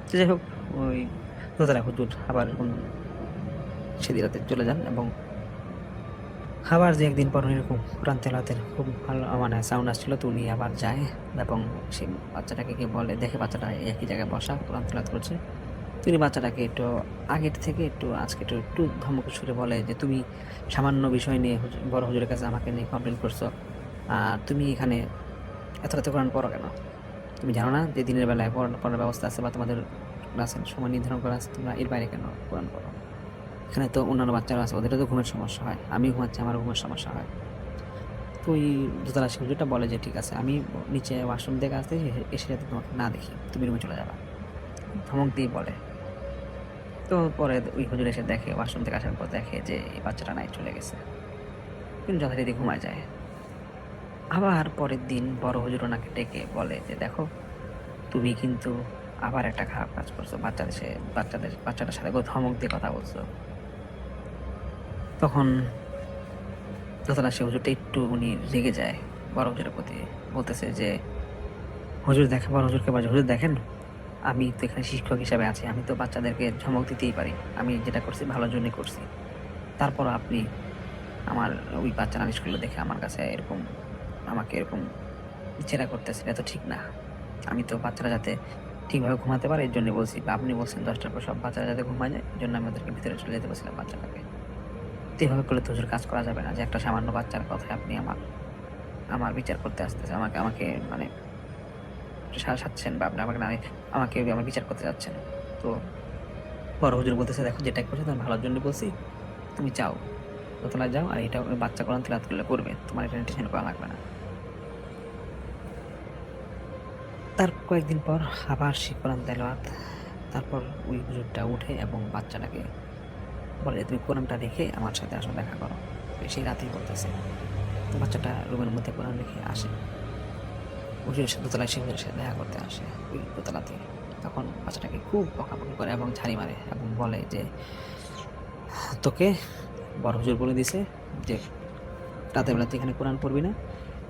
তো যাই হোক ওই দোতলা হুজুর আবার সেদিন রাতে চলে যান, এবং আবার যে একদিন পর এরকম কোরআন তেলাওয়াতের খুব ভালো মানে সাউন্ড আসছিল, তো উনি আবার যায় এবং সেই বাচ্চাটাকে গিয়ে বলে, দেখে বাচ্চাটা একই জায়গায় বসা কোরআন তেলাওয়াত করছে। তিনি বাচ্চাটাকে একটু আগের থেকে একটু আজকে একটু ধমক সুরে বলে যে তুমি সামান্য বিষয় নিয়ে বড় হুজুরের কাছে আমাকে নিয়ে কমপ্লেন করছো, আর তুমি এখানে এত রাতে কোরআন পড়ো কেন? তুমি জানো না যে দিনের বেলায় পড়ার ব্যবস্থা আছে বা তোমাদের ক্লাসের সময় নির্ধারণ করা আছে, তোমরা এর বাইরে কেন কোরআন পড়ো? এখানে তো অন্যান্য বাচ্চারা আছে, ওদেরও তো ঘুমের সমস্যা হয়, আমি ঘুমাচ্ছি আমারও ঘুমের সমস্যা হয়। তো ওই দোতলা হুজুরটা বলে যে ঠিক আছে আমি নিচে ওয়াশরুম থেকে আসতে এসে যাতে তোমাকে না দেখি, তুমি রুমে চলে যাবা, ধমক দিয়ে বলে। তো পরে ওই হুজুর এসে দেখে, ওয়াশরুম থেকে আসার পর দেখে যে এই বাচ্চাটা নাই চলে গেছে, কিন্তু যথারীতি ঘুমায় যায়। আবার পরের দিন বড় হুজুর ওনাকে ডেকে বলে যে দেখো তুমি কিন্তু আবার একটা খারাপ কাজ করছো, বাচ্চাটার সাথে ধমক দিয়ে কথা বলছো। তখন দোতলা সে হুজুরটা একটু উনি রেগে যায় বড় হুজুরের প্রতি, বলতেছে যে হুজুর দেখেন, বড় হুজুরকে বলে, হুজুর দেখেন আমি তো এখানে শিক্ষক হিসাবে আছি, আমি তো বাচ্চাদেরকে ধমক দিতেই পারি, আমি যেটা করছি ভালোর জন্যই করছি, তারপর আপনি আমার ওই বাচ্চা নালিশগুলো দেখে আমার কাছে এরকম আমাকে এরকম জেরা করতেছেন, এটা তো ঠিক না। আমি তো বাচ্চারা যাতে ঠিকভাবে ঘুমাতে পারে এর জন্য বলছি, বা আপনি বলছেন 10টার পর সব বাচ্চারা যাতে ঘুমায় যায়, এই জন্য আমি ওদেরকে ভিতরে চলে যেতে বলছিলাম বাচ্চাটাকে। তো এভাবে করলে তো হুজুর কাজ করা যাবে না, যে একটা সামান্য বাচ্চার কথায় আপনি আমার আমার বিচার করতে আসতেছেন, আমাকে আমাকে মানে সাচ্ছেন, বা আপনি আমাকে আমাকে আমার বিচার করতে যাচ্ছেন। তো বড় হুজুর বলতেছে, দেখো যেটা করছো তোমার ভালোর জন্য বলছি, তুমি যাও, দোতলায় যাও, আর এটা ওই বাচ্চা কোরআন তিলাওয়াত করলে করবে, তোমার এটা টেনশন করা লাগবে না। তার কয়েকদিন পর আবার সে কোরআন তেলাওয়াত, তারপর ওই হুজুরটা উঠে এবং বাচ্চাটাকে বলে যে তুমি কোরআনটা রেখে আমার সাথে আসো, দেখা করো। সেই রাতেই বলতেছে। তো বাচ্চাটা রুমের মধ্যে কোরআন রেখে আসে, হুজুরের সাথে দোতলায় সে হুজুরের সাথে দেখা করতে আসে ওই দোতলাতে। তখন বাচ্চাটাকে খুব বকাবকি করে এবং ঝাড়ি মারে এবং বলে যে তোকে বড় হুজুর বলে দিছে যে রাতের বেলা তুই এখানে কোরআন পড়বি না,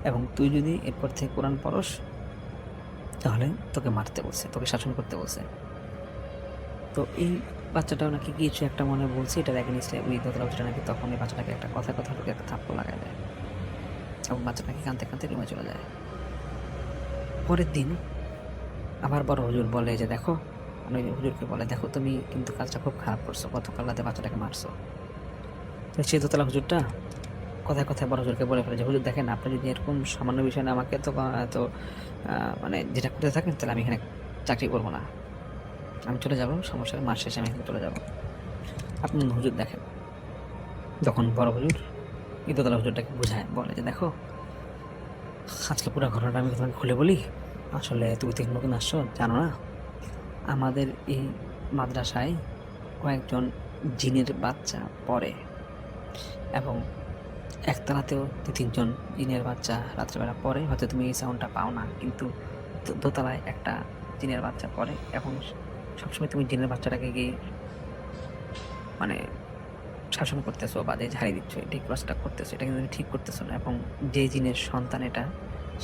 এবং তুই যদি এরপর থেকে কোরআন পড়স তাহলে তোকে মারতে বলছে, তোকে শাসন করতে বলছে। তো এই বাচ্চাটাও নাকি কিছু একটা মনে বলছে, এটা দেখে নিচ্ছে ওই দোতলা হুজুরটা নাকি তখন এই বাচ্চাটাকে একটা কথা ঢুকে একটা থাপ্পড় লাগায় দেয় এবং বাচ্চাটাকে কাঁদতে কাঁদতে রুমে চলে যায়। পরের দিন আবার বড় হুজুর বলে যে দেখো, ওই হুজুরকে বলে, দেখো তুমি কিন্তু কাজটা খুব খারাপ করছো, গতকাল রাতে বাচ্চাটাকে মারছো। তো সেই দোতলা হুজুরটা কথায় কথায় বড় হুজুরকে বলে ফেলে যে হুজুর দেখেন, আপনি যদি এরকম সামান্য বিষয় না আমাকে তো মানে যেটা করতে থাকেন, তাহলে আমি এখানে চাকরি করবো না, আমি চলে যাবো, সমস্যা মাস শেষে আমি এখানে চলে যাবো, আপনি হুজুর দেখেন। তখন বড় হুজুর এই দোতলা হুজুরটাকে বোঝায়, বলে যে দেখো আজকে পুরো ঘটনাটা আমি তোমাকে খুলে বলি, আসলে তুমি তো নতুন আসছো, জানো না আমাদের এই মাদ্রাসায় কয়েকজন জিনের বাচ্চা পড়ে, এবং একতলাতেও 2-3জন জিনের বাচ্চা রাত্রেবেলা পড়ে, হয়তো তুমি এই সাউন্ডটা পাও না, কিন্তু দোতলায় একটা জিনের বাচ্চা পড়ে, এবং সবসময় তুমি জিনের বাচ্চাটাকে গিয়ে মানে শাসন করতেছো বা যে ঝাড়ি দিচ্ছ, এটা ক্রসটা করতেছো, এটা কিন্তু তুমি ঠিক করতেছো না, এবং যে জিনের সন্তান এটা,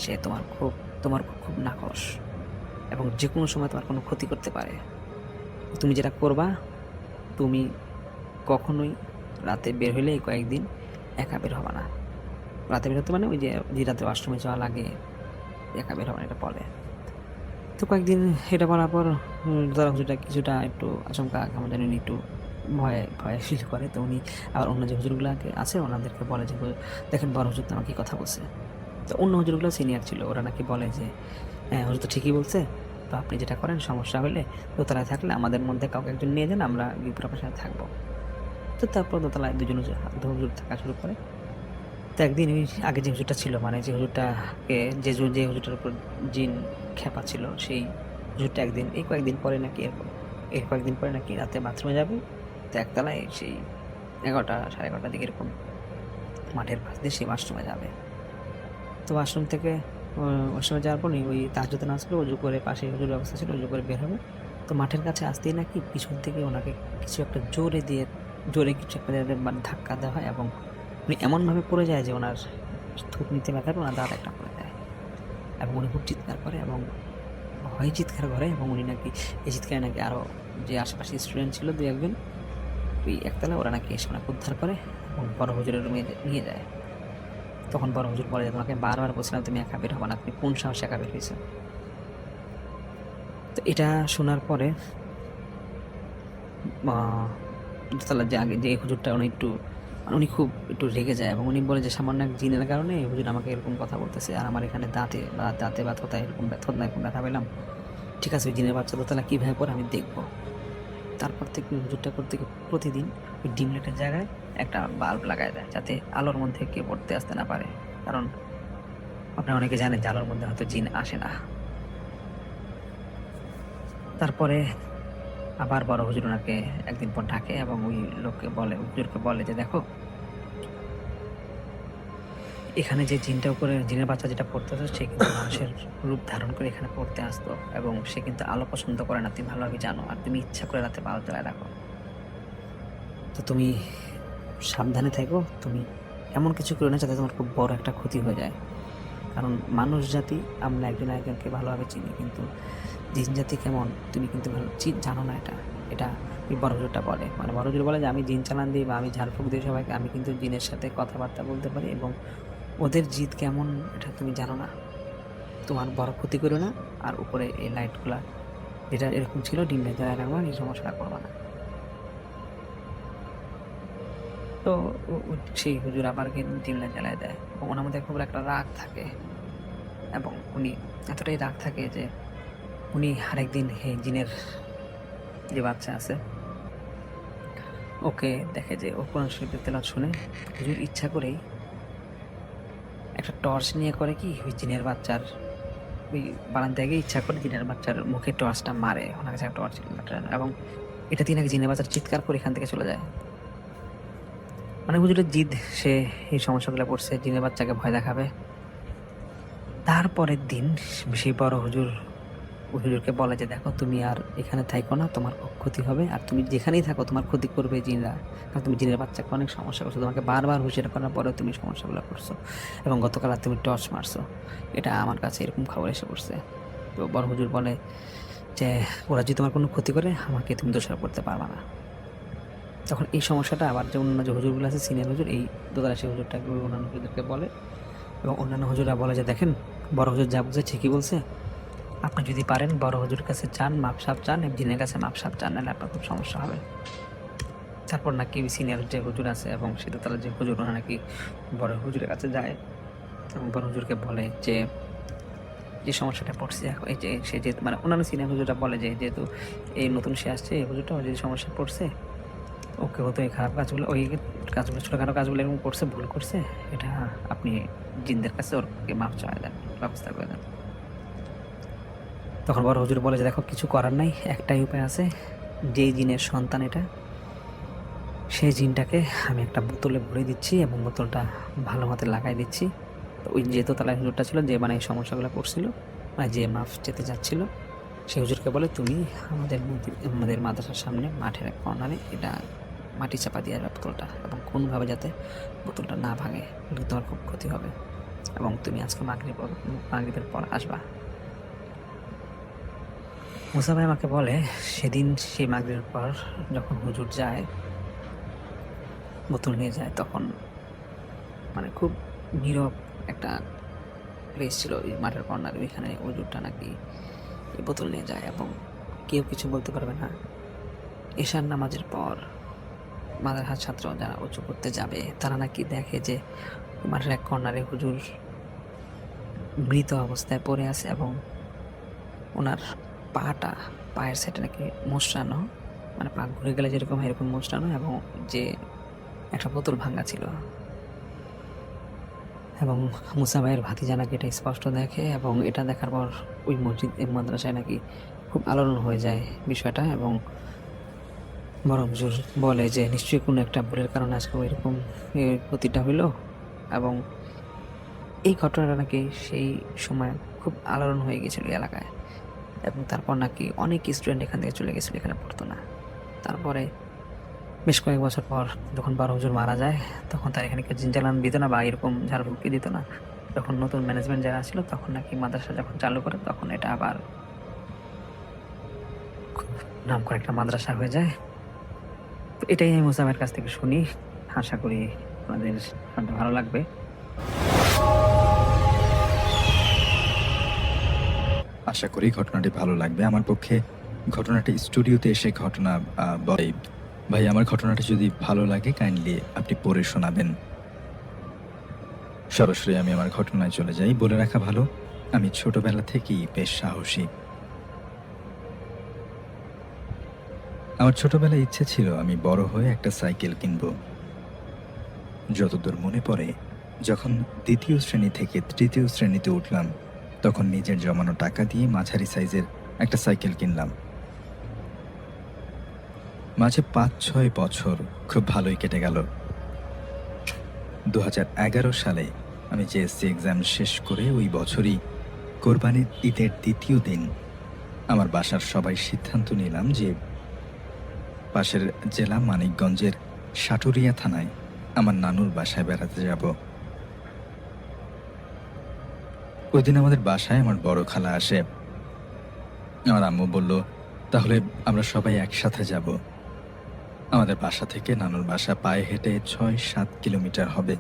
সে তোমার খুব নাকশ, এবং যে কোনো সময় তোমার কোনো ক্ষতি করতে পারে। তুমি যেটা করবা, তুমি কখনোই রাতে বের হইলে এই কয়েকদিন একা বের হবা না, রাতে বের হতে মানে ওই যে রাতে ওয়াশরুমে যাওয়া লাগে, একা বের হবা না, এটা বলে। তো কয়েকদিন এটা বলার পর দাদা হুজুরটা কিছুটা একটু আচমকা কেমন জানি একটু ভয়ে ভয়ে ফিল করে। তো উনি আবার অন্য যে হুজুরগুলোকে আছে ওনাদেরকে বলে যে দেখেন বড় হুজুর তো আমাকে কথা বলছে। তো অন্য হুজুরগুলো সিনিয়র ছিল, ওরা নাকি বলে যে হ্যাঁ হুজুর তো ঠিকই বলছে, তো আপনি যেটা করেন, সমস্যা হলে দোতলায় থাকলে আমাদের মধ্যে কাউকে একজন নিয়ে যান, আমরা আপনার সাথে থাকবো। তো তারপর দোতলায় দুজন হুজুর থাকা শুরু করে। তো একদিন ওই আগে যে হুজুরটা ছিল, মানে যে হুজুরটাকে যে হুজুরটার উপর জিন খেপা ছিল, সেই হুজুরটা একদিন এই কয়েকদিন পরে নাকি এর কয়েকদিন পরে নাকি রাতে বাথরুমে যাবে। তো একতলায় সেই 11টা 11:30 দিকে এরকম মাঠের পাশ দিয়ে সেই ওয়াশরুমে যাবে। তো ওয়াশরুম থেকে ওয়াশরুমে যাওয়ার পরই ওই তাহাজ্জুদ নামাজ পড়ে উজু করে, পাশে হুজুর ব্যবস্থা ছিল, উজু করে বের হবে। তো মাঠের কাছে আসতেই নাকি পিছন থেকে ওনাকে কিছু একটা জোরে কিছু একটা মানে ধাক্কা দেওয়া হয়, এবং উনি এমনভাবে পড়ে যায় যে ওনার থুতনিতে ব্যথা ওনার দাঁত একটা পড়ে যায়, এবং উনি খুব চিৎকার করে এবং ভয়ে চিৎকার করে, এবং উনি নাকি এই চিৎকারে নাকি আরও যে আশেপাশে স্টুডেন্ট ছিল 2-1জন, ওই একতলা ওরা নাকি এসে ওনাকে উদ্ধার করে এবং বড় হুজুরের রুমে নিয়ে যায়। তখন বড় হুজুর বলে যে তোমাকে বারবার বলছিলাম তুমি একা বের হবা না, তুমি কোন সাহসে একা বের হয়েছো। তো এটা শোনার পরে দোতলা যে আগে যে হুজুরটা উনি খুব একটু রেগে যায়, এবং উনি বলে যে সামান্য এক জিনের কারণে হুজুর আমাকে এরকম কথা বলতেছে, আর আমার এখানে দাঁতে বা থোতায় এরকম ব্যথা পেলাম, ঠিক আছে ওই জিনের বাচ্চা দোতলা কীভাবে পরে আমি দেখবো। তারপর থেকে হুজুরটা করতে প্রতিদিন ওই ডিম লাইটের জায়গায় একটা বাল্ব লাগায় দেয়, যাতে আলোর মধ্যে কেউ পড়তে আসতে না পারে, কারণ আপনারা অনেকে জানেন যে আলোর মধ্যে হয়তো জিন আসে না। তারপরে আবার বড় হুজুর ওনাকে একদিন পর ডাকে এবং ওই হুজুরকে বলে যে দেখো এখানে যে জিনের বাচ্চা যেটা পড়তেছে, সে কিন্তু মানুষের রূপ ধারণ করে এখানে পড়তে আসতো, এবং সে কিন্তু আলো পছন্দ করে না, তুমি ভালোভাবে জানো, আর তুমি ইচ্ছা করে রাতে বাল্ব জ্বালায় রাখো। তো তুমি সাবধানে থাকো, তুমি এমন কিছু করো না যাতে তোমার খুব বড় একটা ক্ষতি হয়ে যায়। কারণ মানুষ জাতি আমরা একজন একজনকে ভালোভাবে চিনি, কিন্তু জিন জাতি কেমন তুমি কিন্তু জানো না। এটা ওই বড় হুজুরটা বলে, মানে বড় হুজুর বলে যে আমি জিন চালান দিই বা আমি ঝাড়ফুঁক দিই সবাইকে, আমি কিন্তু জিনের সাথে কথাবার্তা বলতে পারি এবং ওদের জিদ কেমন এটা তুমি জানো না। তোমার বড় ক্ষতি করো না। আর উপরে এই লাইটগুলা যেটা এরকম ছিল ডিমে জ্বালায় রাখবা, এই সমস্যাটা করবা না। তো সেই হুজুর আবার ডিমটা জ্বালায় দেয় এবং ওনার মধ্যে খুব একটা রাগ থাকে এবং উনি এতটাই রাগ থাকে যে উনি আরেকদিন এই জিনের যে বাচ্চা আছে ওকে দেখে যে ও কোরআন শরীফের তেলাওয়াত শুনে হুজুর ইচ্ছা করেই একটা টর্চ নিয়ে করে কি ওই জিনের বাচ্চার ওই বারান্দায় গিয়ে ইচ্ছা করে জিনের বাচ্চার মুখে টর্চটা মারে। ওনার কাছে একটা টর্চ এবং এটা দিয়ে নাকি জিনের বাচ্চার চিৎকার করে এখান থেকে চলে যায়। মানে হুজুরের জিদ, সে এই সমস্যাগুলো পড়ছে, জিনের বাচ্চাকে ভয় দেখাবে। তারপরের দিন সেই বড় হুজুরকে বলে যে দেখো তুমি আর এখানে থাইকো না, তোমার খুব ক্ষতি হবে, আর তুমি যেখানেই থাকো তোমার ক্ষতি করবে জিনরা, কারণ তুমি জিনের বাচ্চাকে অনেক সমস্যা করছো, তোমাকে বারবার হুঁশিয়ার করার পরেও তুমি সমস্যাগুলো করছো এবং গতকাল আর তুমি টর্চ মারছো, এটা আমার কাছে এরকম খবর এসে পড়ছে। তো বড় হুজুর বলে যে ওরা যদি তোমার কোনো ক্ষতি করে আমাকে তুমি দোষারোপ করতে পারবা না। তখন এই সমস্যাটা আবার যে অন্যান্য যে হুজুরগুলো আছে সিনিয়র হুজুর, এই দোতলা সেই হুজুরটাকে অন্যান্য হুজুরদেরকে বলে এবং অন্যান্য হুজুররা বলে যে দেখেন বড় হুজুর যা বলছে ঠিকই বলছে, আপনি যদি পারেন বড় হুজুর কাছে চান, মাপসাপ চান, জিনের কাছে মাপসাপ চান, নাহলে আপনার খুব সমস্যা হবে। তারপর নাকি সিনিয়র যে হুজুর আছে এবং দোতলার যে হুজুর ওরা নাকি বড় হুজুরের কাছে যায় এবং বড় হুজুরকে বলে যে যে সমস্যাটা পড়ছে এই যে সে যেহেতু মানে অন্যান্য সিনিয়র হুজুররা বলে যে যেহেতু এই নতুন সে আসছে এই হুজুরটা যে সমস্যা পড়ছে ওকে হতো এই খারাপ কাজগুলো ওই কাজগুলো ছোটোখাটো কাজগুলো এরকম করছে, ভুল করছে, এটা আপনি জিনদের কাছে ওরকে মাপ চাওয়া দেন, ব্যবস্থা করে দেন। তখন বড় হুজুর বলে যে দেখো কিছু করার নাই, একটাই উপায় আছে, যেই জিনের সন্তান এটা সেই জিনটাকে আমি একটা বোতলে ভরে দিচ্ছি এবং বোতলটা ভালো মতো লাগাই দিচ্ছি। তো ওই যে দোতলায় হুজুরটা ছিল যে মানে এই সমস্যাগুলো পড়ছিল, মানে যে মাফ যেতে যাচ্ছিল, সেই হুজুরকে বলে তুমি আমাদের মাদ্রাসার সামনে মাঠের এক কর্নারে এটা মাটি চাপা দিয়ে আসবে বোতলটা এবং কোনোভাবে যাতে বোতলটা না ভাঙে, তোমার খুব ক্ষতি হবে এবং তুমি আজকে মাগরিবের পর আসবা। মুসা ভাই আমাকে বলে সেদিন সেই মাগরিবের পর যখন হুজুর যায় বোতল নিয়ে যায়, তখন মানে খুব নীরব একটা প্লেস ছিল ওই মাঠের কর্নারে, ওইখানে হুজুরটা নাকি এই বোতল নিয়ে যায় এবং কেউ কিছু বলতে পারবে না। এশার নামাজের পর মাদ্রাসার ছাত্র যারা উঁচু করতে যাবে তারা নাকি দেখে যে মাঠের এক কর্নারে হুজুর মৃত অবস্থায় পড়ে আছে এবং ওনার পায়ের সাইডে নাকি মোচড়ানো, মানে পা ঘুরে গেলে যেরকম এরকম মোচড়ানো এবং যে একটা বোতল ভাঙা ছিল এবং মুসা ভাইয়ের ভাতিজা নাকি এটা স্পষ্ট দেখে এবং এটা দেখার পর ওই মাদ্রাসায় নাকি খুব আলোড়ন হয়ে যায় বিষয়টা এবং বড় হুজুর বলে যে নিশ্চয়ই কোনো একটা ভুলের কারণে আজকে এরকম ক্ষতিটা হইলো এবং এই ঘটনাটা নাকি সেই সময় খুব আলোড়ন হয়ে গেছিল এলাকায় এবং তারপর নাকি অনেক স্টুডেন্ট এখান থেকে চলে গেছিল, এখানে পড়তো না। তারপরে বেশ কয়েক বছর পর যখন বড় হুজুর মারা যায় তখন তার এখানে কেউ জিন চালান দিত না বা এরকম ঝাড়ফুঁকি দিত না। যখন নতুন ম্যানেজমেন্ট যারা ছিল তখন নাকি মাদ্রাসা যখন চালু করে তখন এটা আবার খুব নাম করে একটা মাদ্রাসা হয়ে যায়। তো এটাই আমি মুসা ভাইয়ের কাছ থেকে শুনি, আশা করি আপনাদের শুনতে ভালো লাগবে। আশা করি ঘটনাটি ভালো লাগবে। আমার পক্ষে ঘটনাটি স্টুডিওতে এসে ঘটনা বলে ভাই, আমার ঘটনাটি যদি ভালো লাগে কাইন্ডলি আপনি পড়ে শোনাবেন। সরাসরি আমি আমার ঘটনায় চলে যাই। বলে রাখা ভালো, আমি ছোটবেলা থেকেই বেশ সাহসী। আমার ছোটবেলায় ইচ্ছে ছিল আমি বড় হয়ে একটা সাইকেল কিনব। যতদূর মনে পড়ে, যখন দ্বিতীয় শ্রেণী থেকে তৃতীয় শ্রেণীতে উঠলাম তখন নিজের জমানো টাকা দিয়ে মাঝারি সাইজের একটা সাইকেল কিনলাম। মাঝে 5-6 বছর খুব ভালোই কেটে গেল। 2011 সালে আমি JSC এক্সাম শেষ করে ওই বছরই কোরবানির ঈদের দ্বিতীয় দিন আমার বাসার সবাই সিদ্ধান্ত নিলাম যে পাশের জেলা মানিকগঞ্জের সাটুরিয়া থানায় আমার নানুর বাসায় বেড়াতে যাব। ওই দিন আমাদের বাসায় আমার বড় খালা আসে। আমার আম্মু বলল, তাহলে আমরা সবাই একসাথে যাব। আমাদের বাসা থেকে নানুর বাসা পায়ে হেঁটে ৬-৭ কিলোমিটার হবে।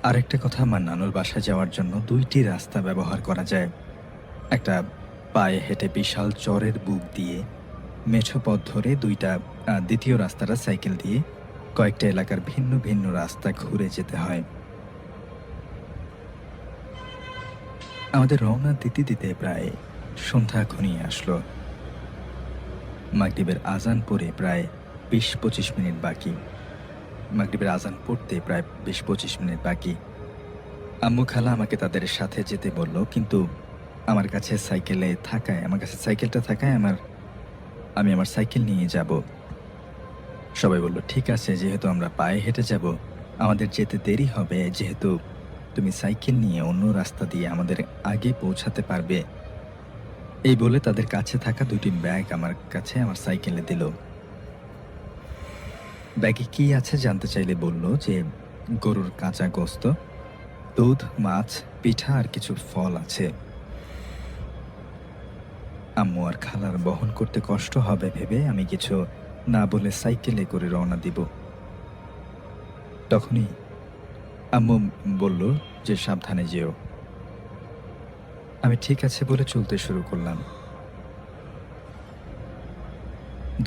আরেকটা কথা, আমার নানুর বাসায় যাওয়ার জন্য 2টি রাস্তা ব্যবহার করা যায়। একটা পায়ে হেঁটে বিশাল চরের বুক দিয়ে মেঠো পথ ধরে 2টা, দ্বিতীয় রাস্তাটা সাইকেল দিয়ে কয়েকটা এলাকার ভিন্ন ভিন্ন রাস্তা ঘুরে যেতে হয়। আমাদের রওনা দিতে দিতে প্রায় সন্ধ্যা ঘনিয়ে আসলো। মাগরিবের আজান পড়ে প্রায় 20-25 মিনিট বাকি। মাগরিবের আজান পড়তে প্রায় 20-25 মিনিট বাকি। আম্মু খালা আমাকে তাদের সাথে যেতে বলল, কিন্তু আমার কাছে সাইকেলটা থাকায় আমি আমার সাইকেল নিয়ে যাব। সবাই বলল, ঠিক আছে, যেহেতু আমরা পায়ে হেঁটে যাব, আমাদের যেতে দেরি হবে, যেহেতু তুমি সাইকেল নিয়ে অন্য রাস্তা দিয়ে আমাদের আগে পৌঁছাতে পারবে। এই বলে তাদের কাছে থাকা 2টি ব্যাগ আমার কাছে আমার সাইকেলে দিল। ব্যাগে কি আছে জানতে চাইলে বলল যে গরুর কাঁচা গোস্ত, দুধ, মাছ, পিঠা আর কিছু ফল আছে। আম্মু আর খালার বহন করতে কষ্ট হবে ভেবে আমি কিছু না বলে সাইকেলে করে রওনা দিব। তখনই আম্মু বলল যে সাবধানে যেও। আমি ঠিক আছে বলে চলতে শুরু করলাম।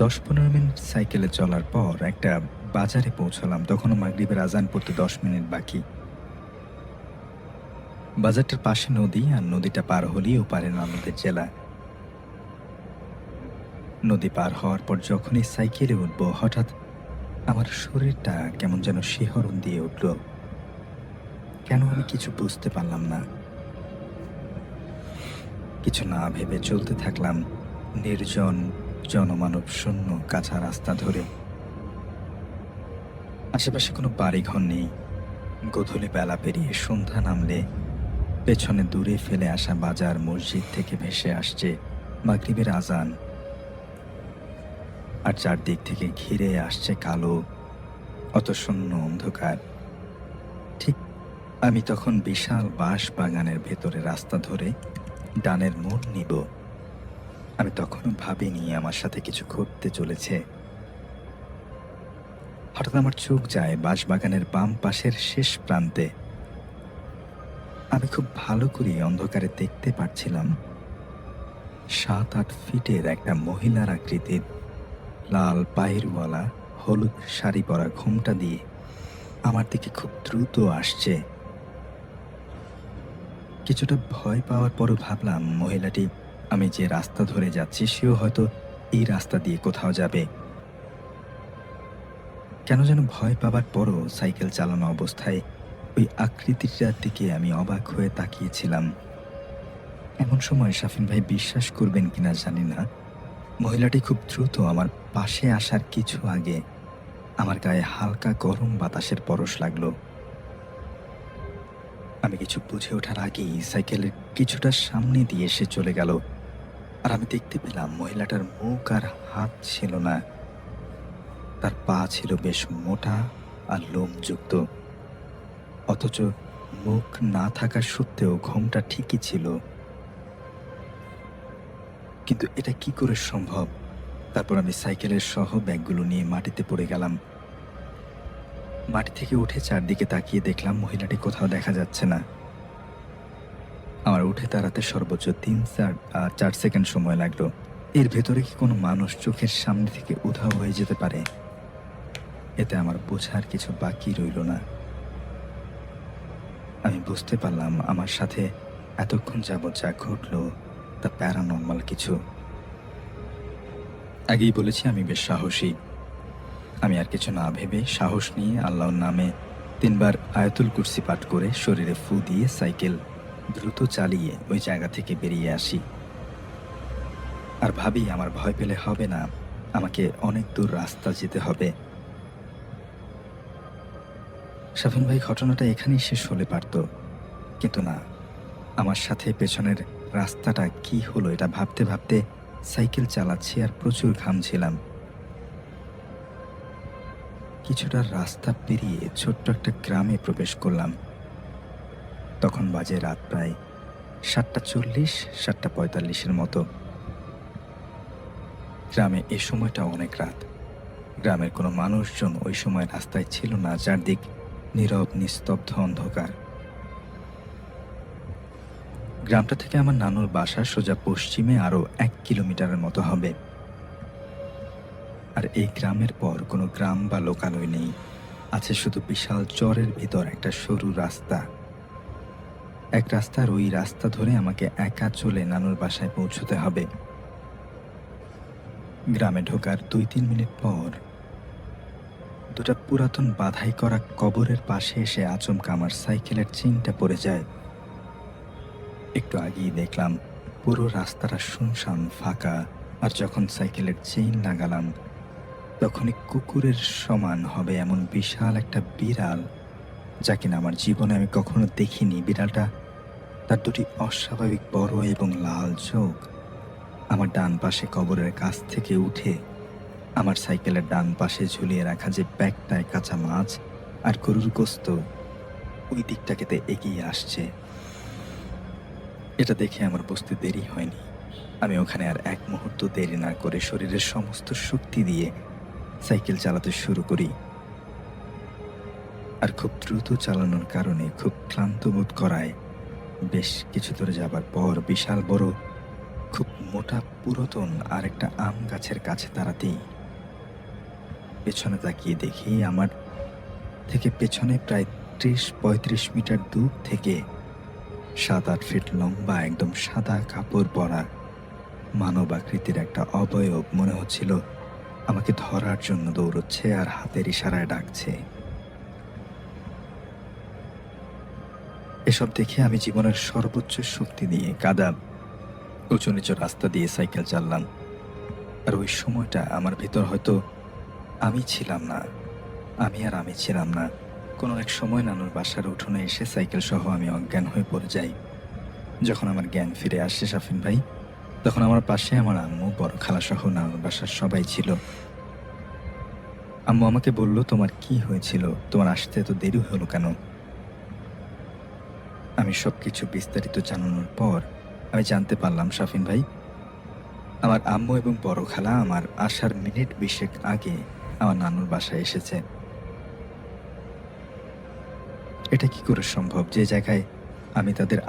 10-15 মিনিট সাইকেলে চলার পর একটা বাজারে পৌঁছলাম। তখনও মাগরিবের আজান পড়তে 10 মিনিট বাকি। বাজারটার পাশে নদী, আর নদীটা পার হলেই ওপারে আমাদের জেলা। নদী পার হওয়ার পর যখনই সাইকেলে উঠবো, হঠাৎ আমার শরীরটা কেমন যেন শিহরণ দিয়ে উঠল। কেন আমি কিছু বুঝতে পারলাম না। কিছু না ভেবে চলতে থাকলাম নির্জন, জনমানব শূন্য কাঁচা রাস্তা ধরে। আশেপাশে কোনো বাড়িঘর নেই। গোধূলি বেলা পেরিয়ে সন্ধ্যা নামলে পেছনে দূরে ফেলে আসা বাজার, মসজিদ থেকে ভেসে আসছে মাগরিবের আজান, আর চারদিক থেকে ঘিরে আসছে কালো অত শূন্য অন্ধকার। ঠিক আমি তখন বিশাল বাঁশ বাগানের ভেতরে রাস্তা ধরে ডানের মোড় নিব। আমি তখনও ভাবিনি আমার সাথে কিছু ঘটতে চলেছে। হঠাৎ আমার চোখ যায় বাঁশবাগানের বাম পাশের শেষ প্রান্তে। আমি খুব ভালো করে অন্ধকারে দেখতে পাচ্ছিলাম 7-8 ফিটের একটা মহিলার আকৃতির, লাল পায়েরওয়ালা, হলুদ শাড়ি পরা, ঘোমটা দিয়ে আমার দিকে খুব দ্রুত আসছে। কিছুটা ভয় পাওয়ার পরও ভাবলাম মহিলাটি আমি যে রাস্তা ধরে যাচ্ছি সেও হয়তো এই রাস্তা দিয়ে কোথাও যাবে। কেন যেন ভয় পাবার পরও সাইকেল চালানো অবস্থায় ওই আকৃতিটার দিকে আমি অবাক হয়ে তাকিয়েছিলাম। এমন সময় শাফিন ভাই বিশ্বাস করবেন কিনা জানি না, মহিলাটি খুব দ্রুত আমার পাশে আসার কিছু আগে আমার গায়ে হালকা গরম বাতাসের পরশ লাগলো। আমি কিছু বুঝে ওঠার আগেই সাইকেলের কিছুটা সামনে দিয়ে এসে চলে গেল। আর আমি দেখতে পেলাম মহিলাটার মুখ আর হাত ছিল না, তার পা ছিল বেশ মোটা আর লোমযুক্ত, অথচ মুখ না থাকার সত্ত্বেও ঘোমটা ঠিকই ছিল। কিন্তু এটা কি করে সম্ভব? তারপর আমি সাইকেলের সহ ব্যাগগুলো নিয়ে মাটিতে পড়ে গেলাম। মাটি থেকে উঠে চারদিকে তাকিয়ে দেখলাম মহিলাটি কোথাও দেখা যাচ্ছে না। আমার উঠে দাঁড়াতে সর্বোচ্চ 3-4 সেকেন্ড সময় লাগলো। এর ভেতরে কি কোনো মানুষ চোখের সামনে থেকে উধাও হয়ে যেতে পারে? এতে আমার বোঝার কিছু বাকি রইল না। আমি বুঝতে পারলাম আমার সাথে এতক্ষণ যাবৎ যা ঘটলো তা প্যারানর্মাল কিছু। আগেই বলেছি আমি বেশ সাহসী। আমি আর কিছু না ভেবে সাহস নিয়ে আল্লাহর নামে 3 বার আয়াতুল কুরসি পাঠ করে শরীরে ফু দিয়ে সাইকেল দ্রুত চালিয়ে ওই জায়গা থেকে বেরিয়ে আসি। আর ভাবি আমার ভয় পেলে হবে না, আমাকে অনেক দূর রাস্তা যেতে হবে। শাফিন ভাই, ঘটনাটা এখানেই শেষ হলে পারত, কিন্তু না, আমার সাথে পেছনের রাস্তাটা কি হলো এটা ভাবতে ভাবতে সাইকেল চালাচ্ছি আর প্রচুর ঘামছিলাম। কিছুটা রাস্তা পেরিয়ে ছোট্ট একটা গ্রামে প্রবেশ করলাম। তখন বাজে রাত প্রায় 7:40, 7:45 মতো। গ্রামে এ সময়টা অনেক রাত। গ্রামের কোনো মানুষজন ওই সময় রাস্তায় ছিল না, চারদিক নীরব নিস্তব্ধ অন্ধকার। গ্রামটা থেকে আমার নানুর বাসা সোজা পশ্চিমে আরো 1 কিলোমিটারের মতো হবে। আর এই গ্রামের পর কোনো গ্রাম বা লোকালয় নেই, আছে শুধু বিশাল চরের ভিতর একটা সরু রাস্তা। এক রাস্তার ওই রাস্তা ধরে আমাকে একা চলে নানুর বাসায় পৌঁছতে হবে। গ্রামে ঢোকার 2-3 মিনিট পর দুটা পুরাতন বাধাই করা কবরের পাশে এসে আচমকা আমার সাইকেলের চেইনটা পড়ে যায়। একটু আগেই দেখলাম পুরো রাস্তাটা শুনশান ফাঁকা, আর যখন সাইকেলের চেইন লাগালাম তখনই কুকুরের সমান হবে এমন বিশাল একটা বিড়াল, যা কিনা আমার জীবনে আমি কখনো দেখিনি। বিড়ালটা, তার দুটি অস্বাভাবিক বড় এবং লাল চোখ, আমার ডান পাশে কবরের কাছ থেকে উঠে আমার সাইকেলের ডান পাশে ঝুলিয়ে রাখা যে ব্যাগটায় কাঁচা মাছ আর গরুর গোস্ত, ওই দিকটাকে এগিয়ে আসছে। এটা দেখে আমার বুঝতে দেরি হয়নি। আমি ওখানে আর এক মুহূর্ত দেরি না করে শরীরের সমস্ত শক্তি দিয়ে সাইকেল চালাতে শুরু করি। আর খুব দ্রুত চালানোর কারণে খুব ক্লান্ত বোধ করায় বেশ কিছু দূরে যাবার পর বিশাল বড় খুব মোটা পুরাতন আর একটা আম গাছের কাছে দাঁড়াতেই পেছনে তাকিয়ে দেখি আমার থেকে পেছনে প্রায় 30-35 মিটার দূর থেকে 7-8 ফিট লম্বা একদম সাদা কাপড় পরা মানব আকৃতির একটা অবয়ব মনে হচ্ছিল আমাকে ধরার জন্য দৌড়চ্ছে আর হাতের ইশারায় ডাকছে। এসব দেখে আমি জীবনের সর্বোচ্চ শক্তি দিয়ে কাদা উঁচু নিচু রাস্তা দিয়ে সাইকেল চাললাম। আর ওই সময়টা আমার ভিতর হয়তো আমি ছিলাম না। কোনো এক সময় নানুর বাসার উঠোনে এসে সাইকেল সহ আমি অজ্ঞান হয়ে পড়ে যাই। যখন আমার জ্ঞান ফিরে আসে শাফিন ভাই, তখন আমার পাশে আমার আম্মু, বড় খালা সহ নানুর বাসার সবাই ছিল। আম্মু আমাকে বলল, তোমার কি হয়েছিল? তোমার আসতে এত দেরি হলো কেন? আমি সবকিছু বিস্তারিত জানানোর পর আমি জানতে পারলাম শাফিন ভাই, আমার আম্মু এবং বড় খালা আমার আসার মিনিট 20 আগে আমার নানুর বাসায় এসেছে। এটা কি করে সম্ভব যে জায়গায় আমি তাদের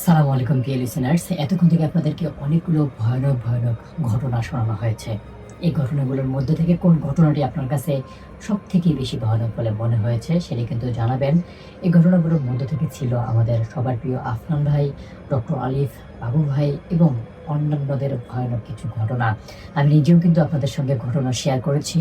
সালামু আলাইকুম প্রিয় লিসেনার্স, এতক্ষণ থেকে আপনাদেরকে অনেকগুলো ভয়ানক ঘটনা শোনানো হয়েছে। এই ঘটনাগুলোর মধ্যে থেকে কোন ঘটনাটি আপনার কাছে সব থেকে বেশি ভয়ানক বলে মনে হয়েছে সেটা কিন্তু জানাবেন। এই ঘটনাগুলোর মধ্যে থেকে ছিল আমাদের সবার প্রিয় আফনান ভাই, ডক্টর আলিফ, বাবু ভাই এবং অন্যান্যদের ভয়ানক কিছু ঘটনা। আমি নিজেও কিন্তু আপনাদের সঙ্গে ঘটনা শেয়ার করেছি।